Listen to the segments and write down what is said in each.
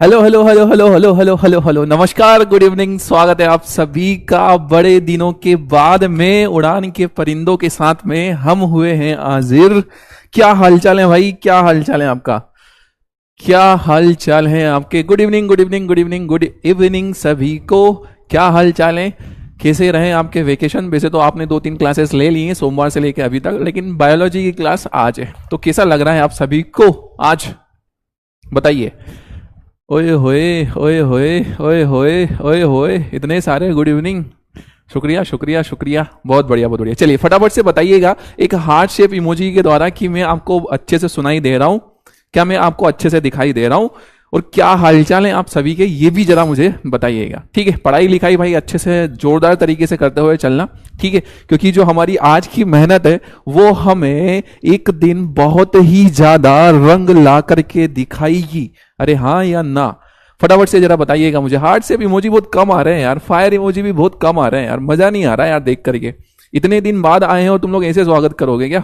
Hello hello hello hello hello hello hello hello नमस्कार, good evening. स्वागत है आप सभी का बड़े दिनों के बाद में उड़ान के परिंदों के साथ में हम हुए हैं हाजिर। क्या हालचाल है भाई? क्या हालचाल है आपका? क्या हाल चाल है आपके? Good evening, good evening, good evening, good evening सभी को। क्या हाल चाल है? कैसे रहे आपके वेकेशन? वैसे तो आपने 2-3 क्लासेस ले ली हैं सोमवार से लेकर अभी तक, लेकिन बायोलॉजी की क्लास आज है, तो कैसा लग रहा है आप सभी को आज? बताइए। ओए होए, ओए होए, ओए होए, ओए होए, इतने सारे गुड इवनिंग। शुक्रिया शुक्रिया शुक्रिया, बहुत बढ़िया बहुत बढ़िया। चलिए फटाफट से बताइएगा एक हार्ट शेप इमोजी के द्वारा कि मैं आपको अच्छे से सुनाई दे रहा हूं, क्या मैं आपको अच्छे से दिखाई दे रहा हूं, और क्या हालचाल है आप सभी के, ये भी जरा मुझे बताइएगा। ठीक है, पढ़ाई लिखाई भाई अच्छे से जोरदार तरीके से करते हुए चलना, ठीक है, क्योंकि जो हमारी आज की मेहनत है वो हमें एक दिन बहुत ही ज्यादा रंग ला करके दिखाएगी। अरे हाँ या ना? फटाफट से जरा बताइएगा मुझे। हार्ट शेप इमोजी बहुत कम आ रहे हैं यार, फायर इमोजी भी बहुत कम आ रहे हैं यार, मजा नहीं आ रहा है यार देख करके। इतने दिन बाद आए हैं और तुम लोग ऐसे स्वागत करोगे क्या?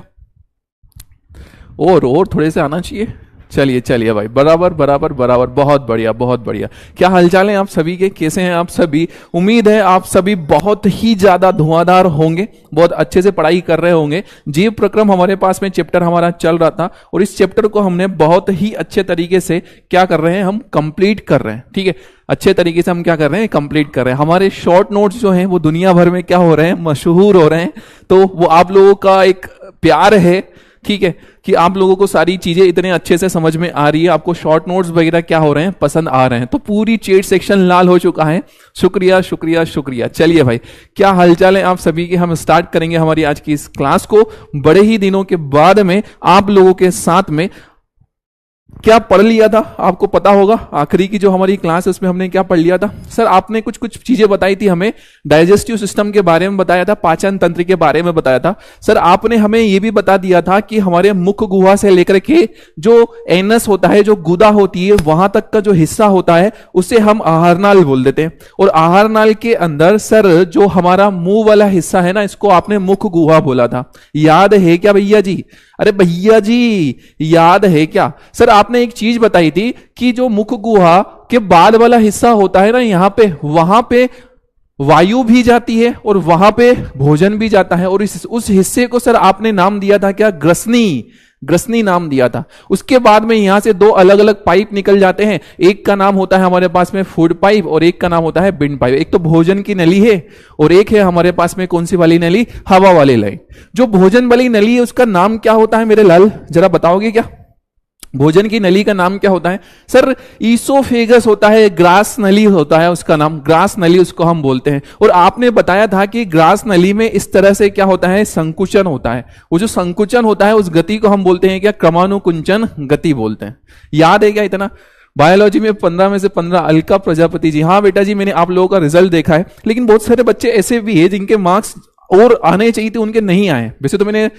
और थोड़े से आना चाहिए। चलिए चलिए भाई, बराबर बराबर बराबर, बहुत बढ़िया बहुत बढ़िया। क्या हालचाल है आप सभी के? कैसे हैं आप सभी? उम्मीद है आप सभी बहुत ही ज्यादा धुआंधार होंगे, बहुत अच्छे से पढ़ाई कर रहे होंगे। जीव प्रक्रम हमारे पास में चैप्टर हमारा चल रहा था, और इस चैप्टर को हमने बहुत ही अच्छे तरीके से क्या कर रहे हैं, हम कंप्लीट कर रहे हैं। ठीक है, अच्छे तरीके से हम क्या कर रहे हैं, कंप्लीट कर रहे हैं। हमारे शॉर्ट नोट्स जो हैं वो दुनिया भर में क्या हो रहे हैं, मशहूर हो रहे हैं। तो वो आप लोगों का एक प्यार है, ठीक है, कि आप लोगों को सारी चीजें इतने अच्छे से समझ में आ रही है, आपको शॉर्ट नोट्स वगैरह क्या हो रहे हैं, पसंद आ रहे हैं। तो पूरी चैट सेक्शन लाल हो चुका है। शुक्रिया शुक्रिया शुक्रिया। चलिए भाई, क्या हालचाल है आप सभी के? हम स्टार्ट करेंगे हमारी आज की इस क्लास को बड़े ही दिनों के बाद में आप लोगों के साथ में। क्या पढ़ लिया था आपको पता होगा, आखिरी की जो हमारी क्लास है उसमें हमने क्या पढ़ लिया था? सर आपने कुछ कुछ चीजें बताई थी हमें, डाइजेस्टिव सिस्टम के बारे में बताया था, पाचन तंत्र के बारे में बताया था। सर आपने हमें यह भी बता दिया था कि हमारे मुख गुहा से लेकर के जो एनस होता है, जो गुदा होती है, वहां तक का जो हिस्सा होता है उसे हम आहार नाल बोल देते हैं। और आहार नाल के अंदर सर जो हमारा मुंह वाला हिस्सा है ना, इसको आपने मुख गुहा बोला था। याद है क्या भैया जी? अरे भैया जी याद है क्या? सर आपने एक चीज बताई थी कि जो मुख गुहा के बाद वाला हिस्सा होता है ना, यहां पे, वहां पे वायु भी जाती है और वहां पे भोजन भी जाता है, और उस हिस्से को सर आपने नाम दिया था क्या? ग्रसनी। ग्रसनी नाम दिया था। उसके बाद में यहां से 2 अलग अलग पाइप निकल जाते हैं, एक का नाम होता है हमारे पास में फूड पाइप और एक का नाम होता है बिंड पाइप। एक तो भोजन की नली है और एक है हमारे पास में कौन सी वाली नली? हवा वाली नली। जो भोजन वाली नली है उसका नाम क्या होता है मेरे लाल, जरा बताओगे क्या? भोजन की नली का नाम क्या होता है? सर ईसोफेगस होता है, ग्रास नली होता है उसका नाम, ग्रास नली उसको हम बोलते हैं। और आपने बताया था कि ग्रास नली में इस तरह से क्या होता है, संकुचन होता है। वो जो संकुचन होता है उस गति को हम बोलते हैं क्या? क्रमानुकुंचन गति बोलते हैं। याद है क्या इतना? बायोलॉजी में 15 में से 15 अलका प्रजापति जी। हाँ बेटा जी, मैंने आप लोगों का रिजल्ट देखा है, लेकिन बहुत सारे बच्चे ऐसे भी है जिनके मार्क्स और आने चाहिए थे, उनके नहीं आए। वैसे तो मैंने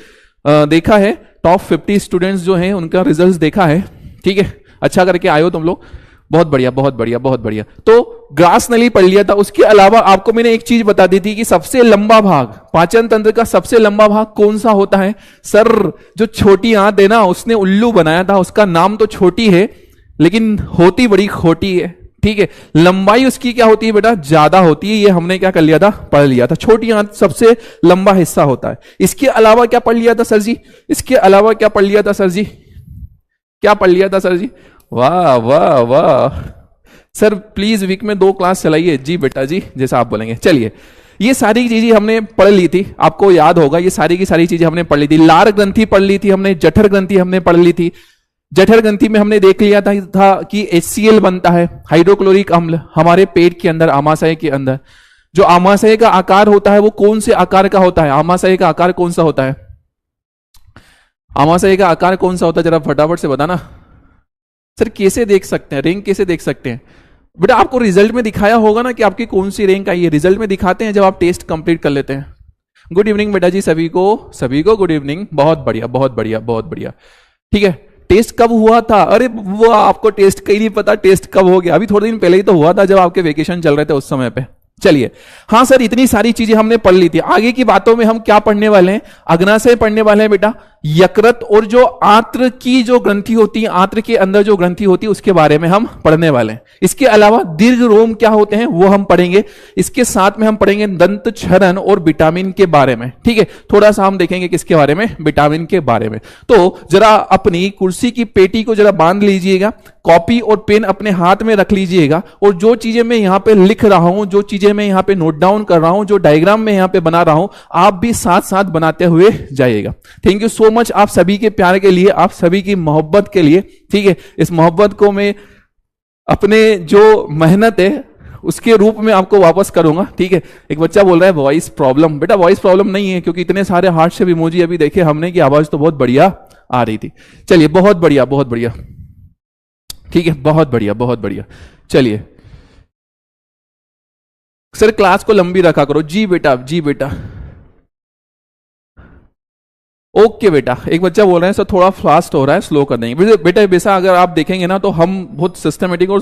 देखा है टॉप 50 स्टूडेंट्स जो हैं उनका रिजल्ट देखा है। ठीक है, अच्छा करके आए हो तुम लोग, बहुत बढ़िया बहुत बढ़िया बहुत बढ़िया। तो ग्रास नली पढ़ लिया था। उसके अलावा आपको मैंने एक चीज बता दी थी कि सबसे लंबा भाग, पाचन तंत्र का सबसे लंबा भाग कौन सा होता है? सर जो छोटी आंत है ना, उसने उल्लू बनाया था, उसका नाम तो छोटी है लेकिन होती बड़ी खोटी है। ठीक है, लंबाई उसकी क्या होती है बेटा? ज्यादा होती है। ये हमने क्या कर लिया था, पढ़ लिया था। छोटी आंत सबसे लंबा हिस्सा होता है। इसके अलावा क्या पढ़ लिया था सर जी? इसके अलावा क्या पढ़ लिया था सर जी? क्या पढ़ लिया था सर जी? वाह वाह वाह सर, प्लीज वीक में 2 क्लास चलाइए। जी बेटा जी, जैसा आप बोलेंगे। चलिए, ये सारी चीजें हमने पढ़ ली थी, आपको याद होगा ये सारी की सारी चीजें हमने पढ़ ली थी। लार ग्रंथि पढ़ ली थी हमने, जठर ग्रंथि हमने पढ़ ली थी। जठर ग्रंथि में हमने देख लिया था कि HCl बनता है, हाइड्रोक्लोरिक अम्ल, हमारे पेट के अंदर, आमाशय के अंदर। जो आमाशय का आकार होता है वो कौन से आकार का होता है? आमाशय का आकार कौन सा होता है? आमाशय का आकार कौन सा होता है, जरा फटाफट से बताना। सर कैसे देख सकते हैं, रैंक कैसे देख सकते हैं? बेटा आपको रिजल्ट में दिखाया होगा ना कि आपकी कौन सी रैंक आई है। रिजल्ट में दिखाते हैं जब आप टेस्ट कंप्लीट कर लेते हैं। गुड इवनिंग बेटा जी सभी को गुड इवनिंग। बहुत बढ़िया बहुत बढ़िया बहुत बढ़िया। ठीक है, टेस्ट कब हुआ था? अरे वो आपको टेस्ट का ही नहीं पता, टेस्ट कब हो गया? अभी थोड़े दिन पहले ही तो हुआ था जब आपके वेकेशन चल रहे थे उस समय पे। चलिए, हाँ सर, इतनी सारी चीजें हमने पढ़ ली थी। आगे की बातों में हम क्या पढ़ने वाले हैं? अग्नाशय पढ़ने वाले हैं बेटा। यकृत और जो आंत्र की जो ग्रंथि होती है, आंत्र के अंदर जो ग्रंथि होती है उसके बारे में हम पढ़ने वाले हैं। इसके अलावा दीर्घ रोम क्या होते हैं वो हम पढ़ेंगे। इसके साथ में हम पढ़ेंगे दंत क्षरण और विटामिन के बारे में। ठीक है, थोड़ा सा हम देखेंगे किसके बारे में, विटामिन के बारे में। तो जरा अपनी कुर्सी की पेटी को जरा बांध लीजिएगा, कॉपी और पेन अपने हाथ में रख लीजिएगा, और जो चीजें मैं यहां पे लिख रहा हूं, जो चीजें मैं यहां पे नोट डाउन कर रहा हूं, जो डायग्राम में यहां पे बना रहा हूं, आप भी साथ साथ बनाते हुए जाइएगा। थैंक यू सो मच आप सभी के प्यार के लिए, आप सभी की मोहब्बत के लिए। ठीक है, इस मोहब्बत को मैं अपने जो मेहनत है उसके रूप में आपको वापस करूंगा। ठीक है, एक बच्चा बोल रहा है वॉइस प्रॉब्लम। बेटा वॉइस प्रॉब्लम नहीं है, क्योंकि इतने सारे हार्ट शेप इमोजी अभी देखे हमने कि आवाज तो बहुत बढ़िया आ रही थी। चलिए, बहुत बढ़िया बहुत बढ़िया। ठीक है, बहुत बढ़िया बहुत बढ़िया। चलिए सर, क्लास को लंबी रखा करो। जी बेटा, जी बेटा, ओके बेटा। एक बच्चा बोल रहे हैं सर थोड़ा फास्ट हो रहा है, स्लो कर देंगे। बेटा वैसा अगर आप देखेंगे ना तो हम बहुत सिस्टमेटिक और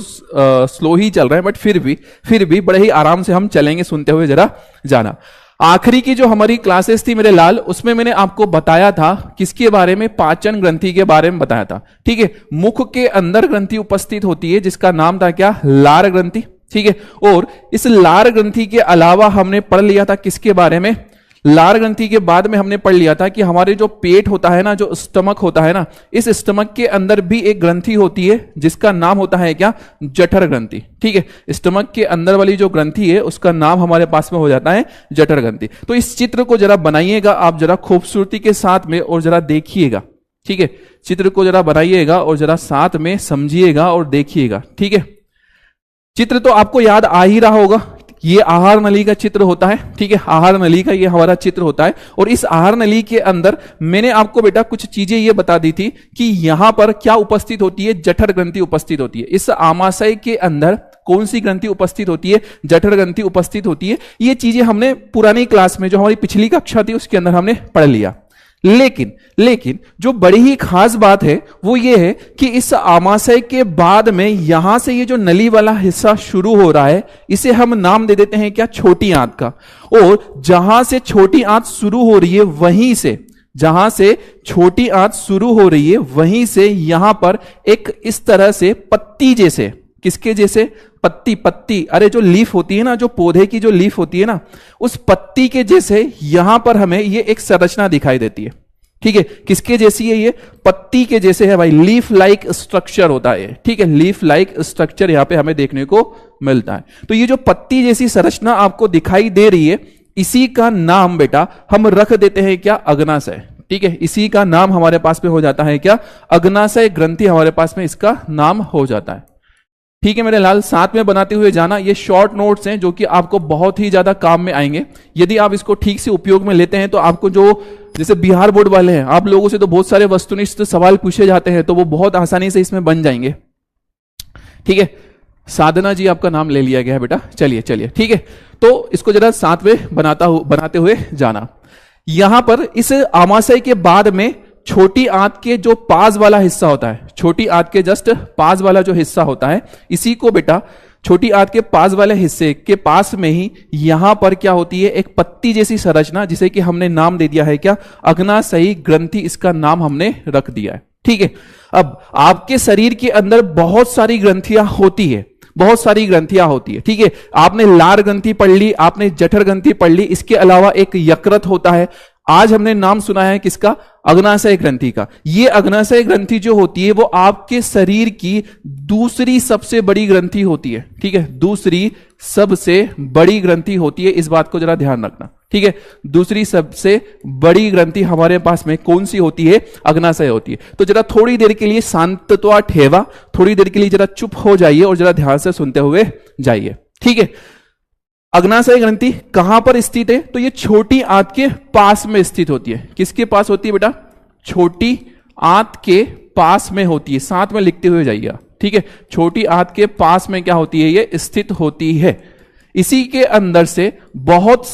स्लो ही चल रहे हैं, बट फिर भी बड़े ही आराम से हम चलेंगे, सुनते हुए जरा जाना। आखिरी की जो हमारी क्लासेस थी मेरे लाल, उसमें मैंने आपको बताया था किसके बारे में, पाचन ग्रंथि के बारे में बताया था। ठीक है, मुख के अंदर ग्रंथि उपस्थित होती है जिसका नाम था क्या, लार ग्रंथि। ठीक है, और इस लार ग्रंथि के अलावा हमने पढ़ लिया था किसके बारे में, लार ग्रंथि के बाद में हमने पढ़ लिया था कि हमारे जो पेट होता है ना, जो स्टमक होता है ना, इस स्टमक के अंदर भी एक ग्रंथि होती है जिसका नाम होता है क्या, जठर ग्रंथि। ठीक है, स्टमक के अंदर वाली जो ग्रंथि है उसका नाम हमारे पास में हो जाता है जठर ग्रंथि। तो इस चित्र को जरा बनाइएगा आप जरा खूबसूरती के साथ में, और जरा देखिएगा। ठीक है, चित्र को जरा बनाइएगा और जरा साथ में समझिएगा और देखिएगा। ठीक है, चित्र तो आपको याद आ ही रहा होगा, ये आहार नली का चित्र होता है। ठीक है, आहार नली का ये हमारा चित्र होता है, और इस आहार नली के अंदर मैंने आपको बेटा कुछ चीजें ये बता दी थी कि यहां पर क्या उपस्थित होती है, जठर ग्रंथि उपस्थित होती है। इस आमाशय के अंदर कौन सी ग्रंथि उपस्थित होती है, जठर ग्रंथि उपस्थित होती है। ये चीजें हमने पुरानी क्लास में, जो हमारी पिछली कक्षा थी उसके अंदर हमने पढ़ लिया। लेकिन जो बड़ी ही खास बात है वो ये है कि इस आमाशय के बाद में यहां से ये जो नली वाला हिस्सा शुरू हो रहा है, इसे हम नाम दे देते हैं क्या, छोटी आंत का। और जहां से छोटी आंत शुरू हो रही है वहीं से, जहां से छोटी आंत शुरू हो रही है वहीं से यहां पर एक इस तरह से पत्ती जैसे, किसके जैसे, पत्ती, अरे जो लीफ होती है ना, जो पौधे की जो लीफ होती है ना, उस पत्ती के जैसे यहां पर हमें ये एक संरचना दिखाई देती है। ठीक है, किसके जैसी है ये, पत्ती के जैसे है भाई, लीफ लाइक स्ट्रक्चर होता है। ठीक है, लीफ लाइक स्ट्रक्चर यहां पे हमें देखने को मिलता है। तो ये जो पत्ती जैसी संरचना आपको दिखाई दे रही है, इसी का नाम बेटा हम रख देते हैं क्या, अग्नाशय। ठीक है, इसी का नाम हमारे पास में हो जाता है क्या, अग्नाशय ग्रंथि हमारे पास में इसका नाम हो जाता है। ठीक है मेरे लाल, साथ में बनाते हुए जाना। ये शॉर्ट नोट्स हैं जो कि आपको बहुत ही ज्यादा काम में आएंगे यदि आप इसको ठीक से उपयोग में लेते हैं। तो आपको जो, जैसे बिहार बोर्ड वाले हैं, आप लोगों से तो बहुत सारे वस्तुनिष्ठ सवाल पूछे जाते हैं, तो वो बहुत आसानी से इसमें बन जाएंगे। ठीक है, साधना जी आपका नाम ले लिया गया है बेटा। चलिए ठीक है, तो इसको जरा साथ में बनाते हुए जाना। यहां पर इस आमाशय के बाद में छोटी आंत के जो पास वाला हिस्सा होता है, छोटी आंत के जस्ट पास वाला जो हिस्सा होता है, इसी को बेटा छोटी आंत के पास वाले हिस्से के पास में ही यहां पर क्या होती है, एक पत्ती जैसी संरचना, जिसे कि हमने नाम दे दिया है क्या, अग्नाशयी ग्रंथि, इसका नाम हमने रख दिया है। ठीक है, अब आपके शरीर के अंदर बहुत सारी ग्रंथियां होती है, बहुत सारी ग्रंथियां होती है। ठीक है, आपने लार ग्रंथि पढ़ ली, आपने जठर ग्रंथि पढ़ ली, इसके अलावा एक यकृत होता है। आज हमने नाम सुना है किसका, अग्नाशय ग्रंथि का। ये अग्नाशय ग्रंथि जो होती है वो आपके शरीर की दूसरी सबसे बड़ी ग्रंथि होती है। ठीक है, दूसरी सबसे बड़ी ग्रंथि होती है, इस बात को जरा ध्यान रखना। ठीक है, दूसरी सबसे बड़ी ग्रंथि हमारे पास में कौन सी होती है, अग्नाशय होती है। तो जरा थोड़ी देर के लिए शांतत्वा ठेवा, थोड़ी देर के लिए जरा चुप हो जाइए और जरा ध्यान से सुनते हुए जाइए। ठीक है, अग्नाशय ग्रंथि कहां पर स्थित है, तो ये छोटी आंत के पास में स्थित होती है। किसके पास होती है बेटा, छोटी आंत के पास में होती है, साथ में लिखते हुए जाइए। ठीक है, छोटी आंत के पास में क्या होती है, ये स्थित होती है। इसी के अंदर से बहुत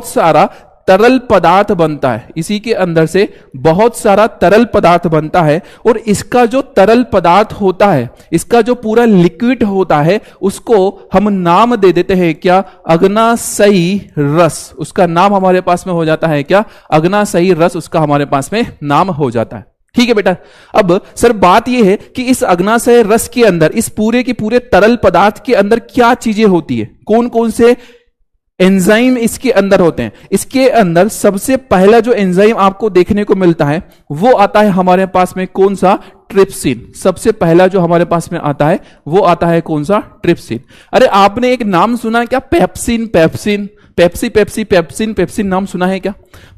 सारा तरल पदार्थ बनता है, इसी के अंदर से बहुत सारा तरल पदार्थ बनता है। और इसका जो तरल पदार्थ होता है, इसका जो पूरा लिक्विड होता है, उसको हम नाम दे देते हैं क्या? अग्नाशयी रस। उसका नाम हमारे पास में हो जाता है क्या? अग्नाशयी रस उसका हमारे पास में नाम हो जाता है। ठीक है बेटा। अब सर बात यह है कि इस अग्नाशय रस के अंदर, इस पूरे के पूरे तरल पदार्थ के अंदर क्या चीजें होती है, कौन कौन से एंजाइम इसके अंदर होते हैं? इसके अंदर सबसे पहला जो एंजाइम आपको देखने को मिलता है वो आता है हमारे पास में कौन सा? ट्रिप्सिन। सबसे पहला जो हमारे पास में आता है वो आता है कौन सा? ट्रिप्सिन। अरे आपने एक नाम सुना है क्या? Pepsin, pepsin, Pepsi, Pepsi, pepsin, pepsin नाम सुना है क्या?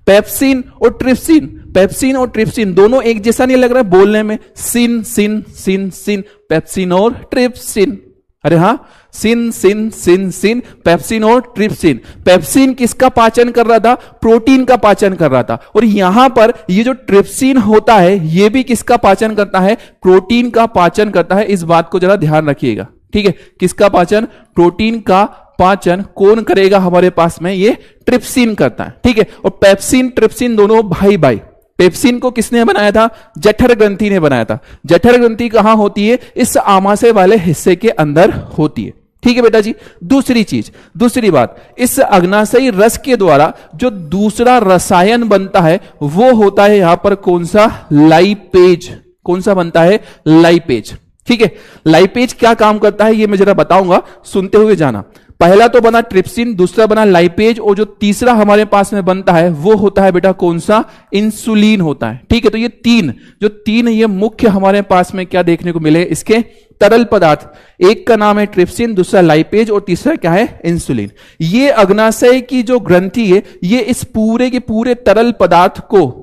पेप्सिन और ट्रिप्सिन, पेप्सिन और ट्रिप्सिन दोनों एक जैसा नहीं लग रहा है बोलने में? सिन सिन सिन सिन, पेप्सिन और ट्रिप्सिन। अरे हां, सिन सिन सिन सिन, पेप्सिन और ट्रिप्सिन। पेप्सिन किसका पाचन कर रहा था? प्रोटीन का पाचन कर रहा था। और यहां पर ये जो ट्रिप्सिन होता है ये भी किसका पाचन करता है? प्रोटीन का पाचन करता है। इस बात को जरा ध्यान रखिएगा। ठीक है, किसका पाचन? प्रोटीन का पाचन कौन करेगा हमारे पास में? ये ट्रिप्सिन करता है। ठीक है, और पेप्सिन ट्रिप्सिन दोनों भाई भाई। पेप्सिन को किसने बनाया था? जठर ग्रंथि ने बनाया था। जठर ग्रंथि कहां होती है? इस आमाशय वाले हिस्से के अंदर होती है। ठीक है बेटा जी। दूसरी बात, इस अग्नाशयी रस के द्वारा जो दूसरा रसायन बनता है वो होता है यहां पर कौन सा? लाइपेज। कौन सा बनता है? लाइपेज। ठीक है, लाइपेज क्या काम करता है ये मैं जरा बताऊंगा, सुनते हुए जाना। पहला तो बना ट्रिप्सिन, दूसरा बना लाइपेज, और जो तीसरा हमारे पास में बनता है वो होता है बेटा कौन सा? इंसुलिन होता है। ठीक है, तो ये तीन ये मुख्य हमारे पास में क्या देखने को मिले? इसके तरल पदार्थ। एक का नाम है ट्रिप्सिन, दूसरा लाइपेज और तीसरा क्या है? इंसुलिन। ये अग्नाशय की जो ग्रंथि है ये इस पूरे के पूरे तरल पदार्थ को,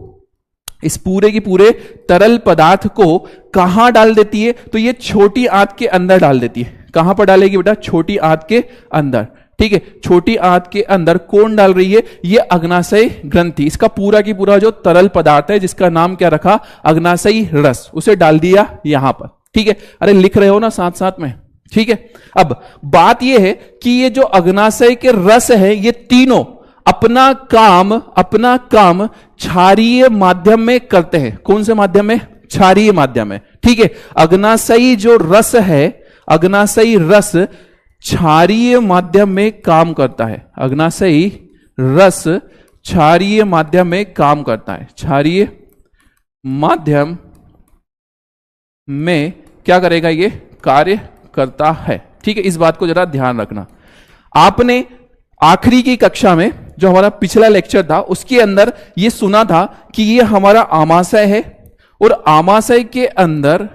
इस पूरे के पूरे तरल पदार्थ को कहां डाल देती है? तो ये छोटी आंत के अंदर डाल देती है। कहां पर डालेगी बेटा? छोटी आंत के अंदर। ठीक है, छोटी आंत के अंदर कौन डाल रही है? ये अग्नाशय ग्रंथि। इसका पूरा की पूरा जो तरल पदार्थ है जिसका नाम क्या रखा? अग्नाशयी रस, उसे डाल दिया यहां पर। ठीक है, अरे लिख रहे हो ना साथ साथ में? ठीक है, अब बात यह है कि ये जो अग्नाशय के रस है ये तीनों अपना काम क्षारीय माध्यम में करते हैं। कौन से माध्यम में? क्षारीय माध्यम में। ठीक है, अग्नाशयी जो रस है, अग्नाशयी रस क्षारीय माध्यम में काम करता है। अग्नाशयी रस क्षारीय माध्यम में काम करता है। क्षारीय माध्यम में क्या करेगा? ये कार्य करता है। ठीक है, इस बात को जरा ध्यान रखना। आपने आखिरी की कक्षा में जो हमारा पिछला लेक्चर था उसके अंदर ये सुना था कि ये हमारा आमाशय है और आमाशय के अंदर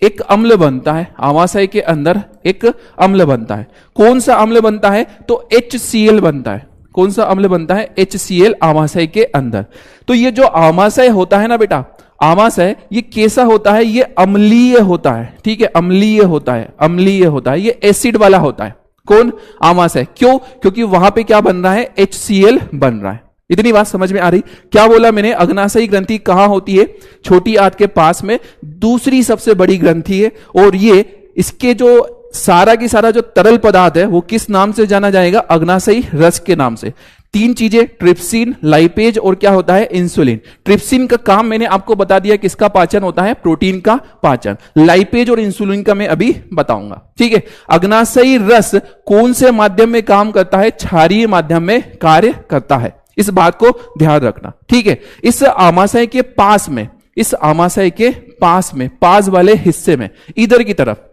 एक अम्ल बनता है। आमाशय के अंदर एक अम्ल बनता है। कौन सा अम्ल बनता है? तो HCl बनता है। कौन सा अम्ल बनता है? HCl आमाशय के अंदर। तो ये जो आमाशय होता है ना बेटा, आमाशय ये कैसा होता है? ये अम्लीय होता है। ठीक है, अम्लीय होता है, अम्लीय होता है, ये एसिड वाला होता है। कौन? आमाशय। क्यों? क्योंकि वहां पे क्या बन रहा है? HCl बन रहा है। इतनी बात समझ में आ रही? क्या बोला मैंने? अग्नाशयी ग्रंथि कहां होती है? छोटी आंत के पास में दूसरी सबसे बड़ी ग्रंथि है। और ये इसके जो सारा की सारा जो तरल पदार्थ है वो किस नाम से जाना जाएगा? अग्नाशयी रस के नाम से। तीन चीजें, ट्रिप्सिन, लाइपेज और क्या होता है? इंसुलिन। ट्रिप्सिन का काम मैंने आपको बता दिया, किसका पाचन होता है? प्रोटीन का पाचन। लाइपेज और इंसुलिन का मैं अभी बताऊंगा। ठीक है, अग्नाशयी रस कौन से माध्यम में काम करता है? क्षारीय माध्यम में कार्य करता है। इस बात को ध्यान रखना। ठीक है, इस आमाशय के पास में, इस आमाशय के पास में, पास वाले हिस्से में इधर की तरफ,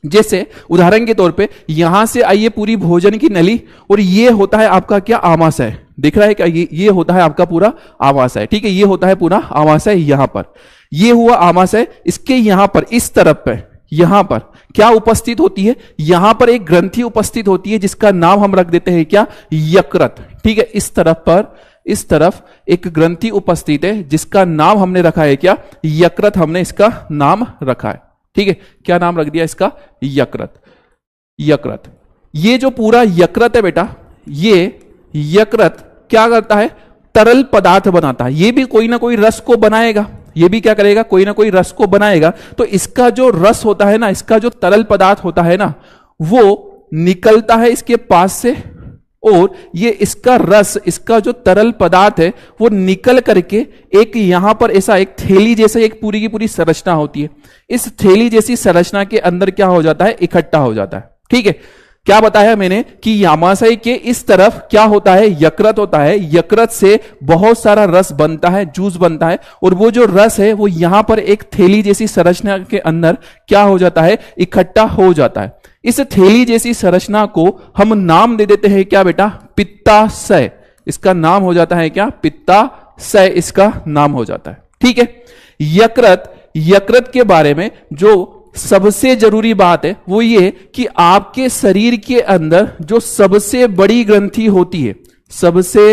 जैसे उदाहरण के तौर पे यहां से आइए पूरी भोजन की नली, और ये होता है आपका क्या? आमाशय। दिख रहा है क्या? ये होता है आपका पूरा आमाशय। ठीक है, ये होता है पूरा आमाशय। यहां पर ये हुआ आमाशय। इसके यहां पर इस तरफ पे यहां पर क्या उपस्थित होती है? यहां पर एक ग्रंथि उपस्थित होती है जिसका नाम हम रख देते हैं क्या? यकृत। ठीक है, इस तरफ पर, इस तरफ एक ग्रंथि उपस्थित है जिसका नाम हमने रखा है क्या? यकृत। हमने इसका नाम रखा है। ठीक है, क्या नाम रख दिया इसका? यकृत। यकृत, ये जो पूरा यकृत है बेटा, ये यकृत क्या करता है? तरल पदार्थ बनाता है। ये भी कोई ना कोई रस को बनाएगा। ये भी क्या करेगा? कोई ना कोई रस को बनाएगा। तो इसका जो रस होता है ना, इसका जो तरल पदार्थ होता है ना, वो निकलता है इसके पास से और ये इसका रस, इसका जो तरल पदार्थ है वो निकल करके एक यहां पर ऐसा एक थैली जैसे एक पूरी की पूरी संरचना होती है। इस थैली जैसी संरचना के अंदर क्या हो जाता है, इकट्ठा हो जाता है। ठीक है, क्या बताया मैंने कि आमाशय के इस तरफ क्या होता है, यकृत होता है। यकृत से बहुत सारा रस बनता है, जूस बनता है, और वो जो रस है वो यहां पर एक थैली जैसी संरचना के अंदर क्या हो जाता है, इकट्ठा हो जाता है। इस थैली जैसी संरचना को हम नाम दे देते हैं क्या बेटा, पित्ताशय। इसका नाम हो जाता है क्या, पित्ताशय इसका नाम हो जाता है। ठीक है, यकृत के बारे में जो सबसे जरूरी बात है वो ये कि आपके शरीर के अंदर जो सबसे बड़ी ग्रंथि होती है, सबसे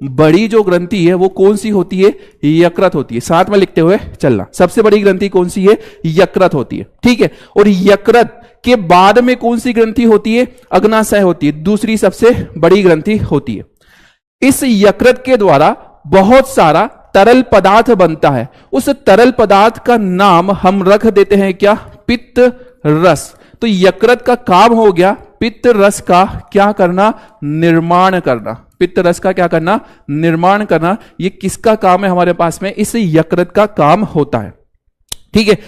बड़ी जो ग्रंथि है वो कौन सी होती है, यकृत होती है। साथ में लिखते हुए चलना, सबसे बड़ी ग्रंथि कौन सी है, यकृत होती है। ठीक है, और यकृत के बाद में कौन सी ग्रंथि होती है, अग्नाशय होती है, दूसरी सबसे बड़ी ग्रंथि होती है। इस यकृत के द्वारा बहुत सारा तरल पदार्थ बनता है। उस तरल पदार्थ का नाम हम रख देते हैं क्या, पित्त रस। तो यकृत का काम हो गया पित्त रस का क्या करना, निर्माण करना। पित्त रस का क्या करना, निर्माण करना। ये किसका काम है हमारे पास में, इस यकृत का काम होता है। ठीक है,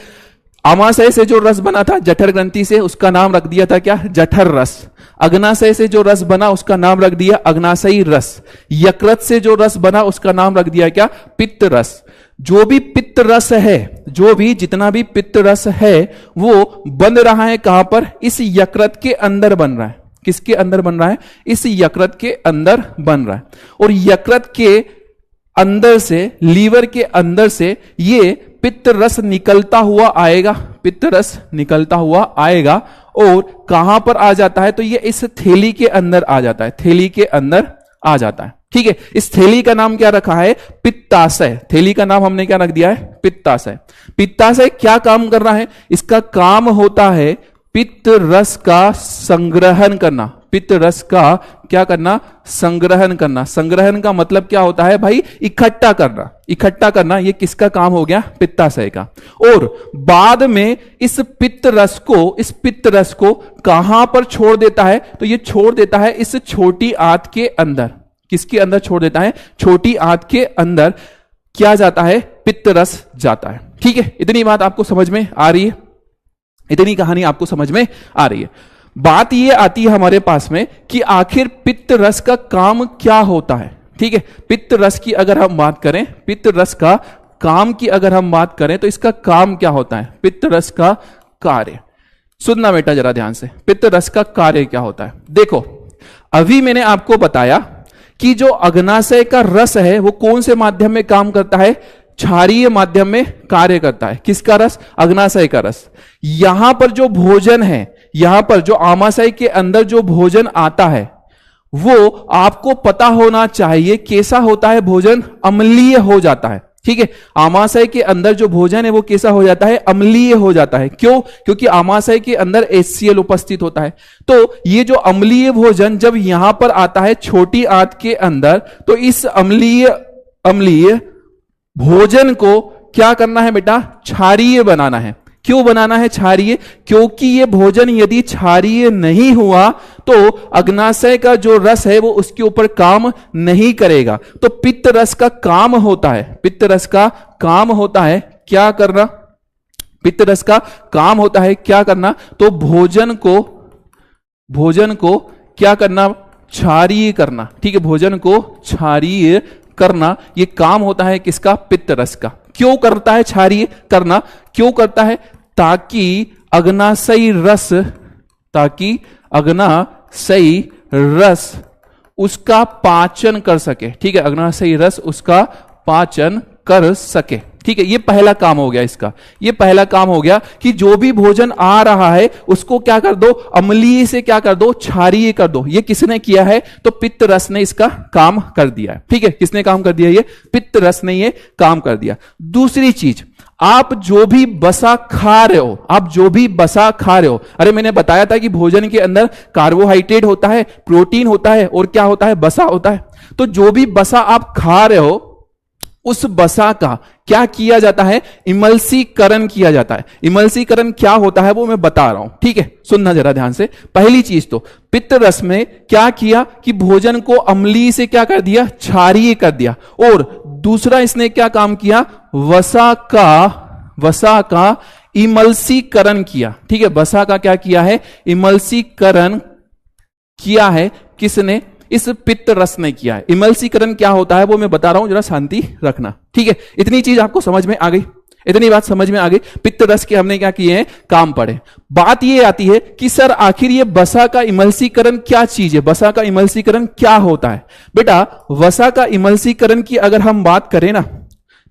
आमाशय से जो रस बना था जठर ग्रंथि से, उसका नाम रख दिया था क्या, जठर रस। अग्नाशय से जो रस बना उसका नाम रख दिया अग्नाशयी रस। यकृत से जो रस बना उसका नाम रख दिया क्या, पित्त रस। जो भी पित्त रस है, जो भी जितना भी पित्त रस है वो बन रहा है कहां पर, इस यकृत के अंदर बन रहा है। किसके अंदर बन रहा है, इस यकृत के अंदर बन रहा है। और यकृत के अंदर से, लीवर के अंदर से ये पित्त रस निकलता हुआ आएगा, पित्त रस निकलता हुआ आएगा और कहां पर आ जाता है, तो ये इस थैली के अंदर आ जाता है, थैली के अंदर आ जाता है। ठीक है, इस थैली का नाम क्या रखा है, पित्ताशय। थैली का नाम हमने क्या रख दिया है, पित्ताशय। पित्ताशय क्या काम कर रहा है, इसका काम होता है पित्त रस का संग्रहण करना। पित्त रस का क्या करना, संग्रहण करना। संग्रहण का मतलब क्या होता है भाई, इकट्ठा करना। इकट्ठा करना ये किसका काम हो गया, पित्ताशय का। और बाद में इस पित्त रस को कहां पर छोड़ देता है, तो ये छोड़ देता है इस छोटी आंत के अंदर। किसके अंदर छोड़ देता है, छोटी आंत के अंदर क्या जाता है, पित्त रस जाता है। ठीक है, इतनी बात आपको समझ में आ रही है, इतनी कहानी आपको समझ में आ रही है। बात ये आती है हमारे पास में कि आखिर पित्त रस का काम क्या होता है। ठीक है, पित्त रस की अगर हम बात करें, पित्त रस का काम की अगर हम बात करें तो इसका काम क्या होता है, पित्त रस का कार्य। सुनना बेटा जरा ध्यान से, पित्त रस का कार्य क्या होता है। देखो अभी मैंने आपको बताया कि जो अग्नाशय का रस है वो कौन से माध्यम में काम करता है, क्षारीय माध्यम में कार्य करता है। किसका रस, अग्नाशय का रस। यहां पर जो भोजन है, यहां पर जो आमाशय के अंदर जो भोजन आता है वो आपको पता होना चाहिए कैसा होता है, भोजन अम्लीय हो जाता है। ठीक है, आमाशय के अंदर जो भोजन है वो कैसा हो जाता है, अम्लीय हो जाता है। क्यों, क्योंकि आमाशय के अंदर HCl उपस्थित होता है। तो ये जो अम्लीय भोजन जब यहां पर आता है छोटी आंत के अंदर, तो इस अम्लीय भोजन को क्या करना है बेटा, क्षारीय बनाना है। क्यों बनाना है क्षारीय, क्योंकि ये भोजन यदि क्षारीय नहीं हुआ तो अग्नाशय का जो रस है वो उसके ऊपर काम नहीं करेगा। तो पित्त रस का काम होता है, पित्त रस का काम होता है क्या करना, पित्त रस का काम होता है क्या करना, तो भोजन को क्या करना, क्षारीय करना। ठीक है, भोजन को क्षारीय करना ये काम होता है किसका, पित्त रस का। क्यों करता है क्षारीय करना, क्यों करता है, ताकि अग्नाशयी रस उसका पाचन कर सके। ठीक है, अग्नाशयी रस उसका पाचन कर सके। ठीक है, ये पहला काम हो गया इसका, ये पहला काम हो गया कि जो भी भोजन आ रहा है उसको क्या कर दो, अम्लीय से क्या कर दो, क्षारीय कर दो। ये किसने किया है, तो पित्त रस ने इसका काम कर दिया है। ठीक है, किसने काम कर दिया, ये पित्त रस ने ये काम कर दिया। दूसरी चीज, आप जो भी बसा खा रहे हो, आप जो भी बसा खा रहे हो, अरे मैंने बताया था कि भोजन के अंदर कार्बोहाइड्रेट होता है, प्रोटीन होता है और क्या होता है, बसा होता है। तो जो भी बसा आप खा रहे हो उस बसा का क्या किया जाता है? इमल्सीकरण किया जाता है। इमल्सीकरण क्या होता है वो मैं बता रहा हूं, ठीक है, सुनना जरा ध्यान से। पहली चीज तो पित्त रस में क्या किया कि भोजन को अम्लीय से क्या कर दिया? क्षारीय कर दिया। और दूसरा इसने क्या काम किया? वसा का इमल्सीकरण किया, ठीक है। वसा का क्या किया है? इमल्सीकरण किया है। किसने? इस पित्त रस ने किया है। इमल्सीकरण क्या होता है वो मैं बता रहा हूं, जरा शांति रखना, ठीक है। इतनी चीज आपको समझ में आ गई, इतनी बात समझ में आ गई। पित्त रस के हमने क्या किए हैं? काम पढ़े। बात ये आती है कि सर आखिर ये वसा का इमल्सीकरण क्या चीज है? वसा का इमल्सीकरण क्या होता है? बेटा वसा का इमल्सीकरण की अगर हम बात करें ना,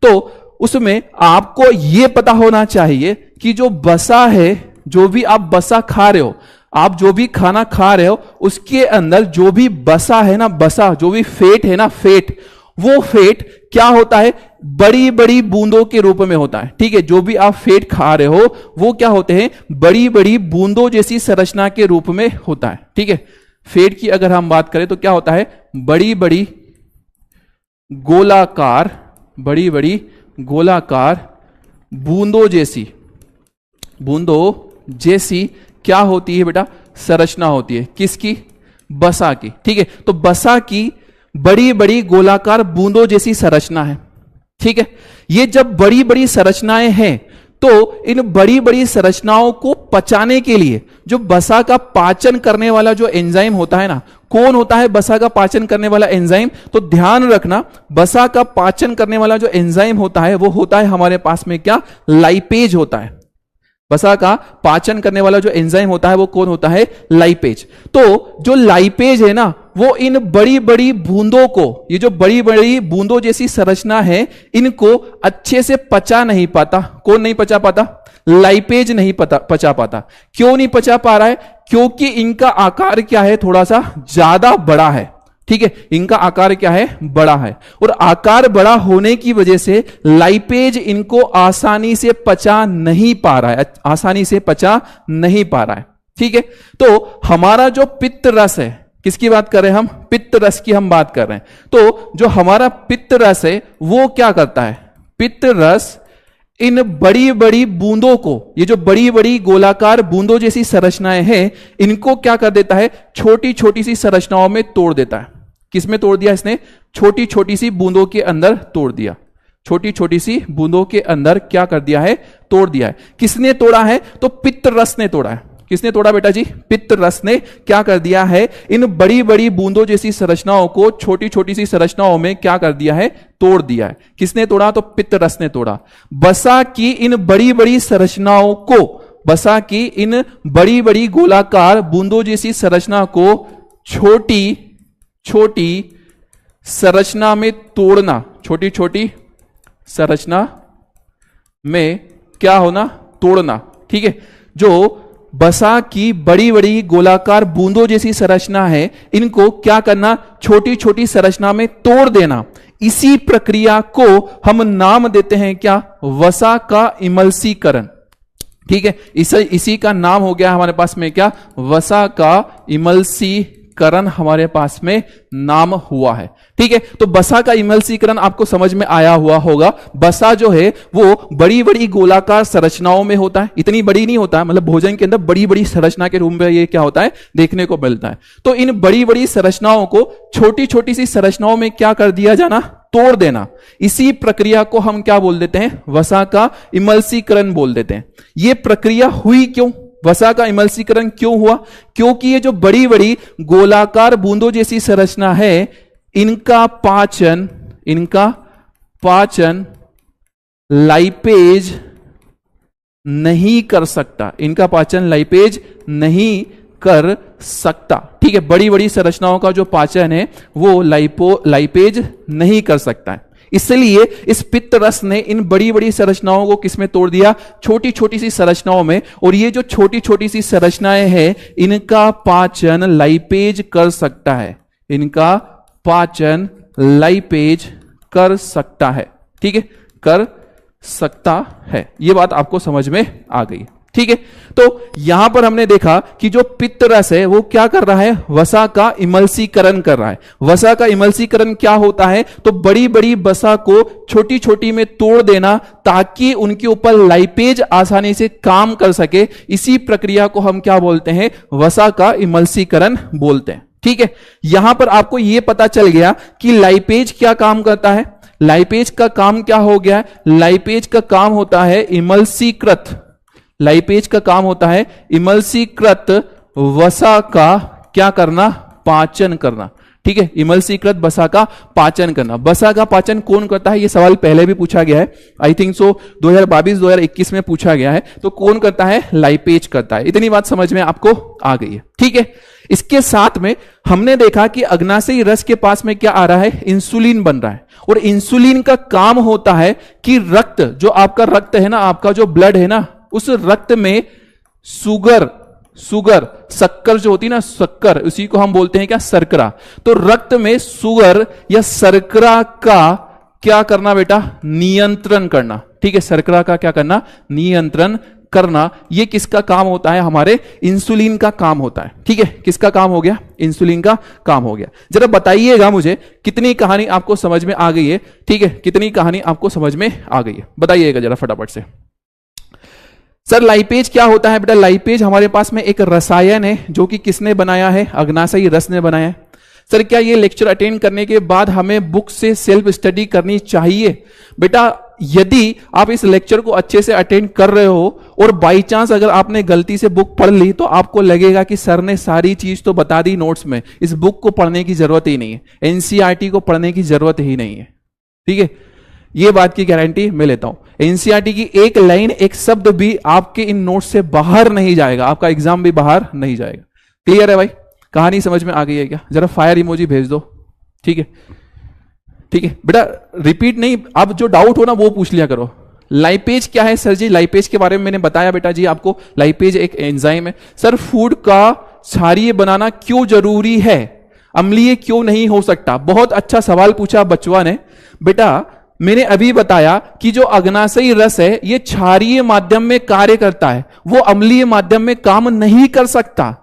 तो उसमें आपको यह पता होना चाहिए कि जो वसा है, जो भी आप वसा खा रहे हो, आप जो भी खाना खा रहे हो, उसके अंदर जो भी वसा है ना, वसा जो भी फेट है ना, फेट, वो फेट क्या होता है? बड़ी बड़ी बूंदों के रूप में होता है, ठीक है। जो भी आप फेट खा रहे हो वो क्या होते हैं? बड़ी बड़ी बूंदों जैसी संरचना के रूप में होता है, ठीक है। फेट की अगर हम बात करें तो क्या होता है? बड़ी बड़ी गोलाकार, बड़ी बड़ी गोलाकार बूंदों जैसी क्या होती है बेटा? संरचना होती है। किसकी? वसा की, ठीक है। तो वसा की बड़ी बड़ी गोलाकार बूंदों जैसी संरचना है, ठीक है। ये जब बड़ी बड़ी संरचनाएं हैं तो इन बड़ी बड़ी संरचनाओं को पचाने के लिए जो वसा का पाचन करने वाला जो एंजाइम होता है ना, कौन होता है वसा का पाचन करने वाला एंजाइम? तो ध्यान रखना, वसा का पाचन करने वाला जो एंजाइम होता है वो होता है हमारे पास में क्या? लाइपेज होता है। वसा का पाचन करने वाला जो एंजाइम होता है वो कौन होता है? लाइपेज। तो जो लाइपेज है ना, वो इन बड़ी बड़ी बूंदों को, ये जो बड़ी बड़ी बूंदों जैसी संरचना है, इनको अच्छे से पचा नहीं पाता। कौन नहीं पचा पाता? लाइपेज नहीं पचा पाता। क्यों नहीं पचा पा रहा है? क्योंकि इनका आकार क्या है? थोड़ा सा ज्यादा बड़ा है, ठीक है। इनका आकार क्या है? बड़ा है। और आकार बड़ा होने की वजह से लाइपेज इनको आसानी से पचा नहीं पा रहा है, आसानी से पचा नहीं पा रहा है, ठीक है। तो हमारा जो पित्त रस है, किसकी बात कर रहे हैं हम? पित्त रस की हम बात कर रहे हैं। तो जो हमारा पित्त रस है वो क्या करता है? पित्त रस इन बड़ी बड़ी बूंदों को, ये जो बड़ी बड़ी गोलाकार बूंदों जैसी संरचनाएं हैं, इनको क्या कर देता है? छोटी छोटी सी संरचनाओं में तोड़ देता है। किसमें तोड़ दिया इसने? छोटी छोटी सी बूंदों के अंदर तोड़ दिया। छोटी छोटी सी बूंदों के अंदर क्या कर दिया है? तोड़ दिया है। किसने तोड़ा है? तो पित्त रस ने तोड़ा है। किसने तोड़ा बेटा जी? पित्त रस ने क्या कर दिया है? इन बड़ी बड़ी बूंदों जैसी संरचनाओं को छोटी छोटी सी संरचनाओं में क्या कर दिया है? तोड़ दिया है। किसने तोड़ा? तो पित्त रस ने तोड़ा। वसा की इन बड़ी बड़ी संरचनाओं को, वसा की इन बड़ी बड़ी गोलाकार बूंदों जैसी संरचना को छोटी छोटी संरचना में तोड़ना, छोटी छोटी संरचना में क्या होना? तोड़ना, ठीक है। जो वसा की बड़ी बड़ी गोलाकार बूंदों जैसी संरचना है, इनको क्या करना? छोटी छोटी संरचना में तोड़ देना। इसी प्रक्रिया को हम नाम देते हैं क्या? वसा का इमल्सीकरण, ठीक है। इसी का नाम हो गया हमारे पास में क्या? वसा का इमल्सीकरण हमारे पास में नाम हुआ है, ठीक है। तो वसा का इमल्सीकरण आपको समझ में आया हुआ होगा। वसा जो है वो बड़ी बड़ी गोलाकार संरचनाओं में होता है। इतनी बड़ी नहीं होता है, मतलब भोजन के अंदर बड़ी बड़ी संरचना के रूप में ये क्या होता है? देखने को मिलता है। तो इन बड़ी बड़ी संरचनाओं को छोटी छोटी सी संरचनाओं में क्या कर दिया जाना? तोड़ देना। इसी प्रक्रिया को हम क्या बोल देते हैं? वसा का इमल्सीकरण बोल देते हैं। यह प्रक्रिया हुई क्यों? वसा का इमल्सीकरण क्यों हुआ? क्योंकि ये जो बड़ी बड़ी गोलाकार बूंदों जैसी संरचना है, इनका पाचन लाइपेज नहीं कर सकता। इनका पाचन लाइपेज नहीं कर सकता, ठीक है। बड़ी बड़ी संरचनाओं का जो पाचन है वो लाइपेज नहीं कर सकता है। इसलिए इस पित्त रस ने इन बड़ी बड़ी संरचनाओं को किसमें तोड़ दिया? छोटी छोटी सी संरचनाओं में। और ये जो छोटी छोटी सी संरचनाएं हैं, इनका पाचन लाइपेज कर सकता है। इनका पाचन लाइपेज कर सकता है, ठीक है, कर सकता है। यह बात आपको समझ में आ गई, ठीक है। तो यहां पर हमने देखा कि जो पित्त रस है वो क्या कर रहा है, वसा का इमल्सीकरण कर रहा है। वसा का इमल्सीकरण क्या होता है, तो बड़ी बड़ी वसा को छोटी छोटी में तोड़ देना ताकि उनके ऊपर लाइपेज आसानी से काम कर सके। इसी प्रक्रिया को हम क्या बोलते हैं, वसा का इमल्सीकरण बोलते हैं। ठीक है, यहां पर आपको यह पता चल गया कि लाइपेज क्या काम करता है। लाइपेज का काम क्या हो गया, लाइपेज का काम होता है इमल्सीकृत, लाइपेज का काम होता है इमल्सीकृत वसा का क्या करना, पाचन करना। ठीक है, इमल्सीकृत वसा का पाचन करना। वसा का पाचन कौन करता है, यह सवाल पहले भी पूछा गया है, आई थिंक सो 2022-2021 में पूछा गया है। तो कौन करता है, लाइपेज करता है। इतनी बात समझ में आपको आ गई है। ठीक है, इसके साथ में हमने देखा कि अग्नाशयी रस के पास में क्या आ रहा है, इंसुलिन बन रहा है। और इंसुलिन का काम होता है कि रक्त, जो आपका रक्त है ना, आपका जो ब्लड है ना, उस रक्त में सुगर शक्कर जो होती है ना, शक्कर, उसी को हम बोलते हैं क्या, शर्करा। तो रक्त में सुगर या शर्करा का क्या करना बेटा, नियंत्रण करना। ठीक है, शर्करा का क्या करना, नियंत्रण करना। यह किसका काम होता है, हमारे इंसुलिन का काम होता है। ठीक है, किसका काम हो गया, इंसुलिन का काम हो गया। जरा बताइएगा मुझे कितनी कहानी आपको समझ में आ गई है। ठीक है, कितनी कहानी आपको समझ में आ गई है, बताइएगा जरा फटाफट से। सर लाइपेज क्या होता है बेटा, लाइपेज हमारे पास में एक रसायन है जो कि किसने बनाया है, अग्नाशयी रस ने बनाया है। सर क्या ये लेक्चर अटेंड करने के बाद हमें बुक से सेल्फ स्टडी करनी चाहिए? बेटा यदि आप इस लेक्चर को अच्छे से अटेंड कर रहे हो और बाई चांस अगर आपने गलती से बुक पढ़ ली तो आपको लगेगा कि सर ने सारी चीज तो बता दी नोट्स में, इस बुक को पढ़ने की जरूरत ही नहीं है, एनसीईआरटी को पढ़ने की जरूरत ही नहीं है। ठीक है, ये बात की गारंटी मैं लेता हूं। एनसीईआरटी की एक लाइन, एक शब्द भी आपके इन नोट्स से बाहर नहीं जाएगा, आपका एग्जाम भी बाहर नहीं जाएगा। क्लियर है भाई, कहानी समझ में आ गई है क्या? जरा फायर इमोजी भेज दो। ठीक है, ठीक है बेटा, रिपीट नहीं, अब जो डाउट हो ना वो पूछ लिया करो। लाइपेज क्या है सर जी? लाइपेज के बारे में मैंने बताया बेटा जी आपको, लाइपेज एक एंजाइम है। सर फूड का क्षारीय बनाना क्यों जरूरी है, अम्लीय क्यों नहीं हो सकता? बहुत अच्छा सवाल पूछा बचवा ने। बेटा मैंने अभी बताया कि जो अग्नाशयी रस है ये क्षारीय माध्यम में कार्य करता है, वो अम्लीय माध्यम में काम नहीं कर सकता।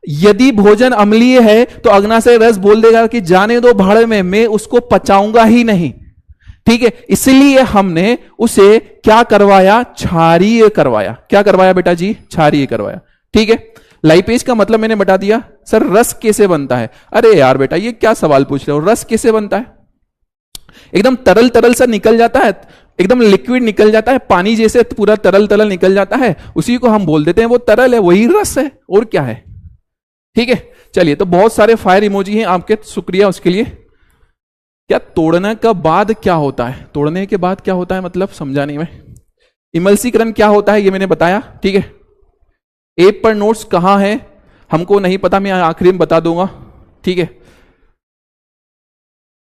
यदि भोजन अम्लीय है तो अग्नाशयी रस बोल देगा कि जाने दो भाड़ में, मैं उसको पचाऊंगा ही नहीं। ठीक है, इसलिए हमने उसे क्या करवाया, क्षारीय करवाया। क्या करवाया बेटा जी, क्षारीय करवाया। ठीक है, लाइपेज का मतलब मैंने बता दिया। सर रस कैसे बनता है? अरे यार बेटा ये क्या सवाल पूछ रहे हो, रस कैसे बनता है? एकदम तरल तरल सा निकल जाता है, एकदम लिक्विड निकल जाता है, पानी जैसे पूरा तरल तरल निकल जाता है, उसी को हम बोल देते हैं वो तरल है, वही रस है, और क्या है। ठीक है, चलिए, तो बहुत सारे फायर इमोजी हैं आपके, शुक्रिया उसके लिए। क्या तोड़ने का बाद क्या होता है, तोड़ने के बाद क्या होता है मतलब समझा नहीं मैं। इमल्सीकरण क्या होता है ये मैंने बताया। ठीक है, ऐप पर नोट्स कहां है हमको नहीं पता, मैं आखिरी में बता दूंगा। ठीक है,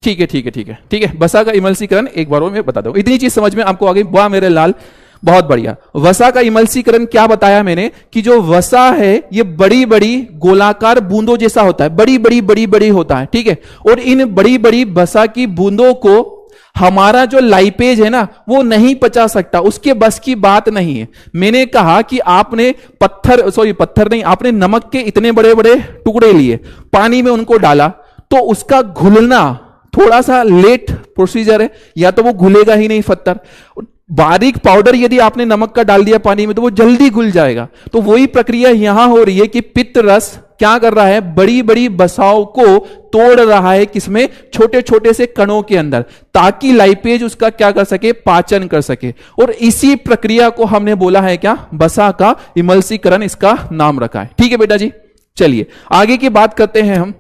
ठीक है, ठीक है, ठीक है, ठीक है। वसा का इमल्सीकरण एक बार और मैं बता दूंगा। इतनी चीज समझ में आपको आ गई, वाह मेरे लाल, बहुत बढ़िया। वसा का इमल्सीकरण क्या बताया मैंने कि जो वसा है ये बड़ी बड़ी गोलाकार बूंदों जैसा होता है, बड़ी बड़ी बड़ी बड़ी होता है। ठीक है, और इन बड़ी बड़ी वसा की बूंदों को हमारा जो लाइपेज है ना वो नहीं पचा सकता, उसके बस की बात नहीं है। मैंने कहा कि आपने पत्थर नहीं, आपने नमक के इतने बड़े बड़े टुकड़े लिए, पानी में उनको डाला, तो उसका घुलना थोड़ा सा लेट प्रोसीजर है, या तो वो घुलेगा ही नहीं पत्थर। बारीक पाउडर यदि आपने नमक का डाल दिया पानी में तो वो जल्दी घुल जाएगा। तो वही प्रक्रिया यहां हो रही है कि पित्त रस क्या कर रहा है, बड़ी बड़ी वसाओं को तोड़ रहा है, किसमें, छोटे छोटे से कणों के अंदर, ताकि लाइपेज उसका क्या कर सके, पाचन कर सके। और इसी प्रक्रिया को हमने बोला है क्या, वसा का इमल्सीकरण इसका नाम रखा है। ठीक है बेटा जी, चलिए आगे की बात करते हैं हम,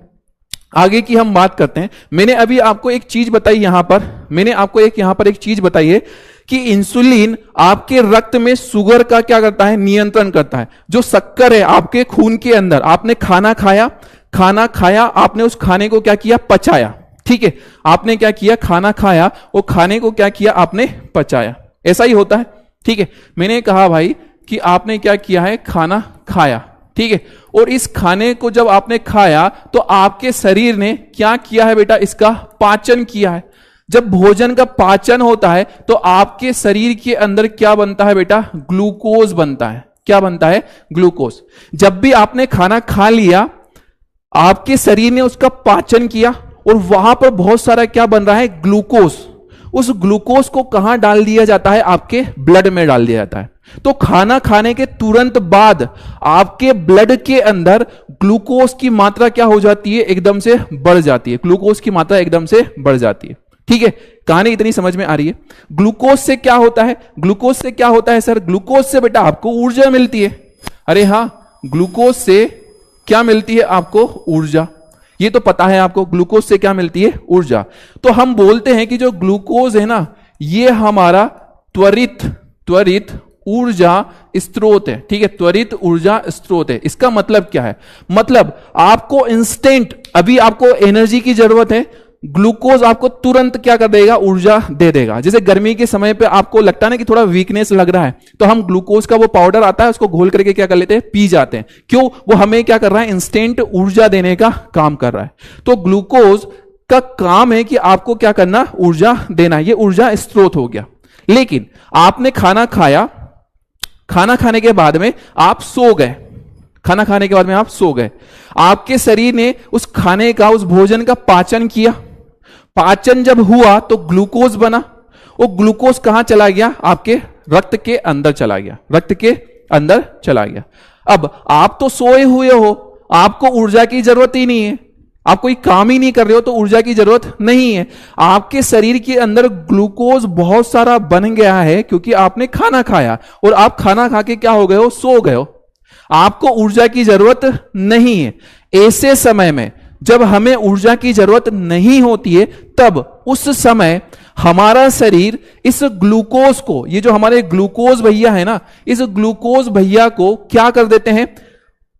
आगे की हम बात करते हैं। मैंने अभी आपको एक चीज बताई यहां पर, मैंने आपको यहां पर एक चीज बताई है कि इंसुलिन आपके रक्त में शुगर का क्या करता है, नियंत्रण करता है। जो शक्कर है आपके खून के अंदर, आपने खाना खाया, आपने उस खाने को क्या किया, पचाया। ठीक है, आपने क्या किया, खाना खाया, वो खाने को क्या किया, आपने पचाया। ऐसा ही होता है। ठीक है, मैंने कहा भाई कि आपने क्या किया है, खाना खाया। ठीक है, और इस खाने को जब आपने खाया तो आपके शरीर ने क्या किया है बेटा, इसका पाचन किया है। जब भोजन का पाचन होता है तो आपके शरीर के अंदर क्या बनता है बेटा, ग्लूकोज बनता है। क्या बनता है? ग्लूकोज। जब भी आपने खाना खा लिया, आपके शरीर ने उसका पाचन किया और वहां पर बहुत सारा क्या बन रहा है? ग्लूकोज। उस ग्लूकोज को कहां डाल दिया जाता है? आपके ब्लड में डाल दिया जाता है। तो खाना खाने के तुरंत बाद आपके ब्लड के अंदर ग्लूकोज की मात्रा क्या हो जाती है? एकदम से बढ़ जाती है। ग्लूकोज की मात्रा एकदम से बढ़ जाती है। ठीक है, कहानी इतनी समझ में आ रही है? ग्लूकोज से क्या होता है? ग्लूकोज से क्या होता है सर? ग्लूकोज से बेटा आपको ऊर्जा मिलती है। अरे हां, ग्लूकोज से क्या मिलती है आपको? ऊर्जा। ये तो पता है आपको, ग्लूकोज से क्या मिलती है? ऊर्जा। तो हम बोलते हैं कि जो ग्लूकोज है ना, ये हमारा त्वरित ऊर्जा स्रोत है। ठीक है, त्वरित ऊर्जा स्रोत है। इसका मतलब क्या है? मतलब आपको इंस्टेंट, अभी आपको एनर्जी की जरूरत है, ग्लूकोज आपको तुरंत क्या कर देगा? ऊर्जा दे देगा। जैसे गर्मी के समय पे आपको लगता है ना कि थोड़ा वीकनेस लग रहा है, तो हम ग्लूकोज का वो पाउडर आता है, उसको घोल करके क्या कर लेते हैं? पी जाते हैं। क्यों? वो हमें क्या कर रहा है? इंस्टेंट ऊर्जा देने का काम कर रहा है। तो ग्लूकोज का काम है कि आपको क्या करना? ऊर्जा देना। ये ऊर्जा स्रोत हो गया। लेकिन आपने खाना खाया, खाना खाने के बाद में आप सो गए, खाना खाने के बाद में आप सो गए, आपके शरीर ने उस खाने का, उस भोजन का पाचन किया। पाचन जब हुआ तो ग्लूकोज बना। वो ग्लूकोज कहां चला गया? आपके रक्त के अंदर चला गया। रक्त के अंदर चला गया। अब आप तो सोए हुए हो, आपको ऊर्जा की जरूरत ही नहीं है, आप कोई काम ही नहीं कर रहे हो, तो ऊर्जा की जरूरत नहीं है। आपके शरीर के अंदर ग्लूकोज बहुत सारा बन गया है क्योंकि आपने खाना खाया, और आप खाना खा के क्या हो गए हो? सो गए हो। आपको ऊर्जा की जरूरत नहीं है। ऐसे समय में जब हमें ऊर्जा की जरूरत नहीं होती है, तब उस समय हमारा शरीर इस ग्लूकोज को, ये जो हमारे ग्लूकोज भैया है ना, इस ग्लूकोज भैया को क्या कर देते हैं?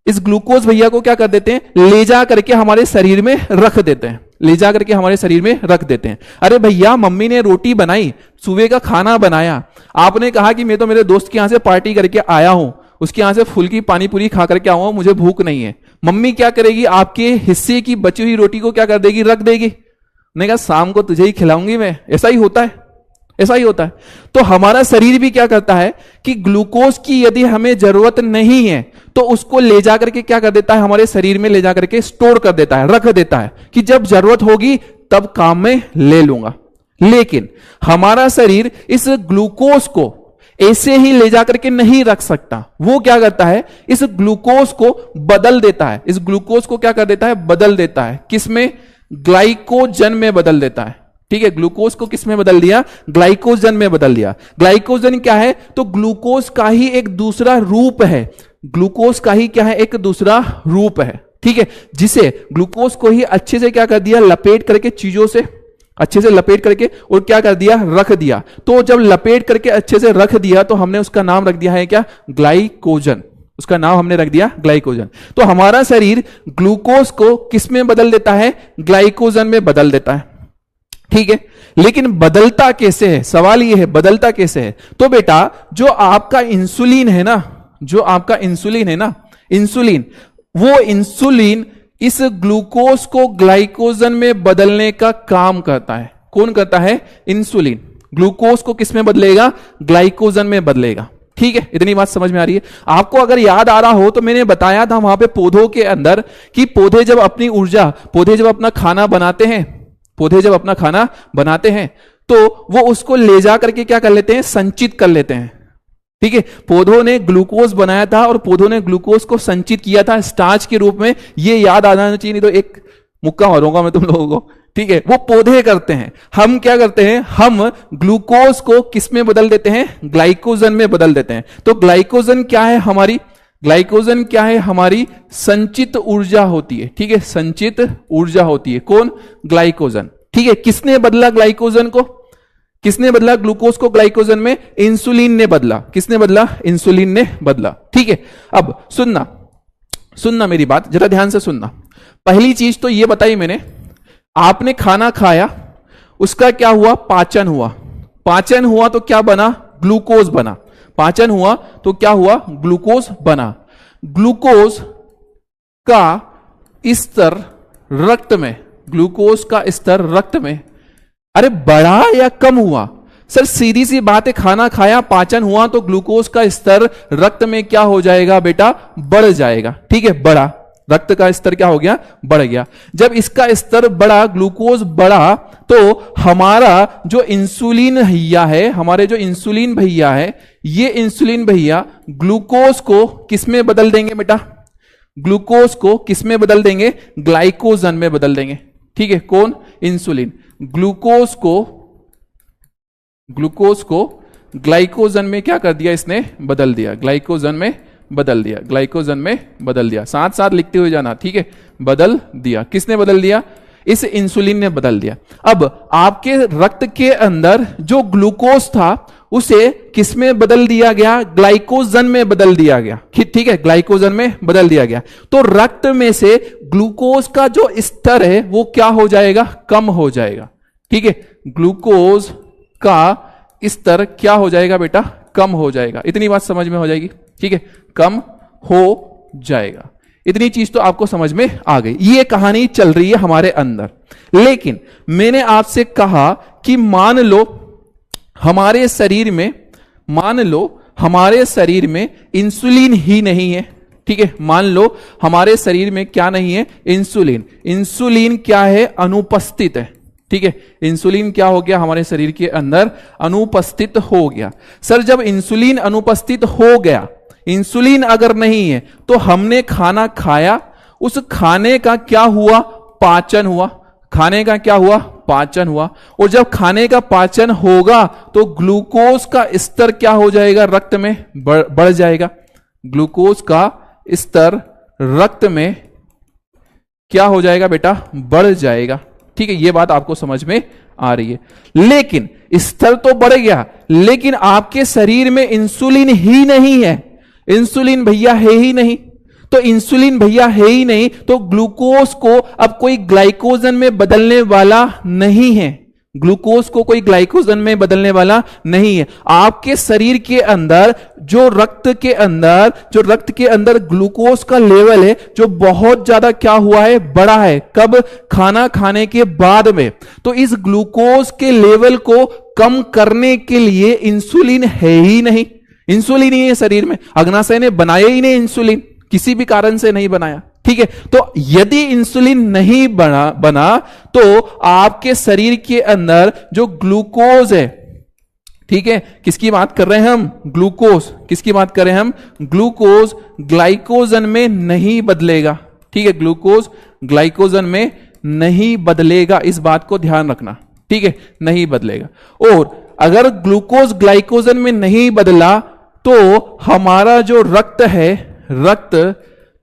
इस ग्लूकोज भैया को क्या कर देते हैं? ले जा करके हमारे शरीर में रख देते हैं। ले जा करके हमारे शरीर में रख देते हैं। अरे भैया, मम्मी ने रोटी बनाई, सुबह का खाना बनाया, आपने कहा कि मैं तो मेरे दोस्त के यहां से पार्टी करके आया हूं, उसके यहां से फुल्की पानी पूरी खा करके आऊं, मुझे भूख नहीं है। मम्मी क्या करेगी? आपके हिस्से की बची हुई रोटी को क्या कर देगी? रख देगी। ने कहा शाम को तुझे ही खिलाऊंगी मैं। ऐसा ही होता है, ऐसा ही होता है। तो हमारा शरीर भी क्या करता है कि ग्लूकोज की यदि हमें जरूरत नहीं है तो उसको ले जाकर के क्या कर देता है? हमारे शरीर में ले जाकर के स्टोर कर देता है, रख देता है कि जब जरूरत होगी तब काम में ले लूंगा। लेकिन हमारा शरीर इस ग्लूकोज को ऐसे ही ले जाकर के नहीं रख सकता। वो क्या करता है? इस ग्लूकोज को बदल देता है। इस ग्लूकोज को क्या कर देता है? बदल देता है। किसमें? ग्लाइकोजन में बदल देता है। ठीक है, ग्लूकोज को किस में बदल दिया? ग्लाइकोजन में बदल दिया। ग्लाइकोजन क्या है? तो ग्लूकोज का ही एक दूसरा रूप है। ग्लूकोज का ही क्या है? एक दूसरा रूप है। ठीक है, जिसे ग्लूकोज को ही अच्छे से क्या कर दिया? लपेट करके, चीजों से अच्छे से लपेट करके और क्या कर दिया? रख दिया। तो जब लपेट करके अच्छे से रख दिया तो हमने उसका नाम रख दिया है क्या? ग्लाइकोजन। उसका नाम हमने रख दिया ग्लाइकोजन। तो हमारा शरीर ग्लूकोज को किस में बदल देता है? ग्लाइकोजन में बदल देता है। ठीक है, लेकिन बदलता कैसे है? सवाल यह है, बदलता कैसे है? तो बेटा, जो आपका इंसुलिन है ना, जो आपका इंसुलिन है ना, इंसुलिन, वो इंसुलिन इस ग्लूकोज को ग्लाइकोजन में बदलने का काम करता है। कौन करता है? इंसुलिन। ग्लूकोज को किस में बदलेगा? ग्लाइकोजन में बदलेगा। ठीक है, इतनी बात समझ में आ रही है? आपको अगर याद आ रहा हो तो मैंने बताया था वहां पे पौधों के अंदर कि पौधे जब अपनी ऊर्जा, पौधे जब अपना खाना बनाते हैं, पौधे जब अपना खाना बनाते हैं तो वो उसको ले जा करके क्या कर लेते हैं? संचित कर लेते हैं। ठीक है, पौधों ने ग्लूकोज बनाया था और पौधों ने ग्लूकोज को संचित किया था स्टार्च के रूप में। ये याद आ जाना चाहिए, नहीं तो एक मुक्का मारूंगा मैं तुम लोगों को। ठीक है, वो पौधे करते हैं। हम क्या करते हैं? हम ग्लूकोज को किस में बदल देते हैं? ग्लाइकोजन में बदल देते हैं। तो ग्लाइकोजन क्या है हमारी? ग्लाइकोजन क्या है? हमारी संचित ऊर्जा होती है। ठीक है, संचित ऊर्जा होती है। कौन? ग्लाइकोजन। ठीक है, किसने बदला ग्लाइकोजन को? किसने बदला ग्लूकोज को ग्लाइकोजन में? इंसुलिन ने बदला। किसने बदला? इंसुलिन ने बदला। ठीक है, अब सुनना, सुनना मेरी बात जरा ध्यान से सुनना। पहली चीज तो ये बताई मैंने, आपने खाना खाया, उसका क्या हुआ? पाचन हुआ। पाचन हुआ तो क्या बना? ग्लूकोज बना। पाचन हुआ तो क्या हुआ? ग्लूकोज बना। ग्लूकोज का स्तर रक्त में, ग्लूकोज का स्तर रक्त में अरे बढ़ा या कम हुआ? सर सीधी सी बात है, खाना खाया, पाचन हुआ तो ग्लूकोज का स्तर रक्त में क्या हो जाएगा बेटा, बढ़ जाएगा। ठीक है, बढ़ा, रक्त का स्तर क्या हो गया, बढ़ गया। जब इसका स्तर बढ़ा, ग्लूकोज बढ़ा, तो हमारा जो इंसुलिन भैया है, हमारे जो इंसुलिन भैया है, ये इंसुलिन भैया ग्लूकोज को किस में बदल देंगे बेटा, ग्लूकोज को किस में बदल देंगे, ग्लाइकोजन में बदल देंगे। ठीक है, कौन, इंसुलिन ग्लूकोज को ग्लाइकोजन में क्या कर दिया, इसने बदल दिया, ग्लाइकोजन में बदल दिया, ग्लाइकोजन में बदल दिया। साथ साथ लिखते हुए जाना, ठीक है, बदल दिया। किसने बदल दिया, इस इंसुलिन ने बदल दिया। अब आपके रक्त के अंदर जो ग्लूकोज था उसे किस में बदल दिया गया, ग्लाइकोजन में बदल दिया गया। ठीक है, ग्लाइकोजन में बदल दिया गया। तो रक्त में से ग्लूकोज का जो स्तर है वो क्या हो जाएगा, कम हो जाएगा। ठीक है, ग्लूकोज का स्तर क्या हो जाएगा बेटा, कम हो जाएगा। इतनी बात समझ में हो जाएगी। ठीक है, कम हो जाएगा। इतनी चीज तो आपको समझ में आ गई। ये कहानी चल रही है हमारे अंदर। लेकिन मैंने आपसे कहा कि मान लो हमारे शरीर में इंसुलिन ही नहीं है। ठीक है, मान लो हमारे शरीर में क्या नहीं है, इंसुलिन क्या है, अनुपस्थित है। ठीक है, इंसुलिन क्या हो गया, हमारे शरीर के अंदर अनुपस्थित हो गया। सर जब इंसुलिन अनुपस्थित हो गया, इंसुलिन अगर नहीं है तो हमने खाना खाया, उस खाने का क्या हुआ, पाचन हुआ। खाने का क्या हुआ, पाचन हुआ। और जब खाने का पाचन होगा तो ग्लूकोज का स्तर क्या हो जाएगा, रक्त में बढ़ जाएगा। ग्लूकोज का स्तर रक्त में क्या हो जाएगा बेटा, बढ़ जाएगा। ठीक है, यह बात आपको समझ में आ रही है। लेकिन स्तर तो बढ़ गया, लेकिन आपके शरीर में इंसुलिन ही नहीं है। इंसुलिन भैया है ही नहीं, तो इंसुलिन भैया है ही नहीं तो ग्लूकोज को अब कोई ग्लाइकोजन में बदलने वाला नहीं है। ग्लूकोज को कोई ग्लाइकोजन में बदलने वाला नहीं है। आपके शरीर के अंदर जो रक्त के अंदर ग्लूकोज का लेवल है जो बहुत ज्यादा क्या हुआ है, बढ़ा है। कब, खाना खाने के बाद में। तो इस ग्लूकोज के लेवल को कम करने के लिए इंसुलिन है ही नहीं। इंसुलिन ही है शरीर में, अग्नाशय ने बनाया ही नहीं इंसुलिन, किसी भी कारण से नहीं बनाया। ठीक है, तो यदि इंसुलिन नहीं बना तो आपके शरीर के अंदर जो ग्लूकोज है, ठीक है, किसकी बात कर रहे हैं हम, ग्लूकोज, किसकी बात कर रहे हैं हम, ग्लूकोज ग्लाइकोजन में नहीं बदलेगा। ठीक है, ग्लूकोज ग्लाइकोजन में नहीं बदलेगा, इस बात को ध्यान रखना। ठीक है, नहीं बदलेगा। और अगर ग्लूकोज ग्लाइकोजन में नहीं बदला तो हमारा जो रक्त है, रक्त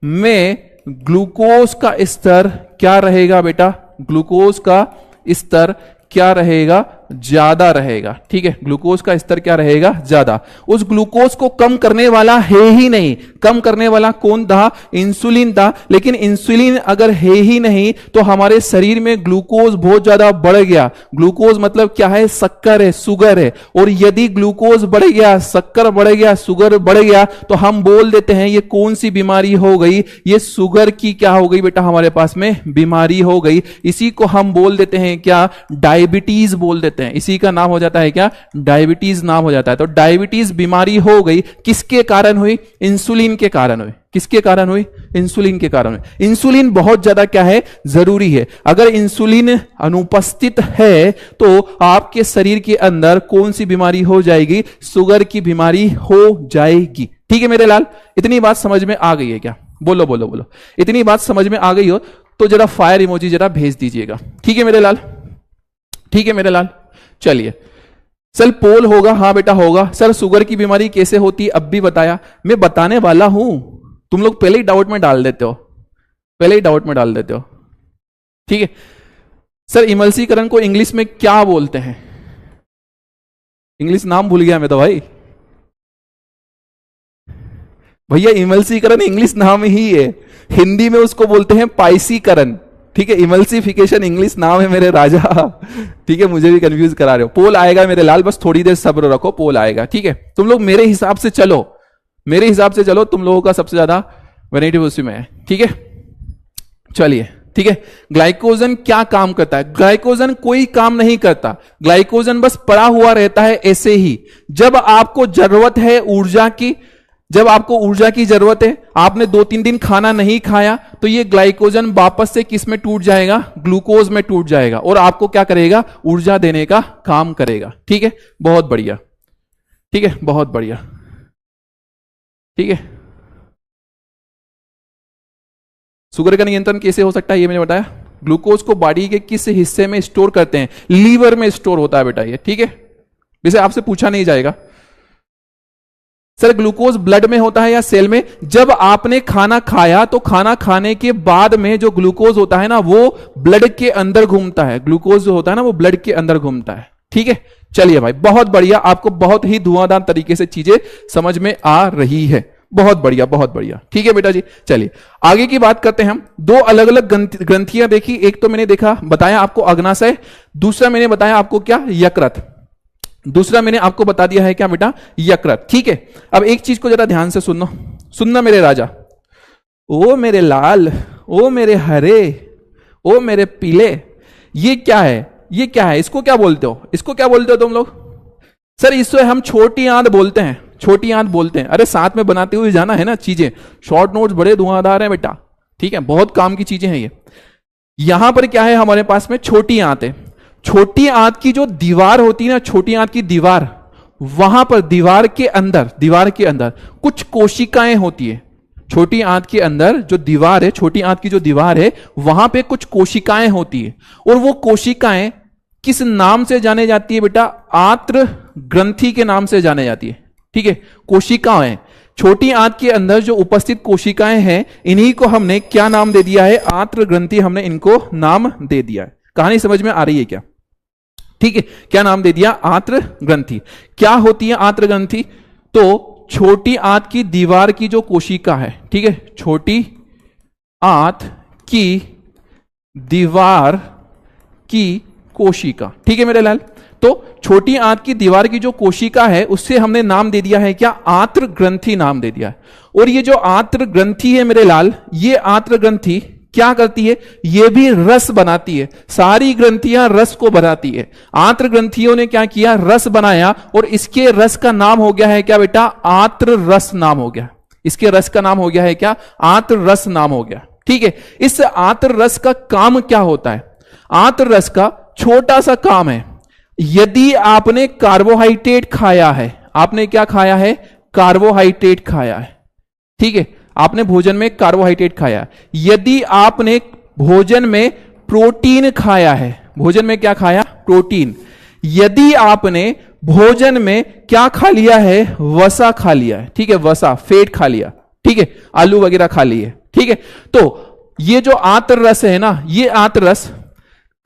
में ग्लूकोज का स्तर क्या रहेगा बेटा, ग्लूकोज का स्तर क्या रहेगा, ज्यादा रहेगा। ठीक है, ग्लूकोज का स्तर क्या रहेगा, ज्यादा। उस ग्लूकोज को कम करने वाला है ही नहीं। कम करने वाला कौन था, इंसुलिन था। लेकिन इंसुलिन अगर है ही नहीं तो हमारे शरीर में ग्लूकोज बहुत ज्यादा बढ़ गया। ग्लूकोज मतलब क्या है, शक्कर है, शुगर है। और यदि ग्लूकोज बढ़ गया, शक्कर बढ़ गया, शुगर बढ़ गया तो हम बोल देते हैं ये कौन सी बीमारी हो गई, ये शुगर की क्या हो गई बेटा, हमारे पास में बीमारी हो गई। इसी को हम बोल देते हैं क्या, डायबिटीज बोल देते हैं। इसी का नाम हो जाता है क्या, डायबिटीज नाम हो जाता है। तो डायबिटीज बीमारी हो गई, किसके कारण हुई, इंसुलिन के कारण हुई। किसके कारण हुई, इंसुलिन के कारण हुई। इंसुलिन बहुत ज्यादा क्या है, जरूरी है। अगर इंसुलिन अनुपस्थित है तो आपके शरीर के अंदर कौन सी बीमारी हो जाएगी, शुगर की बीमारी हो जाएगी। ठीक है मेरे लाल, इतनी बात समझ में आ गई है क्या, बोलो बोलो बोलो। इतनी बात समझ में आ गई हो तो जरा फायर इमोजी जरा भेज दीजिएगा। ठीक है मेरे लाल, ठीक है मेरे लाल। चलिए सर, पोल होगा, हाँ बेटा होगा। सर शुगर की बीमारी कैसे होती है, अब भी बताया, मैं बताने वाला हूं। तुम लोग पहले ही डाउट में डाल देते हो, पहले ही डाउट में डाल देते हो। ठीक है सर, इमल्सीकरण को इंग्लिश में क्या बोलते हैं, इंग्लिश नाम भूल गया मैं तो भाई। भैया इमल्सीकरण इंग्लिश नाम ही है, हिंदी में उसको बोलते हैं पाइसीकरण। ठीक है, इमल्सिफिकेशन इंग्लिश नाम है मेरे राजा। ठीक है, मुझे भी कंफ्यूज करा रहे हो। पोल आएगा मेरे लाल, बस थोड़ी देर सब्र रखो, पोल आएगा। ठीक है, तुम लोग मेरे हिसाब से चलो, मेरे हिसाब से चलो, तुम लोगों का सबसे ज्यादा वेरिएटिव उसी में है। ठीक है, चलिए ठीक है। ग्लाइकोजन क्या काम करता है? ग्लाइकोजन कोई काम नहीं करता, ग्लाइकोजन बस पड़ा हुआ रहता है ऐसे ही। जब आपको जरूरत है ऊर्जा की, जब आपको ऊर्जा की जरूरत है, आपने 2-3 दिन खाना नहीं खाया, तो ये ग्लाइकोजन वापस से किस में टूट जाएगा? ग्लूकोज में टूट जाएगा और आपको क्या करेगा? ऊर्जा देने का काम करेगा। ठीक है, बहुत बढ़िया, ठीक है, बहुत बढ़िया, ठीक है। शुगर का नियंत्रण कैसे हो सकता है ये मैंने बताया। ग्लूकोज को बॉडी के किस हिस्से में स्टोर करते हैं? लीवर में स्टोर होता है बेटा ये, ठीक है। वैसे आपसे पूछा नहीं जाएगा सर ग्लूकोज ब्लड में होता है या सेल में? जब आपने खाना खाया तो खाना खाने के बाद में जो ग्लूकोज होता है ना वो ब्लड के अंदर घूमता है। ग्लूकोज जो होता है ना वो ब्लड के अंदर घूमता है, ठीक है। चलिए भाई, बहुत बढ़िया, आपको बहुत ही धुआंधार तरीके से चीजें समझ में आ रही है। बहुत बढ़िया, बहुत बढ़िया, ठीक है बेटा जी। चलिए आगे की बात करते हैं हम। 2 अलग अलग ग्रंथियां देखी, एक तो मैंने देखा बताया आपको अग्नाशय, दूसरा मैंने बताया आपको क्या? यकृत। दूसरा मैंने आपको बता दिया है क्या बेटा? यकृत, ठीक है। अब एक चीज को जरा ध्यान से सुनना, सुनना मेरे राजा, ओ मेरे लाल, ओ मेरे हरे, ओ मेरे पीले, ये क्या है? ये क्या है? इसको क्या बोलते हो? इसको क्या बोलते हो तुम लोग? सर इससे हम छोटी आंत बोलते हैं, छोटी आंत बोलते हैं। अरे साथ में बनाते हुए जाना है ना चीजें। शॉर्ट नोट्स बड़े धुआंधार हैं बेटा, ठीक है, बहुत काम की चीजें हैं ये। यहां पर क्या है हमारे पास में? छोटी आंत है। छोटी आंत की जो दीवार होती है ना, छोटी आंत की दीवार, वहां पर दीवार के अंदर कुछ कोशिकाएं होती है। छोटी आंत के अंदर जो दीवार है, छोटी आंत की जो दीवार है, वहां पे कुछ कोशिकाएं होती है। और वो कोशिकाएं किस नाम से जाने जाती है बेटा? आंत्र ग्रंथि के नाम से जाने जाती है, ठीक है। कोशिकाएं, छोटी आंत के अंदर जो उपस्थित कोशिकाएं हैं, इन्हीं को हमने क्या नाम दे दिया है? आंत्र ग्रंथि, हमने इनको नाम दे दिया है। कहानी समझ में आ रही है क्या? ठीक है, क्या नाम दे दिया? आंत्र ग्रंथि। क्या होती है आंत्र ग्रंथि? तो छोटी आंत की दीवार की जो कोशिका है, ठीक है, छोटी आंत की दीवार की कोशिका, ठीक है मेरे लाल। तो छोटी आंत की दीवार की जो कोशिका है उससे हमने नाम दे दिया है क्या? आंत्र ग्रंथि नाम दे दिया है। और ये जो आंत्र ग्रंथि है मेरे लाल, ये आंत्र ग्रंथि क्या करती है? ये भी रस बनाती है। सारी ग्रंथियां रस को बनाती है। आंत्र ग्रंथियों ने क्या किया? रस बनाया, और इसके रस का नाम हो गया है क्या बेटा? आंत्र रस नाम हो गया। इसके रस का नाम हो गया है क्या? आंत्र रस नाम हो गया, ठीक है। इस आंत्र रस का काम क्या होता है? आंत्र रस का छोटा सा काम है, यदि आपने कार्बोहाइड्रेट खाया है, आपने क्या खाया है? कार्बोहाइड्रेट खाया है, ठीक है। आपने भोजन में कार्बोहाइड्रेट खाया, यदि आपने भोजन में प्रोटीन खाया है, भोजन में क्या खाया? प्रोटीन। यदि आपने भोजन में क्या खा लिया है? वसा खा लिया है, ठीक है, वसा, फैट खा लिया, ठीक है, आलू वगैरह खा लिए, ठीक है। तो ये जो आंत्र रस है ना, ये आंत्र रस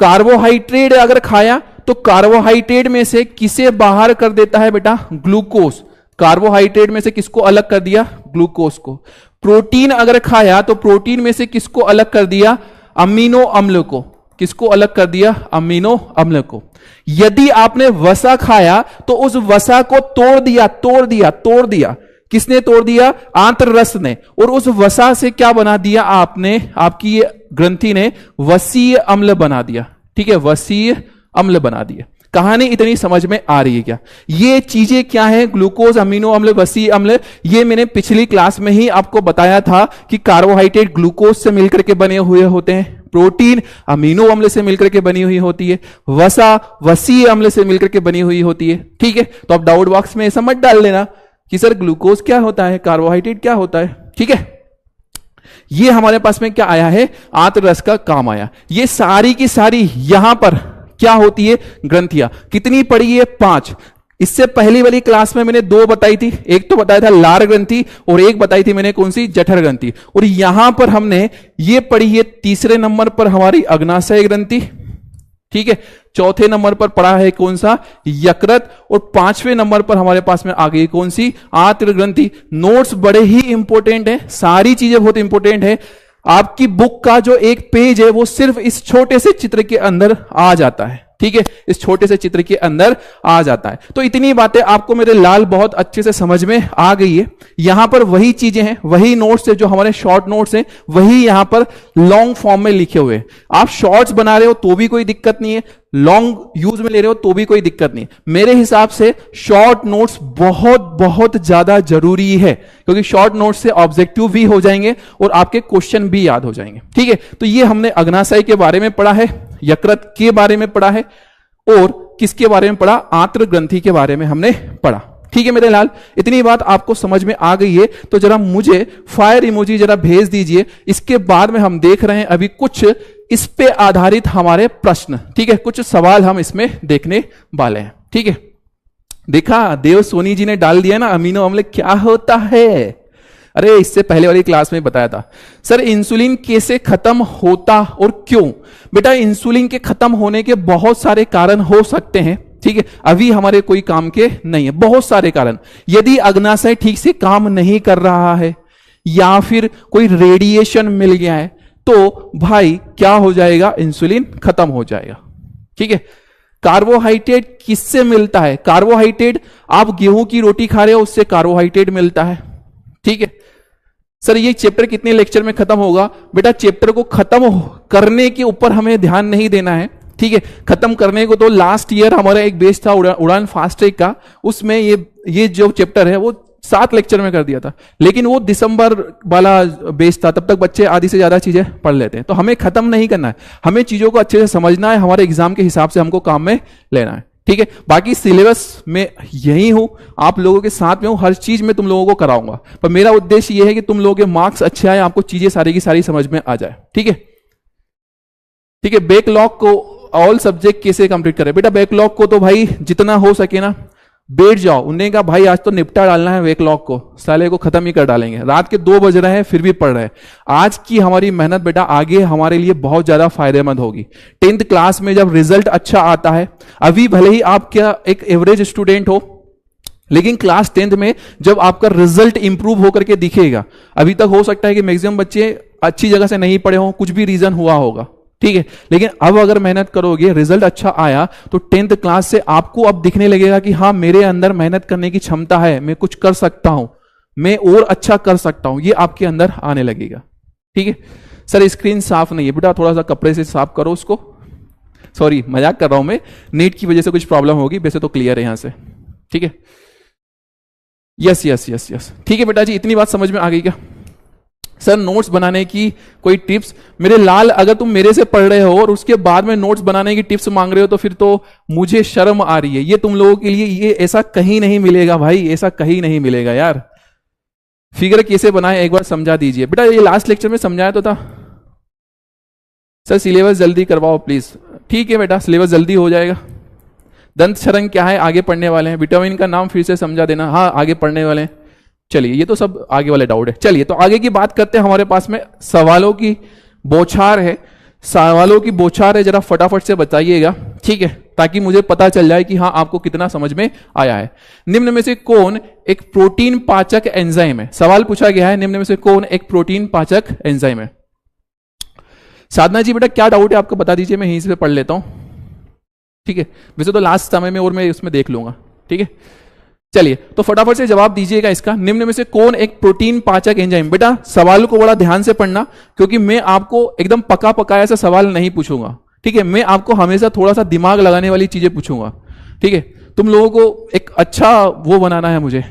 कार्बोहाइड्रेट अगर खाया तो कार्बोहाइड्रेट में से किसे बाहर कर देता है बेटा? ग्लूकोज। कार्बोहाइड्रेट में से किसको अलग कर दिया? ग्लूकोज को। प्रोटीन अगर खाया तो प्रोटीन में से किसको अलग कर दिया? अमीनो अम्ल को। किसको अलग कर दिया? अमीनो अम्ल को। यदि आपने वसा खाया तो उस वसा को तोड़ दिया। किसने तोड़ दिया? आंत्र रस ने। और उस वसा से क्या बना दिया आपने? आपकी ये ग्रंथि ने वसीय अम्ल बना दिया, ठीक है, वसीय अम्ल बना दिया। कहानी इतनी समझ में आ रही है क्या? ये चीजें क्या है? ग्लूकोज, अमीनो अम्ल, वसीय अम्ल। ये मैंने पिछली क्लास में ही आपको बताया था कि कार्बोहाइड्रेट ग्लूकोज से मिलकर के बने हुए होते हैं, प्रोटीन अमीनो अम्ल से मिलकर के बनी हुई होती है, वसा वसीय अम्ल से मिलकर के बनी हुई होती है, ठीक है। तो आप डाउट बॉक्स में ऐसा मत डाल देना कि सर ग्लूकोज क्या होता है, कार्बोहाइड्रेट क्या होता है, ठीक है। ये हमारे पास में क्या आया है? आंत्र रस का काम आया। ये सारी की सारी यहां पर क्या होती है? ग्रंथियां। कितनी पड़ी है? 5। इससे पहली वाली क्लास में मैंने 2 बताई थी, एक तो बताया था लार ग्रंथि और एक बताई थी मैंने कौन सी? जठर ग्रंथि। और यहां पर हमने ये पढ़ी है तीसरे नंबर पर हमारी अग्नाशय ग्रंथि, ठीक है। चौथे नंबर पर पड़ा है कौन सा? यकृत। और 5वें नंबर पर हमारे पास में आ गई कौन सी? आंत्र ग्रंथि। नोट्स बड़े ही इंपॉर्टेंट है, सारी चीजें बहुत इंपॉर्टेंट है। आपकी बुक का जो एक पेज है वो सिर्फ इस छोटे से चित्र के अंदर आ जाता है, ठीक है, इस छोटे से चित्र के अंदर आ जाता है। तो इतनी बातें आपको मेरे लाल बहुत अच्छे से समझ में आ गई है। यहां पर वही चीजें हैं, वही नोट्स है जो हमारे शॉर्ट नोट्स हैं, वही यहां पर लॉन्ग फॉर्म में लिखे हुए हैं। आप शॉर्ट्स बना रहे हो तो भी कोई दिक्कत नहीं है, लॉन्ग यूज में ले रहे हो तो भी कोई दिक्कत नहीं। मेरे हिसाब से शॉर्ट नोट्स बहुत बहुत ज्यादा जरूरी है, क्योंकि शॉर्ट नोट्स से ऑब्जेक्टिव भी हो जाएंगे और आपके क्वेश्चन भी याद हो जाएंगे। ठीक है, तो ये हमने अग्नाशय के बारे में पढ़ा है, यकृत के बारे में पढ़ा है, और किसके बारे में पढ़ा, आंत्र ग्रंथि के बारे में हमने पढ़ा। ठीक है मेरे लाल, इतनी बात आपको समझ में आ गई है तो जरा मुझे फायर इमोजी जरा भेज दीजिए। इसके बाद में हम देख रहे हैं अभी कुछ इस पे आधारित हमारे प्रश्न। ठीक है, कुछ सवाल हम इसमें देखने वाले हैं। ठीक है, देखा देव सोनी जी ने डाल दिया ना, अमीनो अम्ल क्या होता है। अरे इससे पहले वाली क्लास में बताया था सर इंसुलिन कैसे खत्म होता और क्यों। बेटा इंसुलिन के खत्म होने के बहुत सारे कारण हो सकते हैं। ठीक है, अभी हमारे कोई काम के नहीं है, बहुत सारे कारण। यदि अग्नाशय ठीक से काम नहीं कर रहा है या फिर कोई रेडिएशन मिल गया है तो भाई क्या हो जाएगा, इंसुलिन खत्म हो जाएगा। ठीक है, कार्बोहाइड्रेट किससे मिलता है, कार्बोहाइड्रेट आप गेहूं की रोटी खा रहे हो उससे कार्बोहाइड्रेट मिलता है। ठीक है सर, ये चैप्टर कितने लेक्चर में खत्म होगा। बेटा चैप्टर को खत्म करने के ऊपर हमें ध्यान नहीं देना है। ठीक है, खत्म करने को तो लास्ट ईयर हमारा एक बेस था उड़ान फास्ट ट्रैक का, उसमें ये जो चैप्टर है वो 7 लेक्चर में कर दिया था, लेकिन वो दिसंबर वाला बेस था, तब तक बच्चे आधी से ज्यादा चीजें पढ़ लेते हैं। तो हमें खत्म नहीं करना है, हमें चीजों को अच्छे से समझना है, हमारे एग्जाम के हिसाब से हमको काम में लेना है। ठीक है, बाकी सिलेबस में यही हूं, आप लोगों के साथ में हूं, हर चीज में तुम लोगों को कराऊंगा, पर मेरा उद्देश्य यह है कि तुम लोगों के मार्क्स अच्छे आए, आपको चीजें सारी की सारी समझ में आ जाए। ठीक है, ठीक है, बैकलॉग को ऑल सब्जेक्ट कैसे कंप्लीट करें। बेटा बैकलॉग को तो भाई जितना हो सके ना बैठ जाओ। उन्होंने कहा भाई आज तो निपटा डालना है बैकलॉग को, साले को खत्म ही कर डालेंगे। रात के 2 बज रहे हैं फिर भी पढ़ रहे हैं। आज की हमारी मेहनत बेटा आगे हमारे लिए बहुत ज्यादा फायदेमंद होगी। 10th क्लास में जब रिजल्ट अच्छा आता है, अभी भले ही आप क्या एक एवरेज स्टूडेंट हो, लेकिन क्लास 10th में जब आपका रिजल्ट इंप्रूव होकर के दिखेगा, अभी तक हो सकता है कि मैक्सिमम बच्चे अच्छी जगह से नहीं पढ़े हों, कुछ भी रीजन हुआ होगा। ठीक है, लेकिन अब अगर मेहनत करोगे, रिजल्ट अच्छा आया तो 10th क्लास से आपको अब दिखने लगेगा कि हाँ मेरे अंदर मेहनत करने की क्षमता है, मैं कुछ कर सकता हूं, मैं और अच्छा कर सकता हूं, ये आपके अंदर आने लगेगा। ठीक है सर, स्क्रीन साफ नहीं है बेटा, थोड़ा सा कपड़े से साफ करो उसको। सॉरी मजाक कर रहा हूं मैं, नेट की वजह से कुछ प्रॉब्लम होगी, वैसे तो क्लियर है यहां से। ठीक है, यस यस यस यस, ठीक है बेटा जी, इतनी बात समझ में आ गई क्या। सर नोट्स बनाने की कोई टिप्स। मेरे लाल, अगर तुम मेरे से पढ़ रहे हो और उसके बाद में नोट्स बनाने की टिप्स मांग रहे हो तो फिर तो मुझे शर्म आ रही है। ये तुम लोगों के लिए ये ऐसा कहीं नहीं मिलेगा भाई, ऐसा कहीं नहीं मिलेगा यार। फिगर कैसे बनाए एक बार समझा दीजिए बेटा, ये लास्ट लेक्चर में समझाया तो था। सर सिलेबस जल्दी करवाओ प्लीज। ठीक है बेटा, सिलेबस जल्दी हो जाएगा। दंत क्षरण क्या है, आगे पढ़ने वाले हैं। विटामिन का नाम फिर से समझा देना। हाँ आगे पढ़ने वाले हैं। चलिए ये तो सब आगे वाले डाउट है। चलिए तो आगे की बात करते हैं। हमारे पास में सवालों की बौछार है, सवालों की बौछार है, जरा फटाफट से बताइएगा। ठीक है, ताकि मुझे पता चल जाए कि हाँ आपको कितना समझ में आया है। निम्न में से कौन एक प्रोटीन पाचक एंजाइम है। सवाल पूछा गया है, निम्न में से कौन एक प्रोटीन पाचक एंजाइम है। साधना जी बेटा क्या डाउट है आपको बता दीजिए, मैं यहीं से पढ़ लेता हूं। ठीक है, वैसे तो लास्ट समय में और मैं उसमें देख लूंगा। ठीक है, चलिए तो फटाफट से जवाब दीजिएगा इसका। निम्न में से कौन एक प्रोटीन पाचक एंजाइम। बेटा सवाल को बड़ा ध्यान से पढ़ना, क्योंकि मैं आपको एकदम पका पकाया सा सवाल नहीं पूछूंगा। ठीक है, मैं आपको हमेशा थोड़ा सा दिमाग लगाने वाली चीजें पूछूंगा। ठीक है, तुम लोगों को एक अच्छा वो बनाना है मुझे।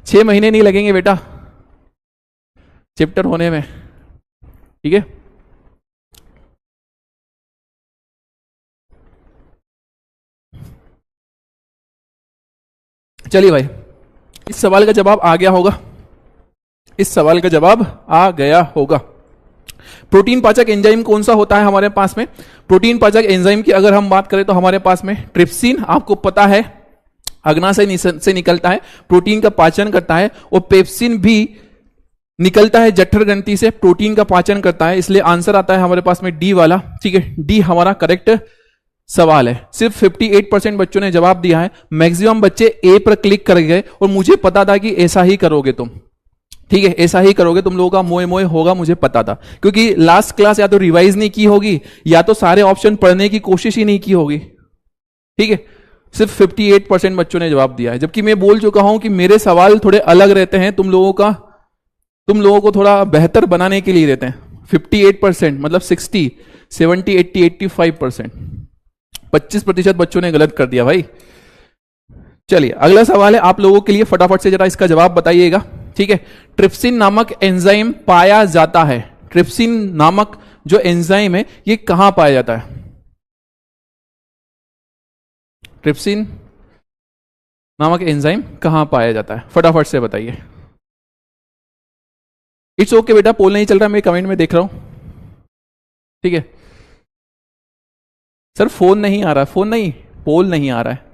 6 महीने नहीं लगेंगे बेटा चैप्टर होने में। ठीक है, चलिए भाई, इस सवाल का जवाब आ गया होगा। इस सवाल का जवाब आ गया होगा। प्रोटीन पाचक एंजाइम कौन सा होता है हमारे पास में। प्रोटीन पाचक एंजाइम की अगर हम बात करें तो हमारे पास में ट्रिप्सिन, आपको पता है अग्नाशय से निकलता है, प्रोटीन का पाचन करता है। और पेप्सिन भी निकलता है जठर ग्रंथि से, प्रोटीन का पाचन करता है। इसलिए आंसर आता है हमारे पास में डी वाला। ठीक है, डी हमारा करेक्ट सवाल है। सिर्फ 58% बच्चों ने जवाब दिया है। मैक्सिमम बच्चे ए पर क्लिक कर गए और मुझे पता था कि ऐसा ही करोगे तुम। ठीक है, ऐसा ही करोगे तुम लोगों का मोए मोए होगा, मुझे पता था, क्योंकि लास्ट क्लास या तो रिवाइज नहीं की होगी या तो सारे ऑप्शन पढ़ने की कोशिश ही नहीं की होगी। ठीक है, सिर्फ 58% बच्चों ने जवाब दिया है, जबकि मैं बोल चुका हूं कि मेरे सवाल थोड़े अलग रहते हैं, तुम लोगों को थोड़ा बेहतर बनाने के लिए रहते हैं। 58% मतलब 60, 70, 80, 85%, 25% बच्चों ने गलत कर दिया भाई। चलिए अगला सवाल है आप लोगों के लिए, फटाफट से जरा इसका जवाब बताइएगा। ठीक है, ट्रिप्सिन नामक एंजाइम पाया जाता है, ट्रिप्सिन नामक जो एंजाइम है ये कहां पाया जाता है? ट्रिप्सिन नामक एंजाइम कहां पाया जाता है, फटाफट से बताइए। इट्स ओके बेटा, पोल नहीं चल रहा, मैं कमेंट में देख रहा हूं। ठीक है सर, फोन नहीं आ रहा, फोन नहीं, पोल नहीं आ रहा है।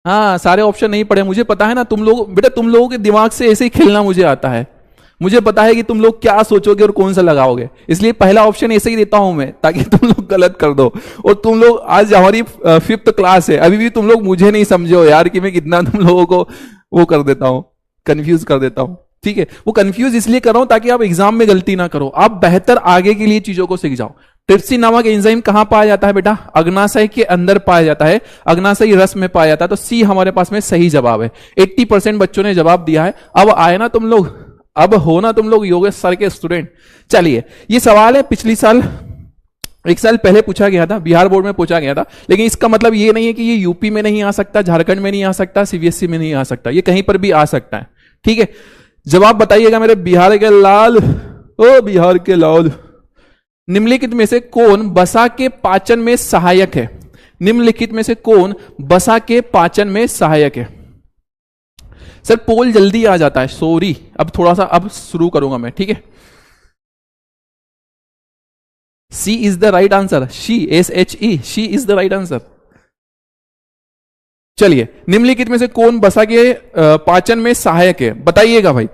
हाँ, सारे ऑप्शन नहीं पढ़े, मुझे पता है ना, तुम लोग बेटा, तुम लोगों के दिमाग से ऐसे ही खेलना मुझे आता है, मुझे पता है कि तुम लोग क्या सोचोगे और कौन सा लगाओगे, इसलिए पहला ऑप्शन ऐसे ही देता हूं मैं, ताकि तुम लोग गलत कर दो। और तुम लोग, आज हमारी 5th क्लास है, अभी भी तुम लोग मुझे नहीं समझो यार कि मैं कितना तुम लोगों को वो कर देता हूं, कंफ्यूज कर देता हूं। ठीक है, वो कंफ्यूज इसलिए कर रहा हूं ताकि आप एग्जाम में गलती ना करो, आप बेहतर आगे के लिए चीजों को सीख जाओ। ट्रिप्सिन नामक एंजाइम कहां पाया जाता है बेटा? अग्नाशय के अंदर पाया जाता है, अग्नाशयी रस में पाया जाता है, तो सी हमारे पास में सही जवाब है। 80% बच्चों ने जवाब दिया है। अब आए ना तुम लोग, अब हो ना तुम लोग योगेश सर के स्टूडेंट। चलिए, ये सवाल है पिछली साल, एक साल पहले पूछा गया था, बिहार बोर्ड में पूछा गया था, लेकिन इसका मतलब ये नहीं है कि ये यूपी में नहीं आ सकता, झारखंड में नहीं आ सकता, सीबीएसई में नहीं आ सकता, ये कहीं पर भी आ सकता है। ठीक है, जवाब बताइएगा मेरे बिहार के लाल, ओ बिहार के लाल। निम्नलिखित में से कौन वसा के पाचन में सहायक है? निम्नलिखित में से कौन वसा के पाचन में सहायक है? सर पोल जल्दी आ जाता है, सॉरी, अब थोड़ा सा अब शुरू करूंगा मैं। ठीक है, C is the right answer, she, SHE, she is the right answer. चलिए, निम्नलिखित में से कौन वसा के पाचन में सहायक है, बताइएगा भाई।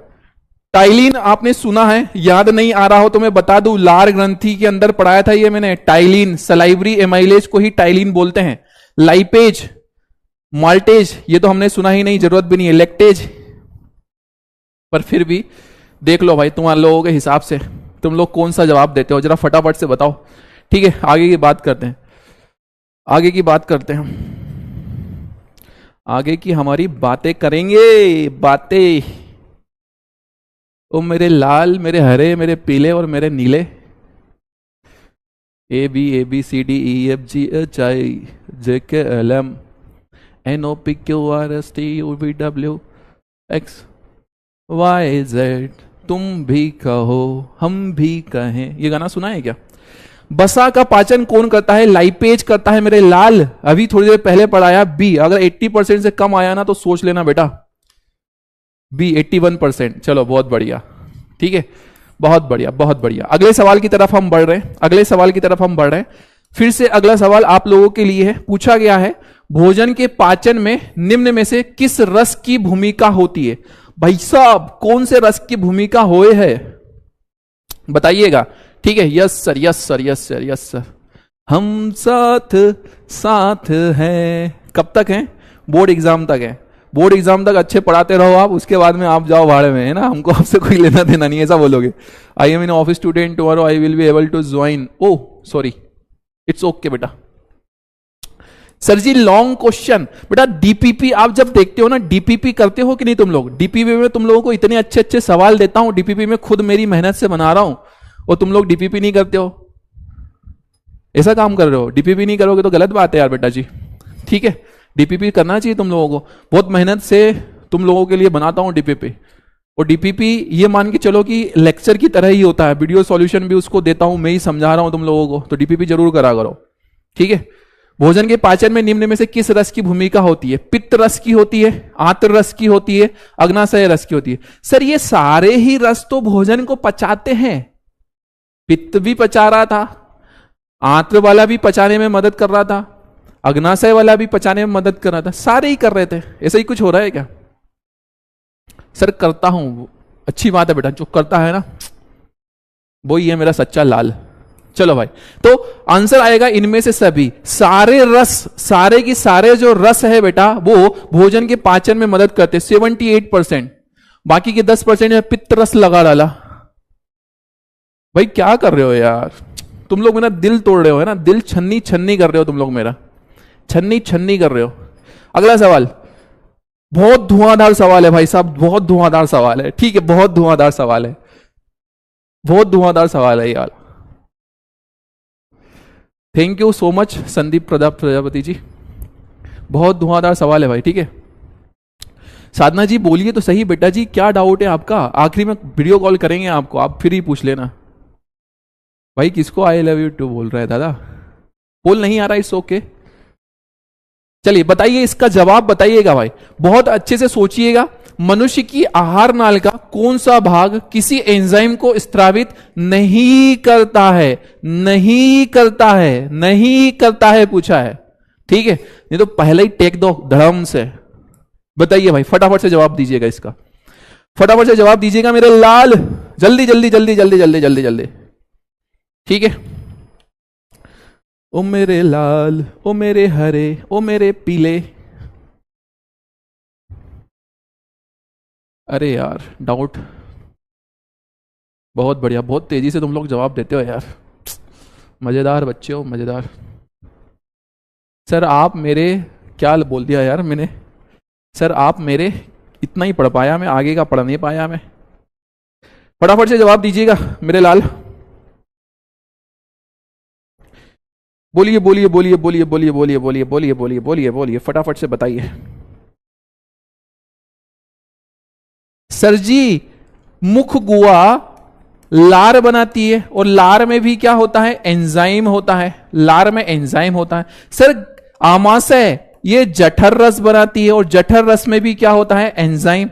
टाइलिन आपने सुना है, याद नहीं आ रहा हो तो मैं बता दूं, लार ग्रंथि के अंदर पढ़ाया था ये मैंने। टाइलिन, सलाइवरी एमाइलेज को ही टाइलिन बोलते हैं। लाइपेज, माल्टेज, ये तो हमने सुना ही नहीं, जरूरत भी नहीं है। लैक्टेज, पर फिर भी देख लो भाई, तुम्हारे लोगों के हिसाब से तुम लोग कौन सा जवाब देते हो, जरा फटाफट से बताओ। ठीक है, आगे की बात करते हैं, आगे की बात करते हैं, आगे की हमारी बातें करेंगे, बातें। ओ मेरे लाल, मेरे हरे, मेरे पीले और मेरे नीले। ABCDEFGHIJKLM NOPQRSTUVWXYZ, तुम भी कहो हम भी कहें, ये गाना सुना है क्या? वसा का पाचन कौन करता है? लाइपेज करता है मेरे लाल, अभी थोड़ी देर पहले पढ़ाया। बी, अगर 80% से कम आया ना तो सोच लेना बेटा, बी 81%। चलो बहुत बढ़िया, ठीक है, बहुत बढ़िया, बहुत बढ़िया। अगले सवाल की तरफ हम बढ़ रहे हैं, अगले सवाल की तरफ हम बढ़ रहे हैं। फिर से अगला सवाल आप लोगों के लिए है, पूछा गया है, भोजन के पाचन में निम्न में से किस रस की भूमिका होती है? भाई साहब, कौन से रस की भूमिका होए है, बताइएगा। ठीक है, yes sir, yes sir, yes sir, yes sir, हम साथ साथ हैं। कब तक हैं? बोर्ड एग्जाम तक है, बोर्ड एग्जाम तक अच्छे पढ़ाते रहो आप, उसके बाद में आप जाओ भाड़े में, है ना, हमको आपसे कोई लेना देना नहीं, ऐसा बोलोगे। I am in office student, tomorrow I will be able to join. Oh sorry, it's okay बेटा। सर जी लॉन्ग क्वेश्चन, बेटा डीपीपी आप जब देखते हो ना, डीपीपी करते हो कि नहीं तुम लोग? डीपीपी में तुम लोगों को इतने अच्छे अच्छे सवाल देता हूं, डीपीपी में खुद मेरी मेहनत से बना रहा हूं, और तुम लोग डीपीपी नहीं करते हो, ऐसा काम कर रहे हो। डीपीपी नहीं करोगे तो गलत बात है यार बेटा जी, ठीक है, डीपीपी करना चाहिए तुम लोगों को, बहुत मेहनत से तुम लोगों के लिए बनाता हूं डीपीपी। और डीपीपी ये मान के चलो कि लेक्चर की तरह ही होता है, वीडियो सॉल्यूशन भी उसको देता हूं, मैं ही समझा रहा हूं तुम लोगों को, तो डीपीपी जरूर करा करो, ठीक है। भोजन के पाचन में निम्न में से किस रस की भूमिका होती है? पित्त रस की होती है, आंत्र रस की होती है, अग्नाशय रस की होती है। सर ये सारे ही रस तो भोजन को पचाते हैं, पित्त भी पचा रहा था, आंत्र वाला भी पचाने में मदद कर रहा था, अग्नाशय वाला भी पचाने में मदद कर रहा था, सारे ही कर रहे थे। ऐसा ही कुछ हो रहा है क्या? सर करता हूं, अच्छी बात है बेटा, जो करता है ना वो ही है मेरा सच्चा लाल। चलो भाई, तो आंसर आएगा इनमें से सभी। सारे रस, सारे की सारे जो रस है बेटा वो भोजन के पाचन में मदद करते, 78%। बाकी के 10% पित्त रस लगा डाला। भाई क्या कर रहे हो यार तुम लोग, मेरा दिल तोड़ रहे हो, है ना, दिल छन्नी छन्नी कर रहे हो तुम लोग, मेरा छन्नी छन्नी कर रहे हो। अगला सवाल बहुत धुआंधार सवाल है भाई साहब, बहुत धुआंधार सवाल है। ठीक है, बहुत धुआंधार सवाल है, बहुत धुआंधार सवाल है यार। Thank you so much Sandeep Prajapati ji, बहुत धुआंधार सवाल है भाई। ठीक है, साधना जी बोलिए तो सही बेटा जी, क्या डाउट है आपका? आखिरी में वीडियो कॉल करेंगे आपको, आप फिर ही पूछ लेना। भाई किसको आई लव यू टू बोल रहा है दादा? बोल नहीं आ रहा, इट्स ओके। चलिए बताइए, इसका जवाब बताइएगा भाई, बहुत अच्छे से सोचिएगा। मनुष्य की आहार नाल का कौन सा भाग किसी एंजाइम को स्त्रावित नहीं करता है? नहीं करता है, नहीं करता है पूछा है। ठीक है, नहीं तो पहले ही टेक दो धड़म से। बताइए भाई, फटाफट से जवाब दीजिएगा इसका, फटाफट से जवाब दीजिएगा मेरे लाल, जल्दी जल्दी जल्दी जल्दी जल्दी जल्दी जल्दी। ठीक है, ओ मेरे लाल, ओ मेरे हरे, ओ मेरे पीले। अरे यार डाउट, बहुत बढ़िया, बहुत तेजी से तुम लोग जवाब देते हो यार, मजेदार बच्चे हो, मजेदार। सर आप मेरे, क्या बोल दिया यार मैंने? सर आप मेरे, इतना ही पढ़ पाया मैं, आगे का पढ़ नहीं पाया मैं। फटाफट से जवाब दीजिएगा मेरे लाल, बोलिए बोलिए बोलिए बोलिए बोलिए बोलिए बोलिए बोलिए बोलिए बोलिए बोलिए, फटाफट से बताइए। सर जी मुख गुआ लार बनाती है, और लार में भी क्या होता है? एंजाइम होता है, लार में एंजाइम होता है। सर आमाशय ये जठर रस बनाती है, और जठर रस में भी क्या होता है? एंजाइम।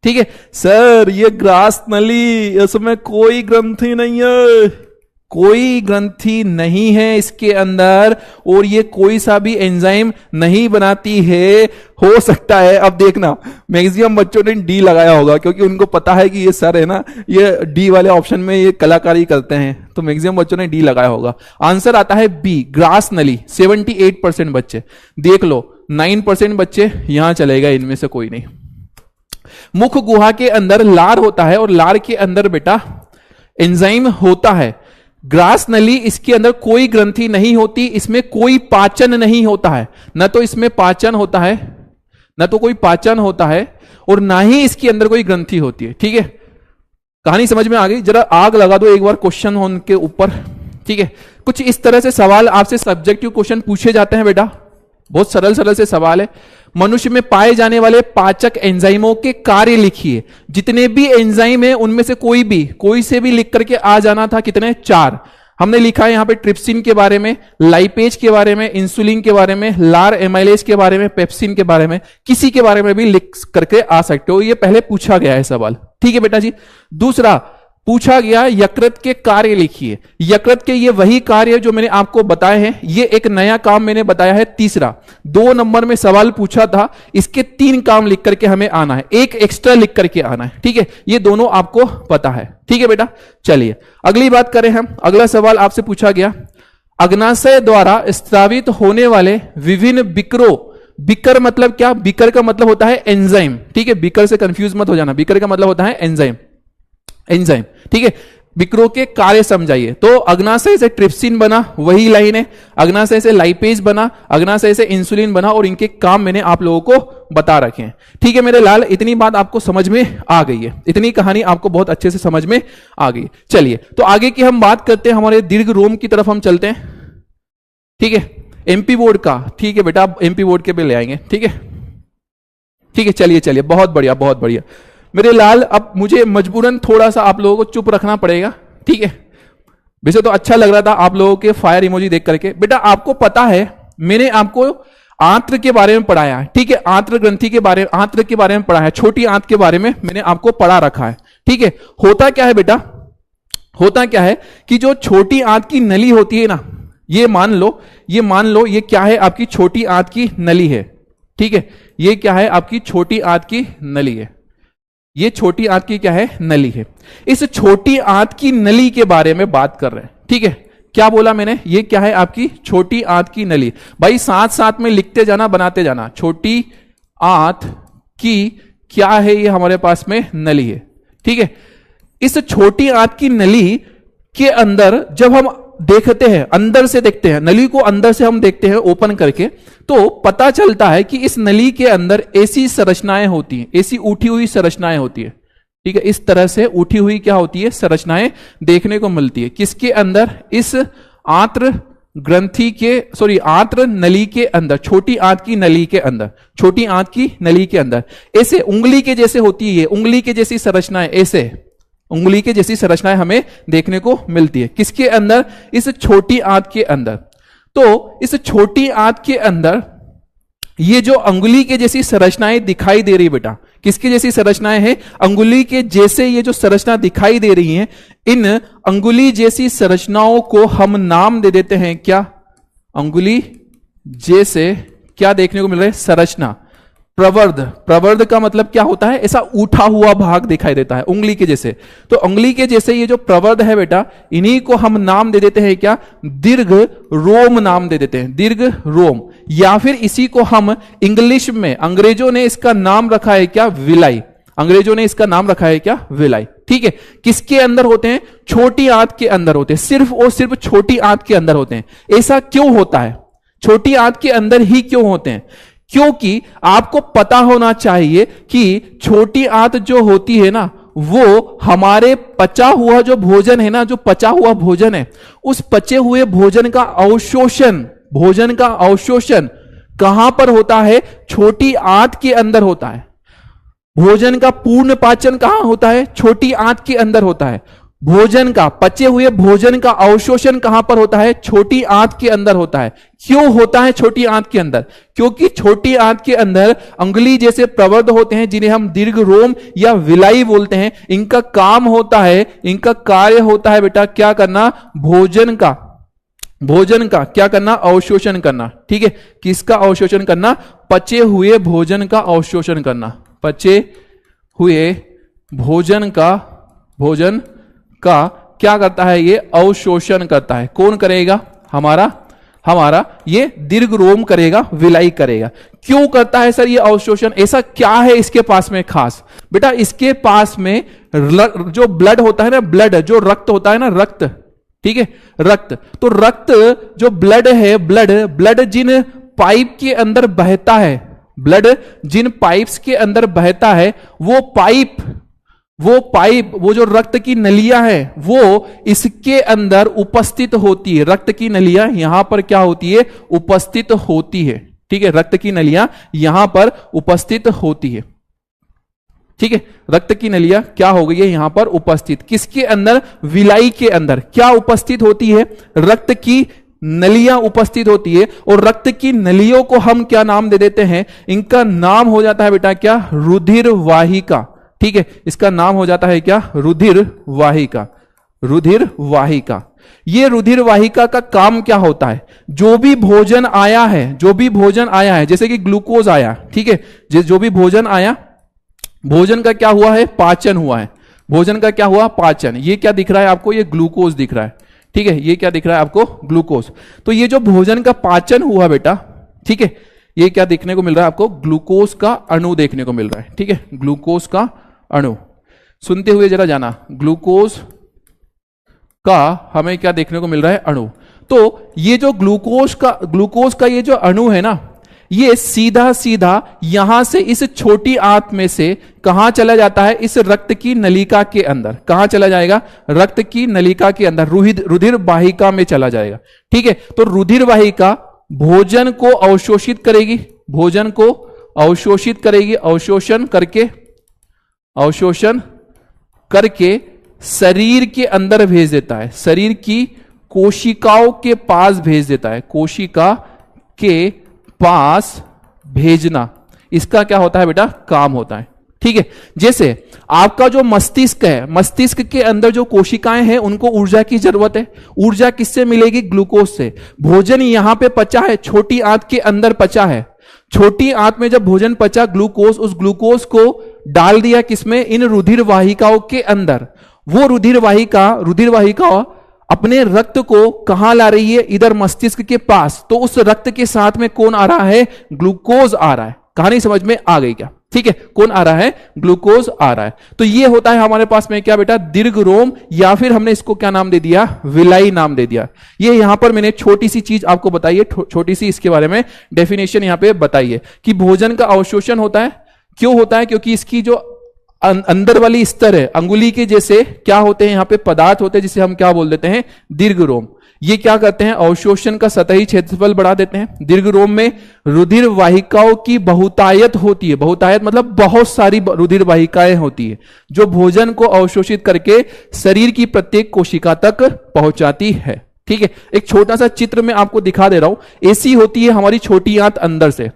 ठीक है सर, ये ग्रास नली, इसमें कोई ग्रंथि नहीं है, कोई ग्रंथि नहीं है इसके अंदर, और ये कोई सा भी एंजाइम नहीं बनाती है। हो सकता है, अब देखना मैक्सिमम बच्चों ने डी लगाया होगा, क्योंकि उनको पता है कि ये सर है ना, ये डी वाले ऑप्शन में ये कलाकारी करते हैं, तो मैक्सिमम बच्चों ने डी लगाया होगा। आंसर आता है बी, ग्रास नली। 78% बच्चे, देख लो 9% बच्चे यहां चलेगा, इनमें से कोई नहीं। मुख गुहा के अंदर लार होता है, और लार के अंदर बेटा एंजाइम होता है। ग्रास नली, इसके अंदर कोई ग्रंथि नहीं होती, इसमें कोई पाचन नहीं होता है, न तो इसमें पाचन होता है, न तो कोई पाचन होता है, और ना ही इसके अंदर कोई ग्रंथि होती है। ठीक है, कहानी समझ में आ गई? जरा आग लगा दो एक बार क्वेश्चन उनके ऊपर। ठीक है, कुछ इस तरह से सवाल आपसे सब्जेक्टिव क्वेश्चन पूछे जाते हैं बेटा, बहुत सरल सरल से सवाल है। मनुष्य में पाए जाने वाले पाचक एंजाइमों के कार्य लिखिए। जितने भी एंजाइम है उनमें से कोई से भी लिख करके आ जाना था। कितने? 4 हमने लिखा है यहाँ पे। ट्रिप्सिन के बारे में, लाइपेज के बारे में, इंसुलिन के बारे में, लार एमाइलेज के बारे में, पेप्सिन के बारे में, किसी के बारे में भी लिख करके आ सकते हो। ये पहले पूछा गया है सवाल। ठीक है बेटा जी। दूसरा पूछा गया यकृत के कार्य लिखिए। यकृत के ये वही कार्य जो मैंने आपको बताए हैं, ये एक नया काम मैंने बताया है। तीसरा 2 नंबर में सवाल पूछा था, इसके 3 काम लिख करके हमें आना है, एक एक्स्ट्रा लिख करके आना है। ठीक है, ये दोनों आपको पता है। ठीक है बेटा, चलिए अगली बात करें हम। अगला सवाल आपसे पूछा गया, अग्नाशय द्वारा स्रावित होने वाले विभिन्न बिकरों। बिकर मतलब क्या? बिकर का मतलब होता है एंजाइम। ठीक है, बिकर से कंफ्यूज मत हो जाना, बिकर का मतलब होता है एंजाइम। एंजाइम, ठीक है। बिक्रो के कार्य समझाइए। तो अग्नाशय से ट्रिप्सिन बना, वही लाइन है। अग्नाशय से लाइपेज बना, अग्नाशय से इंसुलिन बना, और इनके काम मैंने आप लोगों को बता रखे हैं। ठीक है मेरे लाल, इतनी बात आपको समझ में आ गई है, इतनी कहानी आपको बहुत अच्छे से समझ में आ गई। चलिए तो आगे की हम बात करते हैं, हमारे दीर्घ रोम की तरफ हम चलते हैं। ठीक है, एमपी बोर्ड का। ठीक है बेटा, आप एमपी बोर्ड के पे ले आएंगे। ठीक है, ठीक है, चलिए चलिए, बहुत बढ़िया बहुत बढ़िया मेरे लाल। अब मुझे मजबूरन थोड़ा सा आप लोगों को चुप रखना पड़ेगा। ठीक है, वैसे तो अच्छा लग रहा था आप लोगों के फायर इमोजी देख करके। बेटा आपको पता है मैंने आपको आंत्र के बारे में पढ़ाया है। ठीक है, आंत्र ग्रंथि के बारे में, आंत्र के बारे में पढ़ाया है, छोटी आंत के बारे में मैंने आपको पढ़ा रखा है। ठीक है, होता क्या है बेटा, होता क्या है कि जो छोटी आंत की नली होती है ना, ये मान लो ये क्या है, आपकी छोटी आंत की नली है। ठीक है, ये क्या है, आपकी छोटी आंत की नली है। ये छोटी आंत की क्या है, नली है। इस छोटी आंत की नली के बारे में बात कर रहे हैं। ठीक है, क्या बोला मैंने, ये क्या है आपकी छोटी आंत की नली। भाई साथ साथ में लिखते जाना, बनाते जाना। छोटी आंत की क्या है, ये हमारे पास में नली है, ठीक है। इस छोटी आंत की नली के अंदर जब हम देखते हैं, अंदर से देखते हैं, नली को अंदर से हम देखते हैं ओपन करके, तो पता चलता है कि इस नली के अंदर ऐसी संरचनाएं होती हैं, ऐसी उठी हुई संरचनाएं होती है, ठीक है। इस तरह से उठी हुई क्या होती है, संरचनाएं देखने को मिलती है। किसके अंदर, इस आंत्र ग्रंथि के, सॉरी आंत्र नली के अंदर, छोटी आंत की नली के अंदर, छोटी आंत की नली के अंदर। ऐसे उंगली के जैसे होती है, उंगली के जैसी संरचनाएं, ऐसे उंगली के जैसी संरचनाएं हमें देखने को मिलती है। किसके अंदर, इस छोटी आंत के अंदर। तो इस छोटी आंत के अंदर ये जो अंगुली के जैसी संरचनाएं दिखाई दे रही बेटा, किसकी जैसी संरचनाएं हैं, अंगुली के जैसे ये जो संरचना दिखाई दे रही हैं, इन अंगुली जैसी संरचनाओं को हम नाम दे देते हैं क्या, अंगुली जैसे क्या देखने को मिल रहा है, संरचना। प्रवर्ध, प्रवर्ध का मतलब क्या होता है, ऐसा उठा हुआ भाग दिखाई देता है उंगली के जैसे। तो उंगली के जैसे ये जो प्रवर्ध है बेटा, इन्हीं को हम नाम दे देते हैं क्या, दीर्घ रोम नाम दे देते हैं, दीर्घ रोम। या फिर इसी को हम इंग्लिश में, अंग्रेजों ने इसका नाम रखा है क्या, विलाई। अंग्रेजों ने इसका नाम रखा है क्या, विलाई, ठीक है। किसके अंदर होते हैं, छोटी आंत के अंदर होते हैं, सिर्फ और सिर्फ छोटी आंत के अंदर होते हैं। ऐसा क्यों होता है, छोटी आंत के अंदर ही क्यों होते हैं, क्योंकि आपको पता होना चाहिए कि छोटी आंत जो होती है ना, वो हमारे पचा हुआ जो भोजन है ना, जो पचा हुआ भोजन है, उस पचे हुए भोजन का अवशोषण, भोजन का अवशोषण कहां पर होता है, छोटी आंत के अंदर होता है। भोजन का पूर्ण पाचन कहां होता है, छोटी आंत के अंदर होता है। भोजन का, पचे हुए भोजन का अवशोषण कहां पर होता है, छोटी आंत के अंदर होता है। क्यों होता है छोटी आंत के अंदर, क्योंकि छोटी आंत के अंदर अंगुली जैसे प्रवर्ध होते हैं, जिन्हें हम दीर्घ रोम या विलाई बोलते हैं। इनका काम होता है, इनका कार्य होता है बेटा क्या करना, भोजन का, भोजन का क्या करना, अवशोषण करना, ठीक है। किसका अवशोषण करना, पचे हुए भोजन का अवशोषण करना, पचे हुए भोजन का, भोजन का क्या करता है, ये अवशोषण करता है। कौन करेगा, हमारा ये दीर्घ रोम करेगा, विलाई करेगा। क्यों करता है सर ये अवशोषण, ऐसा क्या है इसके पास में खास, बेटा इसके पास में जो ब्लड होता है ना, ब्लड जो रक्त होता है ना, रक्त, ठीक है, रक्त। तो रक्त जो ब्लड है, ब्लड जिन पाइप के अंदर बहता है, ब्लड जिन पाइप्स के अंदर बहता है, वो पाइप, वो जो रक्त की नलियां है, वो इसके अंदर उपस्थित होती है। रक्त की नलियां यहां पर क्या होती है, उपस्थित होती है, ठीक है। रक्त की नलियां यहां पर उपस्थित होती है, ठीक है। रक्त की नलियां क्या हो गई है, यहां पर उपस्थित। किसके अंदर, विलाई के अंदर क्या उपस्थित होती है, रक्त की नलियां उपस्थित होती है। और रक्त की नलियों को हम क्या नाम दे देते हैं, इनका नाम हो जाता है बेटा क्या, रुधिर वाहिका, ठीक है। इसका नाम हो जाता है क्या, रुधिर वाहिका, रुधिर वाहिका। ये रुधिर वाहिका का काम क्या होता है, जो भी भोजन आया है, जो भी भोजन आया है, जैसे कि ग्लूकोज आया, ठीक है, जो भी भोजन आया, भोजन का क्या हुआ है, पाचन हुआ है। भोजन का क्या हुआ, पाचन। ये क्या दिख रहा है आपको, ये ग्लूकोज दिख रहा है, ठीक है। ये क्या दिख रहा है आपको, ग्लूकोज। तो ये जो भोजन का पाचन हुआ बेटा, ठीक है, ये क्या देखने को मिल रहा है आपको, ग्लूकोज का अणु देखने को मिल रहा है, ठीक है, ग्लूकोज का अणु। सुनते हुए जरा जाना, ग्लूकोज का हमें क्या देखने को मिल रहा है, अणु। तो ये जो ग्लूकोज का ये जो अणु है ना, ये सीधा सीधा यहां से इस छोटी आंत में से कहां चला जाता है, इस रक्त की नलिका के अंदर। कहां चला जाएगा, रक्त की नलिका के अंदर, रुधिर वाहिका में चला जाएगा, ठीक है। तो रुधिर वाहिका भोजन को अवशोषित करेगी, भोजन को अवशोषित करेगी, अवशोषण करके शरीर के अंदर भेज देता है, शरीर की कोशिकाओं के पास भेज देता है, कोशिका के पास भेजना, इसका क्या होता है बेटा, काम होता है, ठीक है। जैसे आपका जो मस्तिष्क है, मस्तिष्क के अंदर जो कोशिकाएं हैं, उनको ऊर्जा की जरूरत है। ऊर्जा किससे मिलेगी, ग्लूकोज से। भोजन यहां पे पचा है, छोटी आंत के अंदर पचा है। छोटी आंत में जब भोजन पचा, ग्लूकोज, उस ग्लूकोज को डाल दिया किसमें, इन रुधिर वाहिकाओं के अंदर। वो रुधिर वाहिका अपने रक्त को कहां ला रही है, इधर मस्तिष्क के पास, तो उस रक्त के साथ में कौन आ रहा है, ग्लूकोज आ रहा है। कहानी समझ में आ गई क्या? ठीक है, कौन आ रहा है, ग्लूकोज आ रहा है। तो ये होता है हमारे पास में क्या बेटा, दीर्घ रोम, या फिर हमने इसको क्या नाम दे दिया, विलाई नाम दे दिया। ये यहां पर मैंने छोटी सी चीज आपको बताई है, छोटी सी इसके बारे में डेफिनेशन यहां पे बताई है कि भोजन का अवशोषण होता है। क्यों होता है? क्योंकि इसकी जो अंदर वाली स्तर है, अंगुली के जैसे क्या होते हैं यहां पे पदार्थ होते हैं, जिसे हम क्या बोल देते हैं, दीर्घ रोम। ये क्या करते हैं, अवशोषण का सतही क्षेत्रफल बढ़ा देते हैं। दीर्घ रोम में रुधिर वाहिकाओं की बहुतायत होती है। बहुतायत मतलब बहुत सारी रुधिर वाहिकाएं होती है, जो भोजन को अवशोषित करके शरीर की प्रत्येक कोशिका तक पहुंचाती है। ठीक है, एक छोटा सा चित्र में आपको दिखा दे रहा हूं। ऐसी होती है हमारी छोटी आंत अंदर से,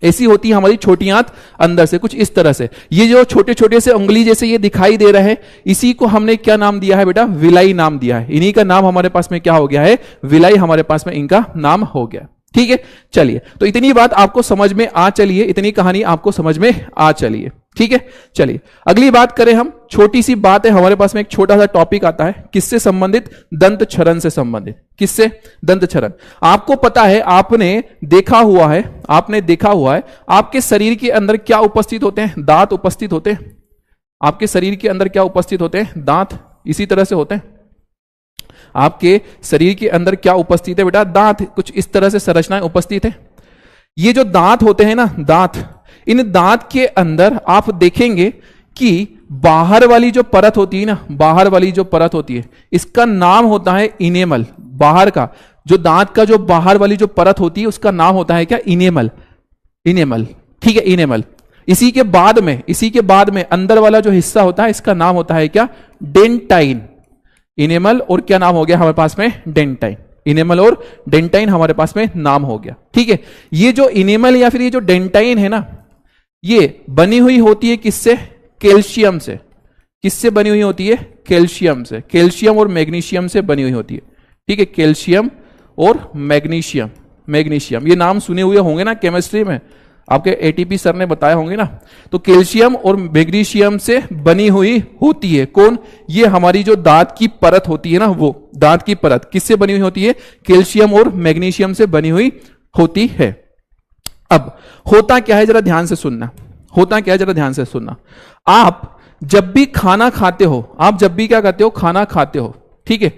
ऐसी होती है हमारी छोटी आंत अंदर से, कुछ इस तरह से। ये जो छोटे छोटे से उंगली जैसे ये दिखाई दे रहे हैं, इसी को हमने क्या नाम दिया है बेटा, विलाई नाम दिया है। इन्हीं का नाम हमारे पास में क्या हो गया है, विलाई हमारे पास में इनका नाम हो गया। ठीक है, चलिए, तो इतनी बात आपको समझ में आ चलिए, इतनी कहानी आपको समझ में आ चलिए। ठीक है, चलिए अगली बात करें हम। छोटी सी बात है, हमारे पास में एक छोटा सा टॉपिक आता है, किससे संबंधित, दंत क्षरण से संबंधित। किससे, दंत क्षरण। आपको पता है, आपने देखा हुआ है, आपके शरीर के अंदर क्या उपस्थित होते हैं, दांत उपस्थित होते हैं। आपके शरीर के अंदर क्या उपस्थित होते हैं, दांत। इसी तरह से होते हैं आपके शरीर के अंदर क्या उपस्थित है बेटा, दांत। कुछ इस तरह से संरचनाएं उपस्थित है। ये जो दांत होते हैं ना, दांत, इन दांत के अंदर आप देखेंगे कि बाहर वाली जो परत होती है ना, बाहर वाली जो परत होती है, इसका नाम होता है इनेमल। बाहर का जो दांत का जो बाहर वाली जो परत होती है, उसका नाम होता है क्या, इनेमल। इनेमल, ठीक है, इनेमल। इसी के बाद में अंदर वाला जो हिस्सा होता है, इसका नाम होता है क्या, डेंटाइन। इनेमल और क्या नाम हो गया हमारे पास में, डेंटाइन। इनेमल और डेंटाइन हमारे पास में नाम हो गया। ठीक है, ये जो इनेमल या फिर ये जो डेंटाइन है ना, ये बनी हुई होती है किससे, कैल्शियम से। किससे बनी हुई होती है, कैल्शियम से। कैल्शियम और मैग्नीशियम से बनी हुई होती है। ठीक है, कैल्शियम और मैग्नीशियम, ये नाम सुने हुए होंगे ना केमिस्ट्री में, आपके एटीपी सर ने बताए होंगे ना। तो कैल्शियम और मैग्नीशियम से बनी हुई होती है कौन, ये हमारी जो दांत की परत होती है ना, वो दांत की परत किससे बनी हुई होती है, कैल्शियम और मैग्नीशियम से बनी हुई होती है। अब होता क्या है, जरा ध्यान से सुनना। होता क्या है, जरा ध्यान से सुनना। आप जब भी खाना खाते हो, आप जब भी क्या करते हो, खाना खाते हो। ठीक है,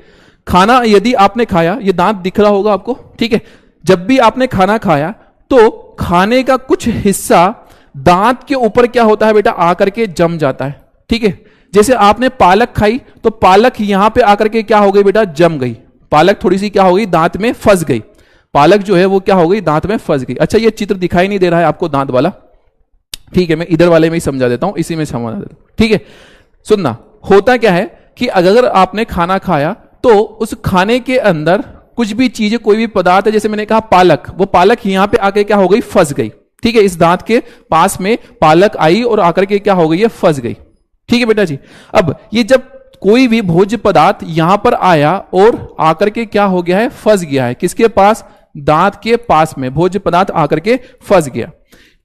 खाना यदि आपने खाया, ये दांत दिख रहा होगा आपको। ठीक है, जब भी आपने खाना खाया तो खाने का कुछ हिस्सा दांत के ऊपर क्या होता है बेटा, आकर के जम जाता है। ठीक है, जैसे आपने पालक खाई तो पालक यहां पे आकर के क्या हो गई बेटा, जम गई। पालक थोड़ी सी क्या हो गई, दांत में फंस गई। पालक जो है वो क्या हो गई, दांत में फंस गई। अच्छा, ये चित्र दिखाई नहीं दे रहा है आपको दांत वाला, ठीक है, मैं इधर वाले में ही समझा देता हूं, इसी में समझा देता हूं। ठीक है, सुनना। होता क्या है कि अगर आपने खाना खाया तो उस खाने के अंदर कुछ भी चीज, कोई भी पदार्थ है, जैसे मैंने कहा पालक, वो पालक यहां पे आके क्या हो गई, फंस गई। ठीक है, इस दांत के पास में पालक आई और आकर के क्या हो गई है, फंस गई। ठीक है बेटा जी। अब ये जब कोई भी भोज्य पदार्थ यहां पर आया और आकर के क्या हो गया है, फंस गया है, किसके पास, दांत के पास में भोज्य पदार्थ आकर के फंस गया।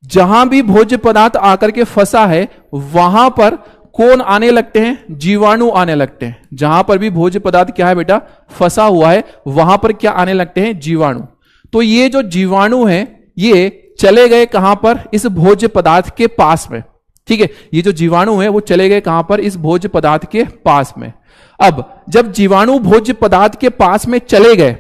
जहां भी भोज्य पदार्थ आकर के फंसा है, वहां पर कौन आने लगते हैं, जीवाणु आने लगते हैं। जहां पर भी भोज्य पदार्थ क्या है बेटा, फंसा हुआ है, वहां पर क्या आने लगते हैं, जीवाणु। तो ये जो जीवाणु है, ये चले गए कहां पर, इस भोज्य पदार्थ के पास में। ठीक है, ये जो जीवाणु है वो चले गए कहां पर, इस भोज्य पदार्थ के पास में। अब जब जीवाणु भोज्य पदार्थ के पास में चले गए,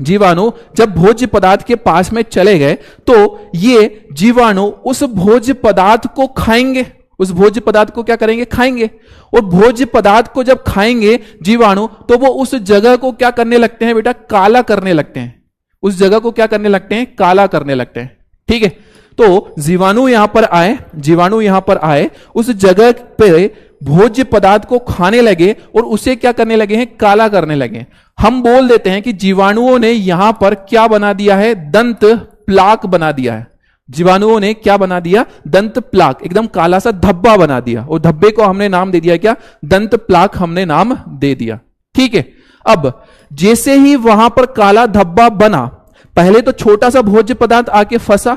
जीवाणु जब भोज्य पदार्थ के पास में चले गए, तो ये जीवाणु उस भोज्य पदार्थ को खाएंगे। उस भोज्य पदार्थ को क्या करेंगे, खाएंगे। और भोज्य पदार्थ को जब खाएंगे जीवाणु, तो वो उस जगह को क्या करने लगते हैं बेटा, काला करने लगते हैं। उस जगह को क्या करने लगते हैं, काला करने लगते हैं। ठीक है, तो जीवाणु यहां पर आए, उस जगह पे भोज्य पदार्थ को खाने लगे और उसे क्या करने लगे हैं, काला करने लगे। हम बोल देते हैं कि जीवाणुओं ने यहां पर क्या बना दिया है, दंत प्लाक बना दिया है। जीवाणुओं ने क्या बना दिया, दंत प्लाक, एकदम काला सा धब्बा बना दिया। और धब्बे को हमने नाम दे दिया क्या, दंत प्लाक हमने नाम दे दिया। ठीक है, अब जैसे ही वहां पर काला धब्बा बना, पहले तो छोटा सा भोज्य पदार्थ आके फंसा,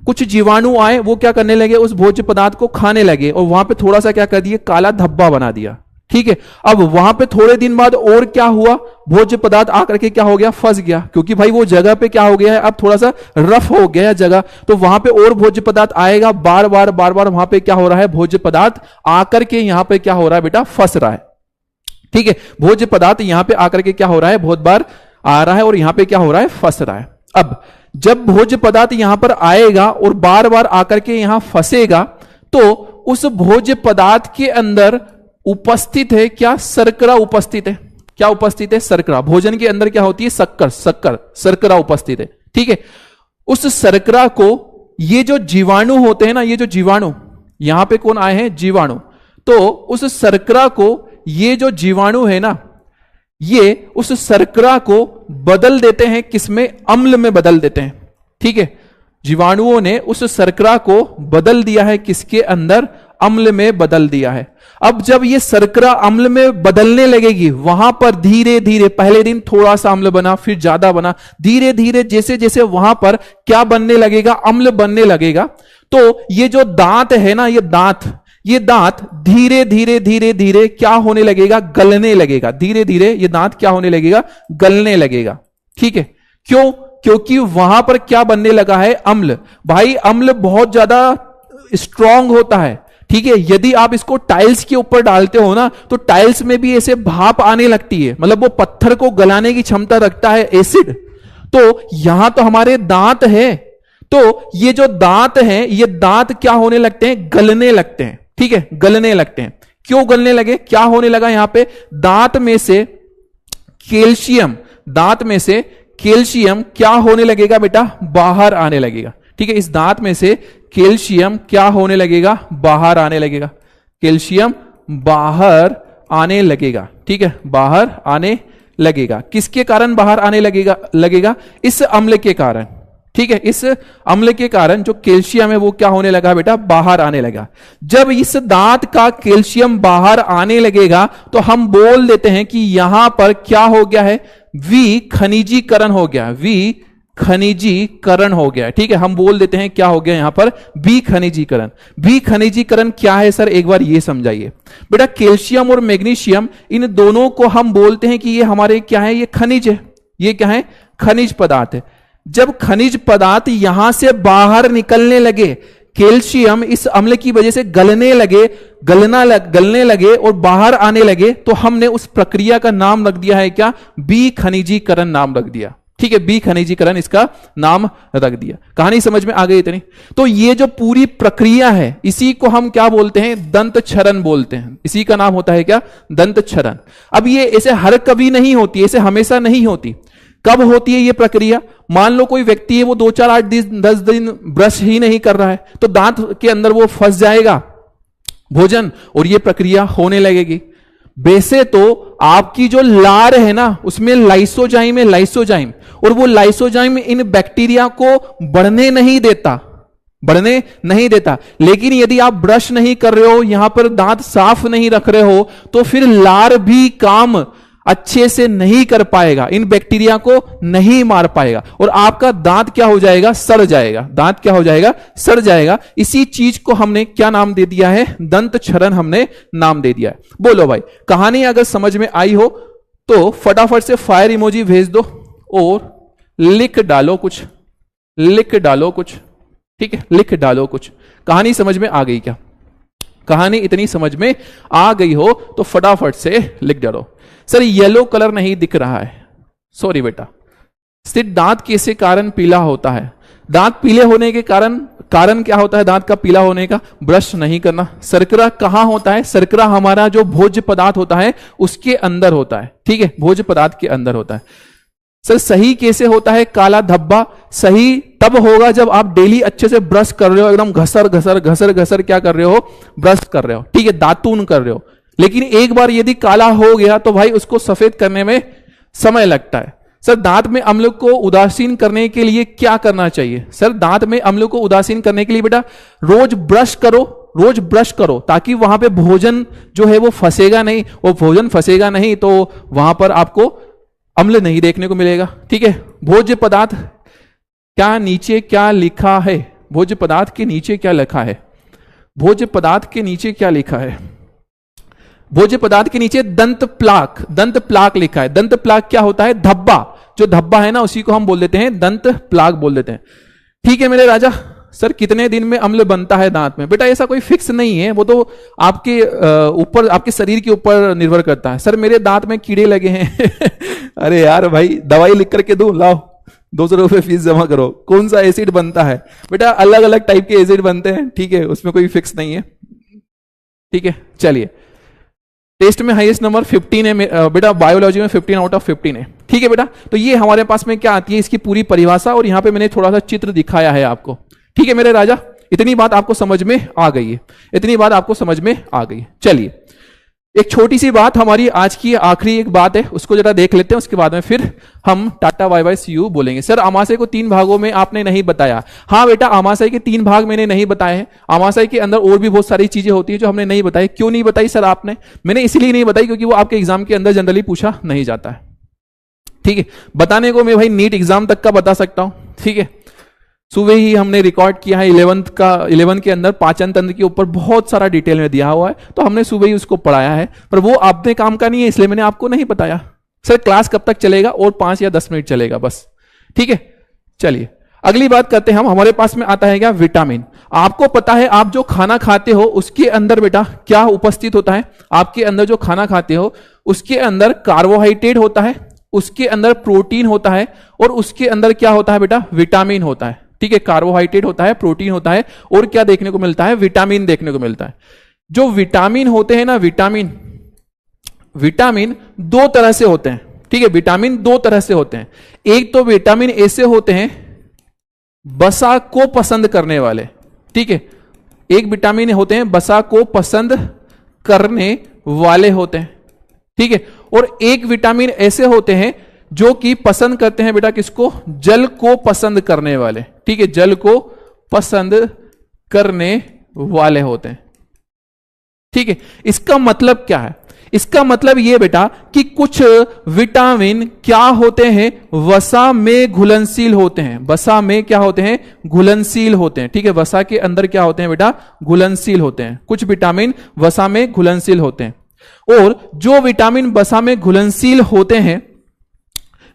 कुछ जीवाणु आए, वो क्या करने लगे, उस भोज्य पदार्थ को खाने लगे और वहां पे थोड़ा सा क्या कर दिए, काला धब्बा बना दिया। ठीक है। अब वहां पे थोड़े दिन बाद और क्या हुआ, भोज्य पदार्थ आकर के क्या हो गया, फंस गया, क्योंकि भाई वो जगह पे क्या हो गया है, अब थोड़ा सा रफ हो गया है जगह, तो वहां पे और भोज्य पदार्थ आएगा, बार बार वहां पे क्या हो रहा है, भोज्य पदार्थ आकर के यहां पे क्या हो रहा है बेटा, फंस रहा है। ठीक है, भोज्य पदार्थ यहां पे आकर के क्या हो रहा है, बहुत बार आ रहा है और यहां पे क्या हो रहा है, फंस रहा है। अब जब भोज्य पदार्थ यहां पर आएगा और बार बार आकर के यहां फंसेगा, तो उस भोज्य पदार्थ के अंदर उपस्थित है क्या, शर्करा उपस्थित है। क्या उपस्थित है, शर्करा। भोजन के अंदर क्या होती है, शर्करा उपस्थित है। ठीक है, उस शर्करा को ये जो जीवाणु होते हैं ना, ये जो जीवाणु यहां पे कौन आए हैं, जीवाणु, तो उस शर्करा को ये जो जीवाणु है ना, ये उस शर्करा को बदल देते हैं, किसमें, अम्ल में बदल देते हैं। ठीक है, जीवाणुओं ने उस शर्करा को बदल दिया है, किसके अंदर, अम्ल में बदल दिया है। अब जब ये शर्करा अम्ल में बदलने लगेगी, वहां पर धीरे धीरे, पहले दिन थोड़ा सा अम्ल बना, फिर ज्यादा बना, धीरे धीरे जैसे जैसे वहां पर क्या बनने लगेगा, अम्ल बनने लगेगा, तो ये जो दांत है ना, ये दांत धीरे धीरे धीरे धीरे क्या होने लगेगा, गलने लगेगा। धीरे धीरे ये दांत क्या होने लगेगा, गलने लगेगा। ठीक है, क्यों, क्योंकि वहां पर क्या बनने लगा है, अम्ल। भाई अम्ल बहुत ज्यादा स्ट्रांग होता है। ठीक है, यदि आप इसको टाइल्स के ऊपर डालते हो ना, तो टाइल्स में भी ऐसे भाप आने लगती है, मतलब वो पत्थर को गलाने की क्षमता रखता है, एसिड। तो यहां तो हमारे दांत है, तो ये जो दांत हैं, ये दांत क्या होने लगते हैं, गलने लगते हैं। ठीक है, गलने लगते हैं। क्यों गलने लगे, क्या होने लगा, यहां पे दांत में से कैल्शियम क्या होने लगेगा बेटा, बाहर आने लगेगा। ठीक है, इस दांत में से कैल्शियम क्या होने लगेगा, बाहर आने लगेगा। कैल्शियम बाहर आने लगेगा। ठीक है, बाहर आने लगेगा। किसके कारण बाहर आने लगेगा, इस अम्ल के कारण। ठीक है, इस अम्ल के कारण जो कैल्शियम है वो क्या होने लगा बेटा, बाहर आने लगा। जब इस दांत का कैल्शियम बाहर आने लगेगा, तो हम बोल देते हैं कि यहां पर क्या हो गया है, विखनिजीकरण हो गया, विखनिजीकरण हो गया। ठीक है, हम बोल देते हैं क्या हो गया यहां पर, विखनिजीकरण। विखनिजीकरण क्या है सर, एक बार ये समझाइए बेटा। कैल्शियम और मैग्नीशियम, इन दोनों को हम बोलते हैं कि ये हमारे क्या है, ये खनिज है। ये क्या है, खनिज पदार्थ है। जब खनिज पदार्थ यहां से बाहर निकलने लगे, कैल्शियम इस अम्ल की वजह से गलने लगे और बाहर आने लगे, तो हमने उस प्रक्रिया का नाम रख दिया है क्या, विखनिजीकरण नाम रख दिया। ठीक है, विखनिजीकरण इसका नाम रख दिया। कहानी समझ में आ गई इतनी। तो ये जो पूरी प्रक्रिया है, इसी को हम क्या बोलते हैं, दंत क्षरण बोलते हैं। इसी का नाम होता है क्या, दंत क्षरण। अब ये ऐसे हर कभी नहीं होती, ऐसे हमेशा नहीं होती। कब होती है ये प्रक्रिया, मान लो कोई व्यक्ति है, वो 2 4 8 10 दिन ब्रश ही नहीं कर रहा है, तो दांत के अंदर वो फंस जाएगा भोजन और ये प्रक्रिया होने लगेगी। वैसे तो आपकी जो लार है ना, उसमें लाइसोजाइम है, लाइसोजाइम, और वो लाइसोजाइम इन बैक्टीरिया को बढ़ने नहीं देता। लेकिन यदि आप ब्रश नहीं कर रहे हो, यहां पर दांत साफ नहीं रख रहे हो, तो फिर लार भी काम अच्छे से नहीं कर पाएगा, इन बैक्टीरिया को नहीं मार पाएगा, और आपका दांत क्या हो जाएगा, सड़ जाएगा। दांत क्या हो जाएगा, सड़ जाएगा। इसी चीज को हमने क्या नाम दे दिया है, दंत क्षरण हमने नाम दे दिया है। बोलो भाई, कहानी अगर समझ में आई हो तो फटाफट से फायर इमोजी भेज दो और लिख डालो कुछ। ठीक है, लिख डालो कुछ। कहानी समझ में आ गई क्या, कहानी इतनी समझ में आ गई हो तो फटाफट से लिख डालो। सर येलो कलर नहीं दिख रहा है, सॉरी बेटा। सिर्फ दांत किस कारण पीला होता है, दांत पीले होने के कारण क्या होता है दांत का पीला होने का, ब्रश नहीं करना। शर्करा कहां होता है, शर्करा हमारा जो भोज्य पदार्थ होता है उसके अंदर होता है। ठीक है, भोज्य पदार्थ के अंदर होता है। सर सही कैसे होता है काला धब्बा, सही तब होगा जब आप डेली अच्छे से ब्रश कर रहे हो, एकदम घसर क्या कर रहे हो, ब्रश कर रहे हो। ठीक है, दातून कर रहे हो। लेकिन एक बार यदि काला हो गया तो भाई उसको सफेद करने में समय लगता है। सर दांत में अम्ल को उदासीन करने के लिए क्या करना चाहिए, सर दांत में अम्ल को उदासीन करने के लिए बेटा रोज ब्रश करो, ताकि वहां पे भोजन जो है वो फंसेगा नहीं, वो भोजन फंसेगा नहीं तो वहां पर आपको अम्ल नहीं देखने को मिलेगा। ठीक है, भोज्य पदार्थ क्या नीचे क्या लिखा है, भोज्य पदार्थ के नीचे क्या लिखा है, भोज्य पदार्थ के नीचे क्या लिखा है, भोज्य पदार्थ के नीचे दंत प्लाक लिखा है। दंत प्लाक क्या होता है? धब्बा, जो धब्बा है ना उसी को हम बोल देते हैं दंत प्लाक बोल देते हैं। ठीक है मेरे राजा। सर कितने दिन में अम्ल बनता है दांत में? बेटा ऐसा कोई फिक्स नहीं है, वो तो आपके ऊपर, आपके शरीर के ऊपर निर्भर करता है। सर मेरे दांत में कीड़े लगे हैं अरे यार भाई दवाई लिख करके दो, लाओ 200 रुपए फीस जमा करो। कौन सा एसिड बनता है? बेटा अलग अलग टाइप के एसिड बनते हैं, ठीक है, उसमें कोई फिक्स नहीं है। ठीक है चलिए, टेस्ट में हाईएस्ट नंबर 15 है बेटा, बायोलॉजी में 15 आउट ऑफ 15 है। ठीक है बेटा, तो ये हमारे पास में क्या आती है, इसकी पूरी परिभाषा, और यहां पे मैंने थोड़ा सा चित्र दिखाया है आपको। ठीक है मेरे राजा, इतनी बात आपको समझ में आ गई है, इतनी बात आपको समझ में आ गई है। चलिए एक छोटी सी बात, हमारी आज की आखिरी एक बात है, उसको जरा देख लेते हैं, उसके बाद में फिर हम tata bye bye see you बोलेंगे। सर अमाशय को 3 भागों में आपने नहीं बताया। हाँ बेटा, अमाशय के 3 भाग मैंने नहीं बताए हैं। अमाशय के अंदर और भी बहुत सारी चीजें होती है जो हमने नहीं बताई। क्यों नहीं बताई सर आपने? मैंने इसलिए नहीं बताई क्योंकि वो आपके एग्जाम के अंदर जनरली पूछा नहीं जाता है। ठीक है, बताने को मैं भाई नीट एग्जाम तक का बता सकता हूं। ठीक है, सुबह ही हमने रिकॉर्ड किया है 11 के अंदर पाचन तंत्र के ऊपर बहुत सारा डिटेल में दिया हुआ है, तो हमने सुबह ही उसको पढ़ाया है, पर वो अपने काम का नहीं है, इसलिए मैंने आपको नहीं बताया। सर क्लास कब तक चलेगा? और 5 या 10 मिनट चलेगा बस। ठीक है चलिए अगली बात करते हैं हम। हमारे पास में आता है क्या? विटामिन। आपको पता है आप जो खाना खाते हो उसके अंदर बेटा क्या उपस्थित होता है? आपके अंदर जो खाना खाते हो उसके अंदर कार्बोहाइड्रेट होता है, उसके अंदर प्रोटीन होता है, और उसके अंदर क्या होता है बेटा? विटामिन होता है। ठीक है, कार्बोहाइड्रेट होता है, प्रोटीन होता है, और क्या देखने को मिलता है? विटामिन देखने को मिलता है। जो विटामिन होते हैं ना, विटामिन 2 तरह से होते हैं। ठीक है, विटामिन 2 तरह से होते हैं। एक तो विटामिन ऐसे होते हैं वसा को पसंद करने वाले। ठीक है, एक विटामिन होते हैं वसा को पसंद करने वाले होते हैं। ठीक है, और एक विटामिन ऐसे होते हैं जो कि पसंद करते हैं बेटा किसको? जल को पसंद करने वाले। ठीक है, जल को पसंद करने वाले होते हैं। ठीक है, इसका मतलब क्या है? इसका मतलब ये बेटा कि कुछ विटामिन क्या होते हैं? वसा में घुलनशील होते हैं। वसा में क्या होते हैं? घुलनशील होते हैं। ठीक है, वसा के अंदर क्या होते हैं बेटा? घुलनशील होते हैं। कुछ विटामिन वसा में घुलनशील होते हैं, और जो विटामिन वसा में घुलनशील होते हैं,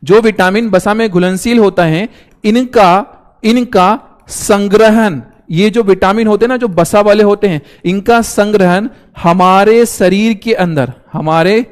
जो विटामिन वसा में घुलनशील होता है, इनका संग्रहण, ये जो विटामिन होते हैं ना जो वसा वाले होते हैं, इनका संग्रहण हमारे शरीर के अंदर, हमारे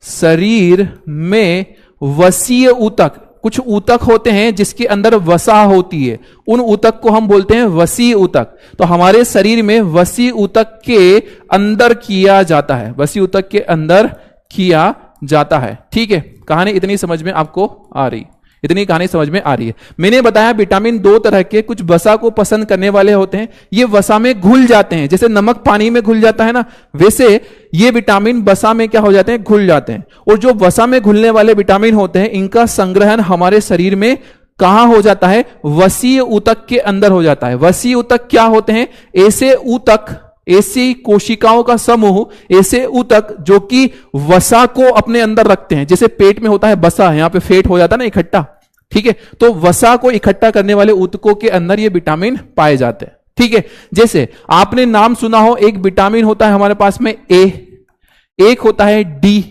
शरीर में वसीय ऊतक, कुछ ऊतक होते हैं जिसके अंदर वसा होती है, उन ऊतक को हम बोलते हैं वसीय ऊतक। तो हमारे शरीर में वसीय ऊतक के अंदर किया जाता है, वसीय ऊतक के अंदर किया जाता है। ठीक है, कहानी इतनी समझ में आपको आ रही? इतनी कहानी समझ में आ रही है। मैंने बताया विटामिन 2 तरह के, कुछ वसा को पसंद करने वाले होते हैं, ये वसा में घुल जाते हैं, जैसे नमक पानी में घुल जाता है ना, वैसे ये विटामिन वसा में क्या हो जाते हैं? घुल जाते हैं। और जो वसा में घुलने वाले विटामिन होते हैं, इनका संग्रहण हमारे शरीर में कहां हो जाता है? वसीय ऊतक के अंदर हो जाता है। वसीय ऊतक क्या होते हैं? ऐसे ऊतक, ऐसी कोशिकाओं का समूह, ऐसे ऊतक जो कि वसा को अपने अंदर रखते हैं। जैसे पेट में होता है वसा, यहां पे फेट हो जाता है ना इकट्ठा। ठीक है, तो वसा को इकट्ठा करने वाले ऊतकों के अंदर ये विटामिन पाए जाते हैं। ठीक है, जैसे आपने नाम सुना हो, एक विटामिन होता है हमारे पास में ए, एक होता है डी,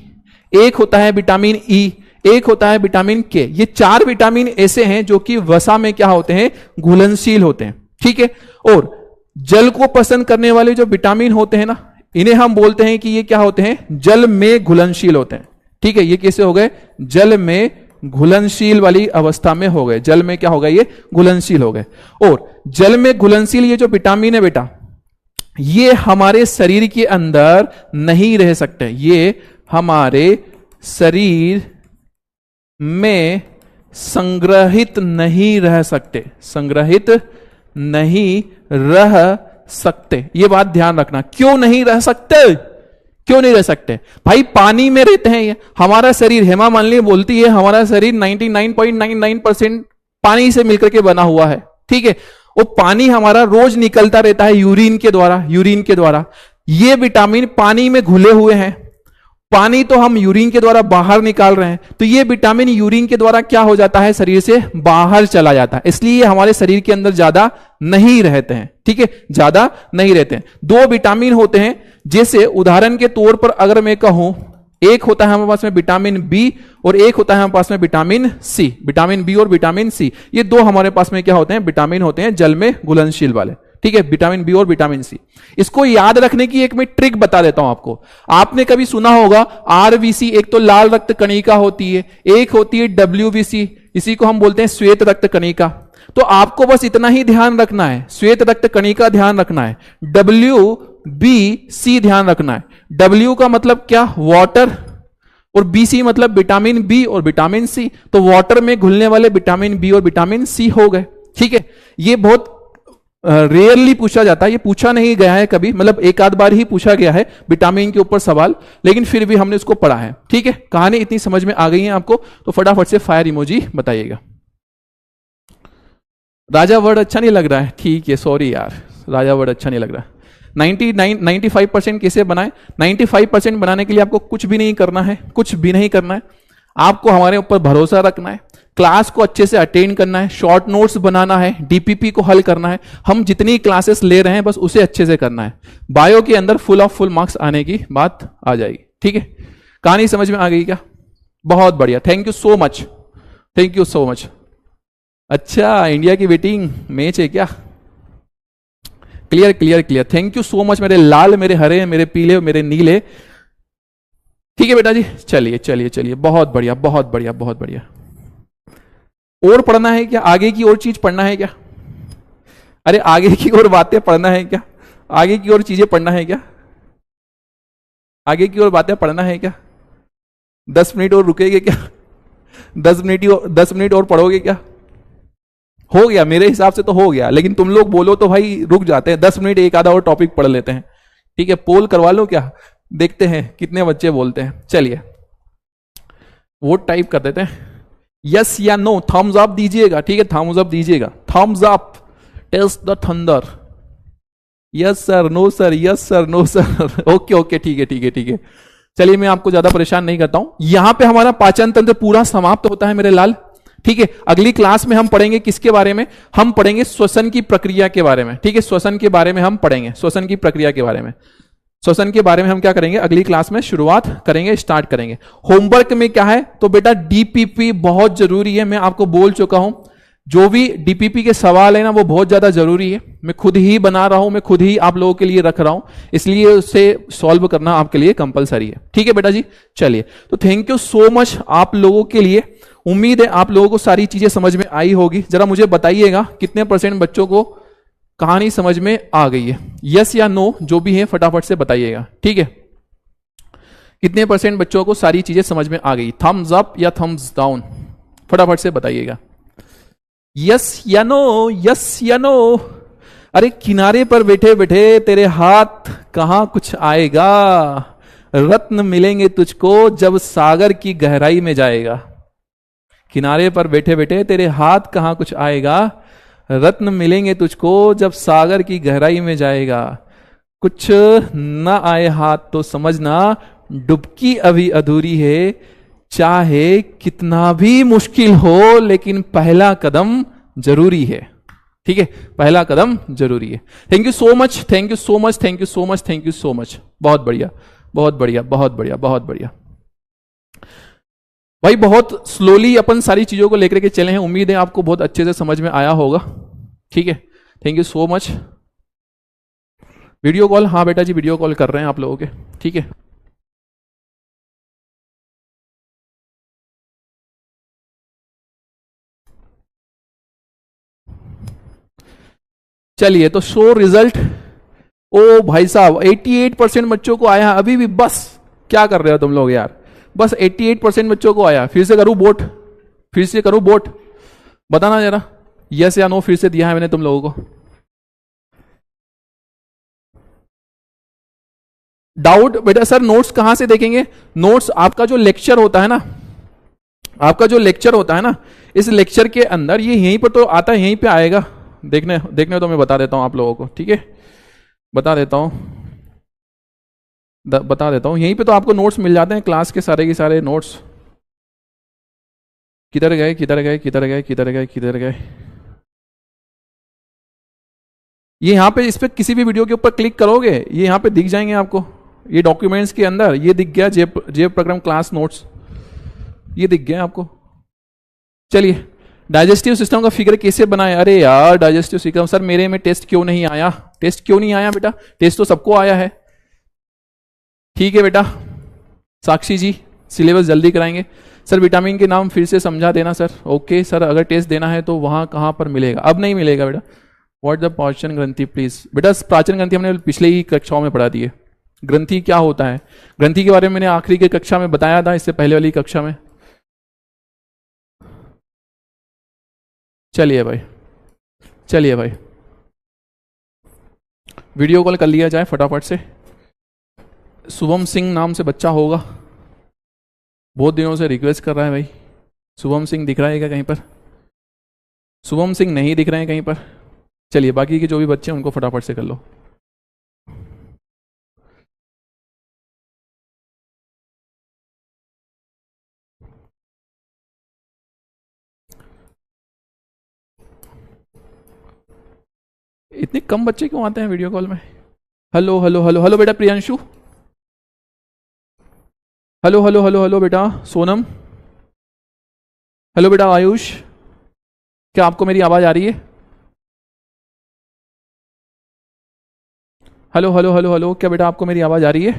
एक होता है विटामिन ई, एक होता है विटामिन के। ये 4 विटामिन ऐसे हैं जो कि वसा में क्या होते हैं? घुलनशील होते हैं। ठीक है, और जल को पसंद करने वाले जो विटामिन होते हैं ना, इन्हें हम बोलते हैं कि ये क्या होते हैं? जल में घुलनशील होते हैं। ठीक है, ये कैसे हो गए? जल में घुलनशील वाली अवस्था में हो गए। जल में क्या हो गए? ये घुलनशील हो गए। और जल में घुलनशील ये जो विटामिन है बेटा, ये हमारे शरीर के अंदर नहीं रह सकते, ये हमारे शरीर में संग्रहित नहीं रह सकते, संग्रहित नहीं रह सकते। ये बात ध्यान रखना। क्यों नहीं रह सकते? क्यों नहीं रह सकते? भाई पानी में रहते हैं ये, हमारा शरीर, हेमा मालिनी बोलती है हमारा शरीर 99.99% पानी से मिलकर के बना हुआ है। ठीक है, वो पानी हमारा रोज निकलता रहता है यूरिन के द्वारा। ये विटामिन पानी में घुले हुए हैं, पानी तो हम यूरिन के द्वारा बाहर निकाल रहे हैं, तो ये विटामिन यूरिन के द्वारा क्या हो जाता है? शरीर से बाहर चला जाता है, इसलिए ये हमारे शरीर के अंदर ज्यादा नहीं रहते हैं। ठीक है, ज्यादा नहीं रहते हैं। 2 विटामिन होते हैं जैसे उदाहरण के तौर पर अगर मैं कहूं, एक होता है हमारे पास में विटामिन बी और एक होता है हमारे पास में विटामिन सी, विटामिन बी और विटामिन सी, ये दो हमारे पास में क्या होते हैं, विटामिन होते हैं जल में घुलनशील वाले, ठीक है, विटामिन बी और विटामिन सी। इसको याद रखने की एक मैं ट्रिक बता देता हूं आपको। आपने कभी सुना होगा आरबीसी, एक तो लाल रक्त कणिका होती है, एक होती है डब्ल्यूबीसी, इसी को हम बोलते हैं श्वेत रक्त कणिका। तो आपको बस इतना ही ध्यान रखना है, श्वेत रक्त कणिका ध्यान रखना है, WBC ध्यान रखना है। W का मतलब क्या, वाटर, और BC मतलब विटामिन बी और विटामिन सी। तो वाटर में घुलने वाले विटामिन बी और विटामिन सी हो गए, ठीक है। ये बहुत रेयरली पूछा जाता है, ये पूछा नहीं गया है कभी, मतलब एक आध बार ही पूछा गया है विटामिन के ऊपर सवाल, लेकिन फिर भी हमने इसको पढ़ा है, ठीक है। कहानी इतनी समझ में आ गई है आपको, तो फटाफट से फायर इमोजी बताइएगा। राजा वर्ड अच्छा नहीं लग रहा है, ठीक है, सॉरी यार, राजा वर्ड अच्छा नहीं लग रहा। 95% कैसे बनाए? 95% बनाने के लिए आपको कुछ भी नहीं करना है, कुछ भी नहीं करना है। आपको हमारे ऊपर भरोसा रखना है, क्लास को अच्छे से अटेंड करना है, शॉर्ट नोट्स बनाना है, डीपीपी को हल करना है। हम जितनी क्लासेस ले रहे हैं बस उसे अच्छे से करना है। बायो के अंदर फुल ऑफ फुल मार्क्स आने की बात आ जाएगी, ठीक है। कहानी समझ में आ गई क्या? बहुत बढ़िया, thank you so much, thank you so much. अच्छा, इंडिया की वेटिंग मैच है क्या? Clear clear clear, thank you so much मेरे लाल, मेरे हरे, मेरे पीले, मेरे नीले। ठीक है बेटा जी, चलिए चलिए चलिए, बहुत बढ़िया बहुत बढ़िया बहुत बढ़िया। और पढ़ना है क्या? आगे की और चीज पढ़ना है क्या? अरे आगे की और बातें पढ़ना है क्या? आगे की और चीजें पढ़ना है क्या? आगे की और बातें पढ़ना है क्या? 10 मिनट और रुकेगे क्या? 10 मिनट और पढ़ोगे क्या? हो गया, मेरे हिसाब से तो हो गया, लेकिन तुम लोग बोलो तो भाई रुक जाते हैं, 10 मिनट एक आधा और टॉपिक पढ़ लेते हैं, ठीक है। पोल करवा लो क्या, देखते हैं कितने बच्चे बोलते हैं। चलिए वोट टाइप कर देते हैं, यस या नो, थम्स अप दीजिएगा, ठीक है, थम्स अप दीजिएगा, thumbs up, taste the thunder, yes sir, no sir, yes sir, no sir, okay okay, ठीक है ठीक है ठीक है। चलिए मैं आपको ज्यादा परेशान नहीं करता हूं, यहां पे हमारा पाचन तंत्र पूरा समाप्त होता है मेरे लाल, ठीक है। अगली क्लास में हम पढ़ेंगे किसके बारे में? हम पढ़ेंगे श्वसन की प्रक्रिया के बारे में, ठीक है। श्वसन के बारे में हम पढ़ेंगे, श्वसन की प्रक्रिया के बारे में, श्वसन के बारे में हम क्या करेंगे अगली क्लास में शुरुआत करेंगे, स्टार्ट करेंगे। होमवर्क में क्या है तो बेटा डीपीपी बहुत जरूरी है, मैं आपको बोल चुका हूं, जो भी डीपीपी के सवाल है ना वो बहुत ज्यादा जरूरी है। मैं खुद ही बना रहा हूं, मैं खुद ही आप लोगों के लिए रख रहा हूं, इसलिए उसे सॉल्व करना आपके लिए कंपलसरी है, ठीक है बेटा जी। चलिए, तो थैंक यू सो मच आप लोगों के लिए, उम्मीद है आप लोगों को सारी चीजें समझ में आई होगी। जरा मुझे बताइएगा कितने % बच्चों को कहानी समझ में आ गई है, यस या नो, जो भी है फटाफट से बताइएगा, ठीक है। कितने % बच्चों को सारी चीजें समझ में आ गई? थम्स अप या थम्स डाउन, फटाफट से बताइएगा, यस या नो, यस या नो। अरे किनारे पर बैठे बैठे तेरे हाथ कहां कुछ आएगा, रत्न मिलेंगे तुझको जब सागर की गहराई में जाएगा। किनारे पर बैठे बैठे तेरे हाथ कहां कुछ आएगा, रत्न मिलेंगे तुझको जब सागर की गहराई में जाएगा। कुछ न आए हाथ तो समझना डुबकी अभी अधूरी है, चाहे कितना भी मुश्किल हो लेकिन पहला कदम जरूरी है, ठीक है, पहला कदम जरूरी है। Thank you so much, thank you so much, thank you so much, thank you so much, बहुत बढ़िया बहुत बढ़िया बहुत बढ़िया बहुत बढ़िया भाई। बहुत स्लोली अपन सारी चीजों को लेकर के चले हैं, उम्मीद है आपको बहुत अच्छे से समझ में आया होगा, ठीक है। Thank you so much. Video call, हाँ बेटा जी वीडियो कॉल कर रहे हैं आप लोगों के, ठीक है। चलिए तो शो रिजल्ट, ओ भाई साहब 88% बच्चों को आया अभी भी, बस क्या कर रहे हो तुम लोग यार, बस 88% बच्चों को आया। फिर से करूं बोट, फिर से करूं बोट, बताना जरा यस या नो, फिर से दिया है मैंने तुम लोगों को। डाउट बेटा सर नोट्स कहां से देखेंगे? नोट्स आपका जो लेक्चर होता है ना, आपका जो लेक्चर होता है ना, इस लेक्चर के अंदर ये यहीं पर तो आता है, यहीं पे आएगा, देखने देखने तो मैं बता देता हूं आप लोगों को, ठीक है, बता देता हूं बता देता हूं, यहीं पे तो आपको नोट्स मिल जाते हैं, क्लास के सारे नोट्स। किधर गए किधर गए किधर गए किधर गए किधर गए? ये यहाँ पे, इस पे किसी भी वीडियो के ऊपर क्लिक करोगे, ये यहाँ पे दिख जाएंगे आपको, ये डॉक्यूमेंट्स के अंदर ये दिख गया, जे प्रोग्राम क्लास नोट्स, ये दिख गया आपको। चलिए, डाइजेस्टिव सिस्टम का फिगर कैसे बनाए? अरे यार डाइजेस्टिव सिस्टम, सर मेरे में टेस्ट क्यों नहीं आया? टेस्ट क्यों नहीं आया बेटा? टेस्ट तो सबको आया है। ठीक है बेटा, साक्षी जी सिलेबस जल्दी कराएंगे। सर विटामिन के नाम फिर से समझा देना सर। ओके सर, अगर टेस्ट देना है तो वहां कहां पर मिलेगा? अब नहीं मिलेगा बेटा। व्हाट द पाचन ग्रंथि प्लीज? बेटा पाचन ग्रंथि हमने पिछले ही कक्षाओं में पढ़ा दी है। ग्रंथि क्या होता है, ग्रंथि के बारे में मैंने आखिरी की कक्षा में बताया था, इससे पहले वाली कक्षा में। चलिए भाई, चलिए भाई, वीडियो कॉल कर लिया जाए फटाफट से। शुभम सिंह नाम से बच्चा होगा, बहुत दिनों से रिक्वेस्ट कर रहा है भाई। शुभम सिंह दिख रहा है क्या कहीं पर? शुभम सिंह नहीं दिख रहे हैं कहीं पर। चलिए, बाकी के जो भी बच्चे हैं उनको फटाफट से कर लो। इतने कम बच्चे क्यों आते हैं वीडियो कॉल में? हेलो हेलो हेलो हेलो बेटा Priyanshu, hello hello hello hello बेटा सोनम, हेलो बेटा आयुष, क्या आपको मेरी आवाज आ रही है? हेलो हेलो हेलो हेलो, क्या बेटा आपको मेरी आवाज आ रही है?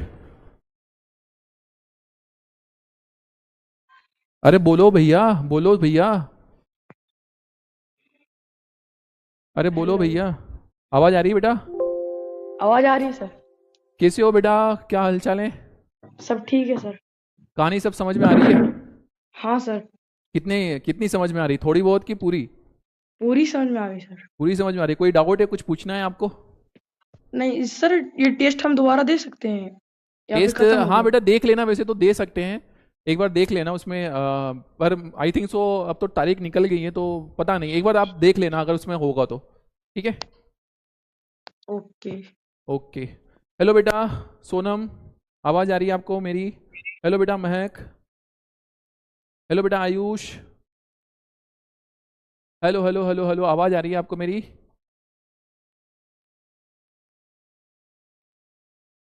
अरे बोलो भैया, बोलो भैया, अरे बोलो भैया, आवाज आ रही है बेटा? आवाज आ रही है सर। कैसे हो बेटा, क्या हालचाल है? सब ठीक है सर। कहानी सब समझ में आ रही है? हाँ सर, कितनी समझ में आ रही? थोड़ी बहुत की पूरी? पूरी समझ में आ गई सर। पूरी समझ में आ रही। कोई डाउट है, कुछ पूछना है आपको? नहीं सर, ये टेस्ट हम दोबारा दे सकते हैं या फिर टेस्ट, खत्म हो हाँ गया? बेटा देख लेना, वैसे तो दे सकते हैं, एक बार देख लेना उसमें। पर आई थिंक सो अब तो तारीख निकल गई है तो पता नहीं, एक बार आप देख लेना अगर उसमें होगा तो। ठीक है, ओके। ओके। हेलो बेटा सोनम, आवाज आ रही है आपको मेरी? हेलो बेटा महक, हेलो बेटा Ayush, hello hello hello hello, आवाज आ रही है आपको मेरी?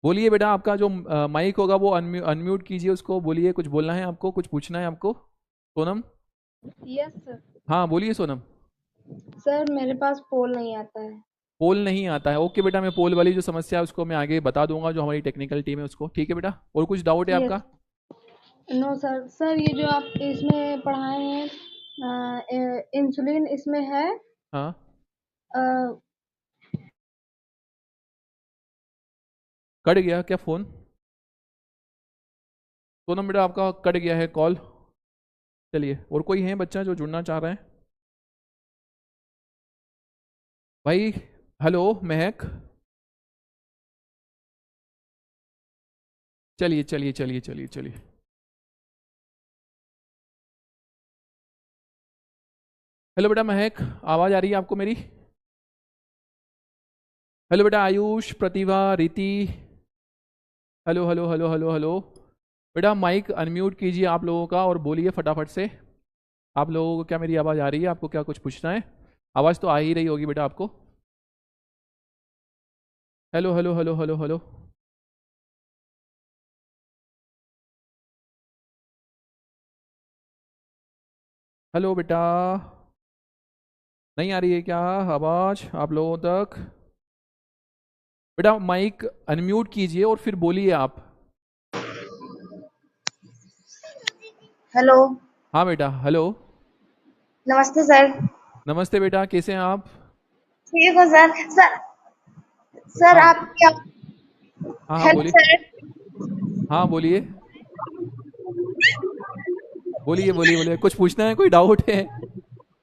बोलिए बेटा, आपका जो माइक होगा वो अनम्यूट कीजिए उसको, बोलिए, कुछ बोलना है आपको, कुछ पूछना है आपको? Sonam, yes sir. हाँ बोलिए सोनम। सर मेरे पास पोल नहीं आता है। पोल नहीं आता है? ओके बेटा, मैं पोल वाली जो समस्या है उसको मैं आगे बता दूंगा, जो हमारी टेक्निकल टीम है उसको। ठीक है बेटा, और कुछ डाउट है यस। आपका? नो सर, सर ये जो आप इसमें पढ़ाए हैं इंसुलिन इसमें है। हाँ, अ, कट गया क्या फोन? सोनम बेटा आपका कट गया है कॉल। चलिए, और कोई है बच्चा जो जुड़ना चाह रहे हैं भाई? हेलो महक, चलिए चलिए चलिए चलिए चलिए। हेलो बेटा महक, आवाज आ रही है आपको मेरी? हेलो बेटा आयुष, प्रतिभा, रीति, hello hello hello hello hello. बेटा माइक अनम्यूट कीजिए आप लोगों का और बोलिए फटाफट से। आप लोगों को क्या मेरी आवाज़ आ रही है? आपको क्या कुछ पूछना है? आवाज़ तो आ ही रही होगी बेटा आपको। Hello hello hello hello hello, hello बेटा, नहीं आ रही है क्या आवाज़ आप लोगों तक? बेटा माइक अनम्यूट कीजिए और फिर बोलिए आप। हेलो। हाँ बेटा, हेलो, नमस्ते सर। नमस्ते बेटा, कैसे हैं आप? ठीक हो सर? सर सर हाँ आप क्या? हाँ हाँ हेलो बोलिए, सर। हाँ बोलिए, बोलिए बोलिए बोलिए, कुछ पूछना है, कोई डाउट है?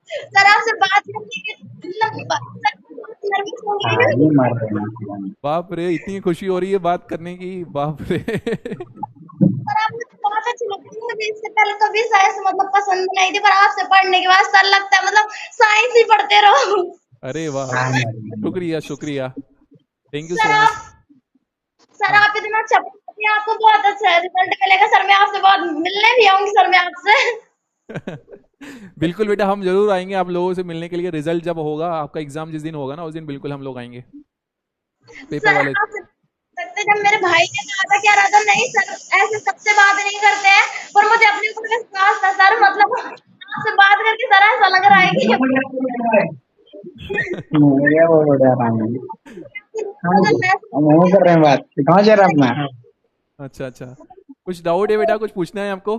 सर आपसे बात करने के मतलब सर नर्वस हो गई हाँ, ये हूँ। मार रहे हैं। बाप रे, इतनी खुशी हो रही है बात करने की, बाप रे। सर आप मुझे बहुत अच्छी लगती है, मुझे इससे पहले कभी साइंस मतलब पसंद नहीं थी, पर आपसे पढ़ने के बाद सर लगता है मतलब साइंस ही पढ़ते रहो। अरे वाह, हाँ, मार शुक्रिया शुक्रिया, thank you sir so much. आप सर हाँ आप इतना अच्छा पढ़ती हैं, आपको बहुत अच्छा रिजल्ट मिलेगा सर। मैं आपसे बहुत मिलने भी आऊंगी सर, मैं आपसे। बिल्कुल बेटा, हम जरूर आएंगे आप लोगों से मिलने के लिए। रिजल्ट जब होगा आपका, एग्जाम जिस दिन होगा ना उस दिन बिल्कुल हम लोग आएंगे। पेपर सर वाले। आप सकते, जब मेरे भाई ने कहा था, कह रहा था नहीं सर ऐसे सबसे बात नहीं करते हैं, पर मुझे अपने ऊपर विश्वास था सर, मतलब आपसे बात करके सर ऐसा लग रहा है कि ये वो बढ़िया काम है। हाँ अगर जी, मैं हम वो कर रहे हैं बात, कहाँ जा रहा है अपना? अच्छा अच्छा, कुछ डाउट है बेटा, कुछ पूछना है आपको?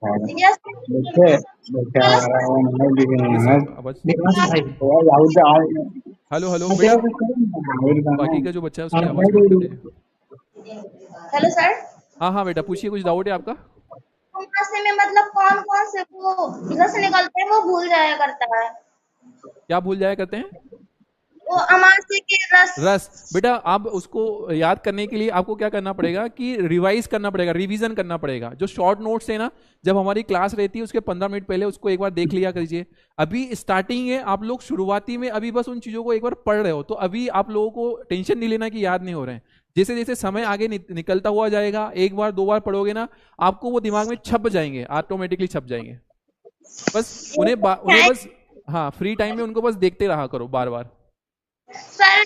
यस देखिए देखिए हेलो हमारा वो नहीं दिख रहे एक हैं। सेकंड आवाज। दिखना से भाई तो यार आउट हेलो हेलो मैं बेटा, तेरा कुछ करूँगा बाकी का जो बच्चा है उसकी आवाज म्यूट कर दीजिए। हेलो सर, हाँ हाँ बेटा पूछिए, कुछ डाउट है आपका? रास्ते में मतलब कौन कौन से वो रस निकलते हैं वो भूल जाया करता है, क्या भूल जाया करते हैं? वो अमाशय के रस। रस। बेटा आप उसको याद करने के लिए आपको क्या करना पड़ेगा कि रिवाइज करना पड़ेगा, रिवीजन करना पड़ेगा। जो शॉर्ट नोट्स है ना, जब हमारी क्लास रहती है उसके 15 मिनट पहले उसको एक बार देख लिया कीजिए। अभी स्टार्टिंग है, आप लोग शुरुआती में अभी बस उन चीजों को एक बार पढ़ रहे हो, तो अभी आप लोगों को टेंशन नहीं लेना कि याद नहीं हो रहे हैं। जैसे जैसे समय आगे निकलता हुआ जाएगा, एक बार दो बार पढ़ोगे ना, आपको वो दिमाग में छप जाएंगे, ऑटोमेटिकली छप जाएंगे। बस उन्हें थैंक बस, हाँ फ्री टाइम में उनको बस देखते रहा करो बार बार। सर,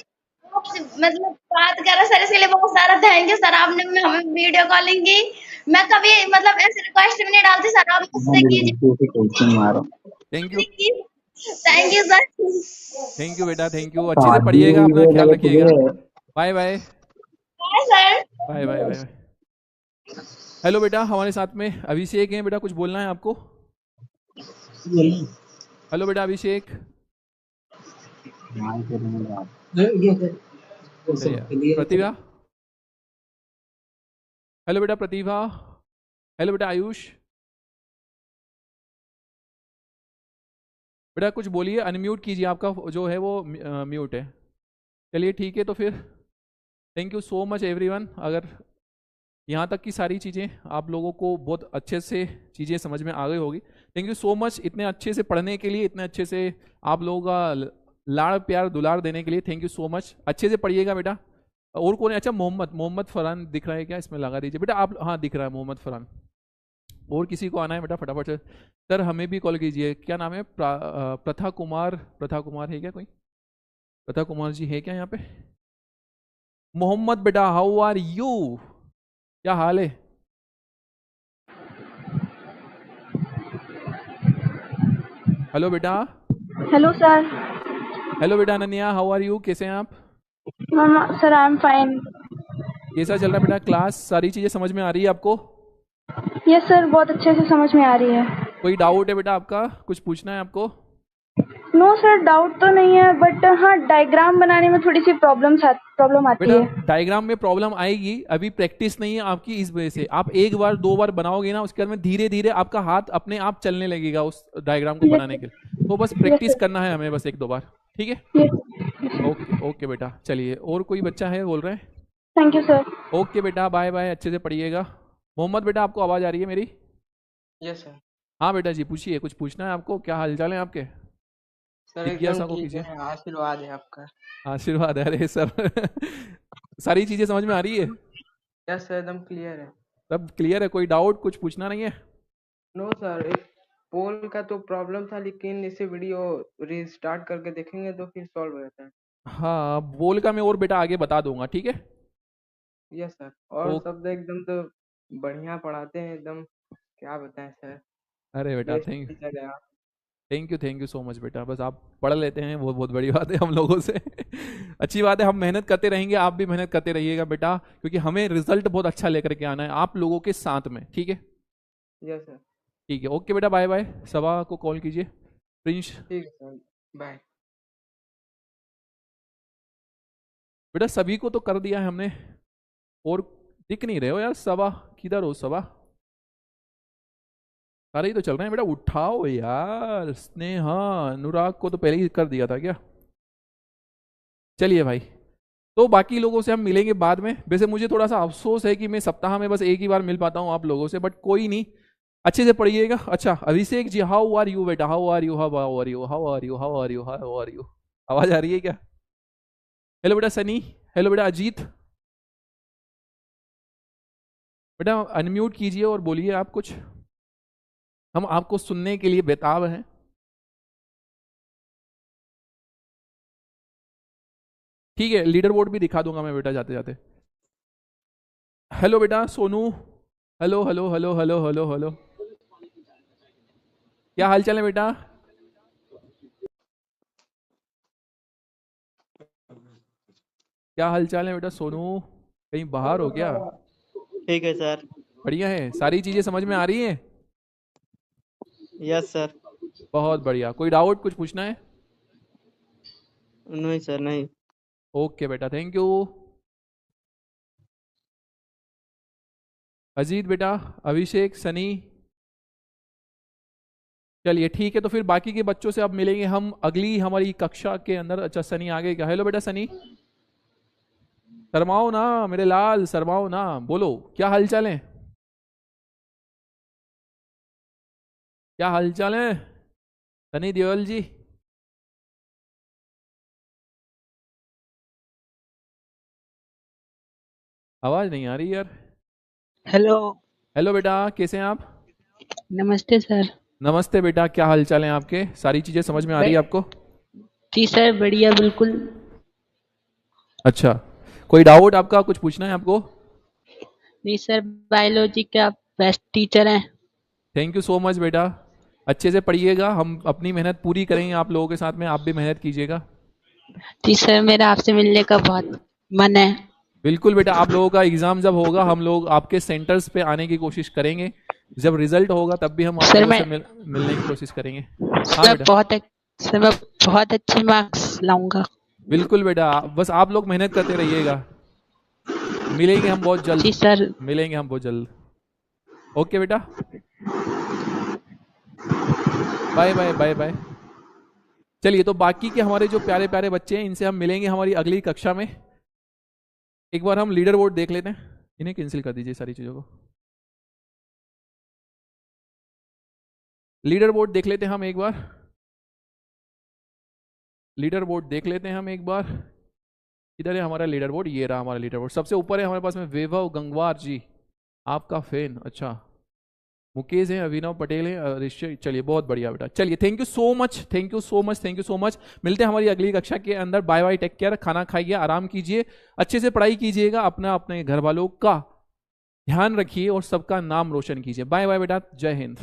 आपसे मतलब बात कर रहे सर, इसके लिए बहुत सारा थैंक यू सर, आपने हमें वीडियो कॉलिंग की। मैं कभी मतलब ऐसे रिक्वेस्ट भी नहीं डालती सर, आप हाँ मुझसे कीजिए। बिल्कुल कोचिंग मारो। Thank you. Thank you sir. Thank you बेटा, थैंक यू, अच्छे से शादी पढ़िएगा, अपना ये ख्याल लगे रखिएगा। तुझे। Bye bye. Bye sir. Bye bye bye. Hello बेटा, हमारे साथ में अभिषेक हैं बेटा, कुछ बोलना है आपको? हेलो बेटा अभिषेक। हाँ करेंगे बात। चलिए प्रतिभा। हेलो बेटा प्रतिभा। हेलो बेटा आयुष। बेटा कुछ बोलिए, अनम्यूट कीजिए, आपका जो है वो म्यूट है। चलिए ठीक है, तो फिर thank you so much everyone. अगर यहाँ तक की सारी चीज़ें आप लोगों को बहुत अच्छे से चीज़ें समझ में आ गई होगी। थैंक यू सो मच इतने अच्छे से पढ़ने के लिए, इतने अच्छे से आप लोगों का लाड़ प्यार दुलार देने के लिए। थैंक यू सो मच, अच्छे से पढ़िएगा बेटा। और कौन है? अच्छा मोहम्मद, मोहम्मद फरहान दिख रहा है क्या? इसमें लगा दीजिए बेटा आप। हाँ दिख रहा है मोहम्मद फरहान। और किसी को आना है बेटा फटाफट से। सर हमें भी कॉल कीजिए। क्या नाम है? प्रथा कुमार। प्रथा कुमार है क्या कोई? प्रथा कुमार जी है क्या यहाँ पे? मोहम्मद बेटा हाउ आर यू? क्या हाल है? हेलो बेटा। Hello sir. हेलो बेटा अनन्या, हाउ आर यू? कैसे हैं आप? Sir I am fine. कैसा चल रहा है बेटा क्लास? सारी चीजें समझ में आ रही है आपको? यस सर, बहुत अच्छे से समझ में आ रही है। कोई डाउट है बेटा आपका? कुछ पूछना है आपको? नो सर, डाउट तो नहीं है, बट हाँ डायग्राम बनाने में थोड़ी सी प्रॉब्लम आती बेटा है। डायग्राम में प्रॉब्लम आएगी, अभी प्रैक्टिस नहीं है आपकी, इस वजह से। आप एक बार दो बार बनाओगे ना, उसके बाद में धीरे धीरे आपका हाथ अपने आप चलने लगेगा उस डायग्राम को यस बनाने के लिए। सर। तो बस यस प्रैक्टिस सर। करना है हमें, बस एक दो बार। ठीक है? यस। ओके ओके बेटा, चलिए और कोई बच्चा है बोल रहे हैं? Thank you sir. ओके बेटा बाय बाय, अच्छे से पढ़िएगा। मोहम्मद बेटा आपको आवाज़ आ रही है मेरी? Yes sir. हाँ बेटा जी पूछिए, कुछ पूछना है आपको? क्या हालचाल है आपके? सर एकदम जिज्ञासा को ठीक कीजिए। है, आशीर्वाद है आपका। आशीर्वाद है, अरे सर सारी चीजें समझ में आ रही है? यस सर, एकदम क्लियर है। सब क्लियर है? कोई डाउट कुछ पूछना नहीं है? नो सर, एक पोल का तो प्रॉब्लम था, लेकिन इसे वीडियो रीस्टार्ट करके देखेंगे तो फिर सॉल्व हो जाता है। हाँ बोल का मैं और बेटा आगे बता दूंगा, ठीक है? यस सर, और ओ सब एकदम तो बढ़िया पढ़ाते हैं एकदम, क्या बताएं सर, अरे बेटा बेस्ट टीचर है आप। थैंक यू सो मच बेटा। बस आप पढ़ लेते हैं वो बहुत बड़ी बात है हम लोगों से अच्छी बात है, हम मेहनत करते रहेंगे, आप भी मेहनत करते रहिएगा बेटा, क्योंकि हमें रिजल्ट बहुत अच्छा लेकर के आना है आप लोगों के साथ में। ठीक है? Yes sir. ठीक है ओके बेटा, बाय बाय। सभा को कॉल कीजिए, प्रिंस। ठीक है सर, बाय। बेटा सभी को तो कर दिया है हमने, और दिख नहीं रहे हो यार। सभा किधर हो? सभा सारे ही तो चल रहे हैं बेटा, उठाओ यार। स्नेहा अनुराग को तो पहले ही कर दिया था क्या? चलिए भाई, तो बाकी लोगों से हम मिलेंगे बाद में। वैसे मुझे थोड़ा सा अफसोस है कि मैं सप्ताह में बस एक ही बार मिल पाता हूँ आप लोगों से, बट कोई नहीं, अच्छे से पढ़िएगा। अच्छा Abhishek ji, how are you बेटा? How are you? How are you? How are you? How are you? How are you? आवाज आ रही है क्या? हेलो बेटा सनी। हेलो बेटा अजीत। बेटा अनम्यूट कीजिए और बोलिए आप कुछ, हम आपको सुनने के लिए बेताब हैं। ठीक है, लीडर बोर्ड भी दिखा दूंगा मैं बेटा जाते जाते। हेलो बेटा Sonu, hello hello hello hello hello hello, क्या हाल चाल है बेटा? क्या हाल चाल है बेटा सोनू? कहीं बाहर हो क्या? ठीक है सर। बढ़िया है, सारी चीजें समझ में आ रही हैं? Yes sir. बहुत बढ़िया। कोई डाउट, कुछ पूछना है? नहीं सर, नहीं। ओके बेटा, थैंक यू। अजीत बेटा, अभिषेक, सनी, चलिए ठीक है। तो फिर बाकी के बच्चों से अब मिलेंगे हम अगली हमारी कक्षा के अंदर। अच्छा सनी आ गए क्या? हेलो बेटा सनी, शर्माओ ना मेरे लाल, शर्माओ ना, बोलो क्या हाल चाल है? क्या हाल चाल है सनी देओल जी? आवाज नहीं आ रही यार। हेलो। हेलो बेटा, कैसे हैं आप? नमस्ते सर। नमस्ते बेटा, क्या हाल चाल है आपके? सारी चीजें समझ में आ रही है आपको? जी सर, बढ़िया बिल्कुल। अच्छा, कोई डाउट आपका, कुछ पूछना है आपको? नहीं सर, बायोलॉजी के आप बेस्ट टीचर हैं। थैंक यू सो मच बेटा, अच्छे से पढ़िएगा, हम अपनी मेहनत पूरी करेंगे आप लोगों के साथ में, आप भी मेहनत कीजिएगा। जी सर, मेरा आपसे मिलने का बहुत मन है। बिल्कुल बेटा, आप लोगों का एग्जाम जब होगा हम लोग आपके सेंटर्स पे आने की कोशिश करेंगे। जब रिजल्ट होगा तब भी हम आप सर लोगों मैं से मिलने की कोशिश करेंगे। हाँ सर बेटा, सर मैं बहुत अच्छे मार्क्स लाऊंगा। बिल्कुल बेटा, बस आप लोग मेहनत करते रहिएगा। मिलेंगे हम बहुत जल्द। जी सर। मिलेंगे हम बहुत जल्द। ओके बेटा, बाय बाय बाय बाय। चलिए, तो बाकी के हमारे जो प्यारे प्यारे बच्चे हैं इनसे हम मिलेंगे हमारी अगली कक्षा में। एक बार हम लीडर बोर्ड देख लेते हैं, इन्हें कैंसिल कर दीजिए सारी चीजों को। लीडर बोर्ड देख लेते हैं हम एक बार, लीडर बोर्ड देख लेते हैं हम एक बार। इधर है हमारा लीडर बोर्ड, ये रहा हमारा लीडर बोर्ड। सबसे ऊपर है हमारे पास में वैभव गंगवार जी, आपका फैन। अच्छा, मुकेश है, अभिनव पटेल है, ऋषि। चलिए बहुत बढ़िया बेटा, चलिए thank you so much, thank you so much, thank you so much. मिलते हैं हमारी अगली कक्षा के अंदर। बाय बाय, टेक केयर, खाना खाइए, आराम कीजिए, अच्छे से पढ़ाई कीजिएगा, अपना अपने घर वालों का ध्यान रखिए और सबका नाम रोशन कीजिए। बाय बाय बेटा, जय हिंद।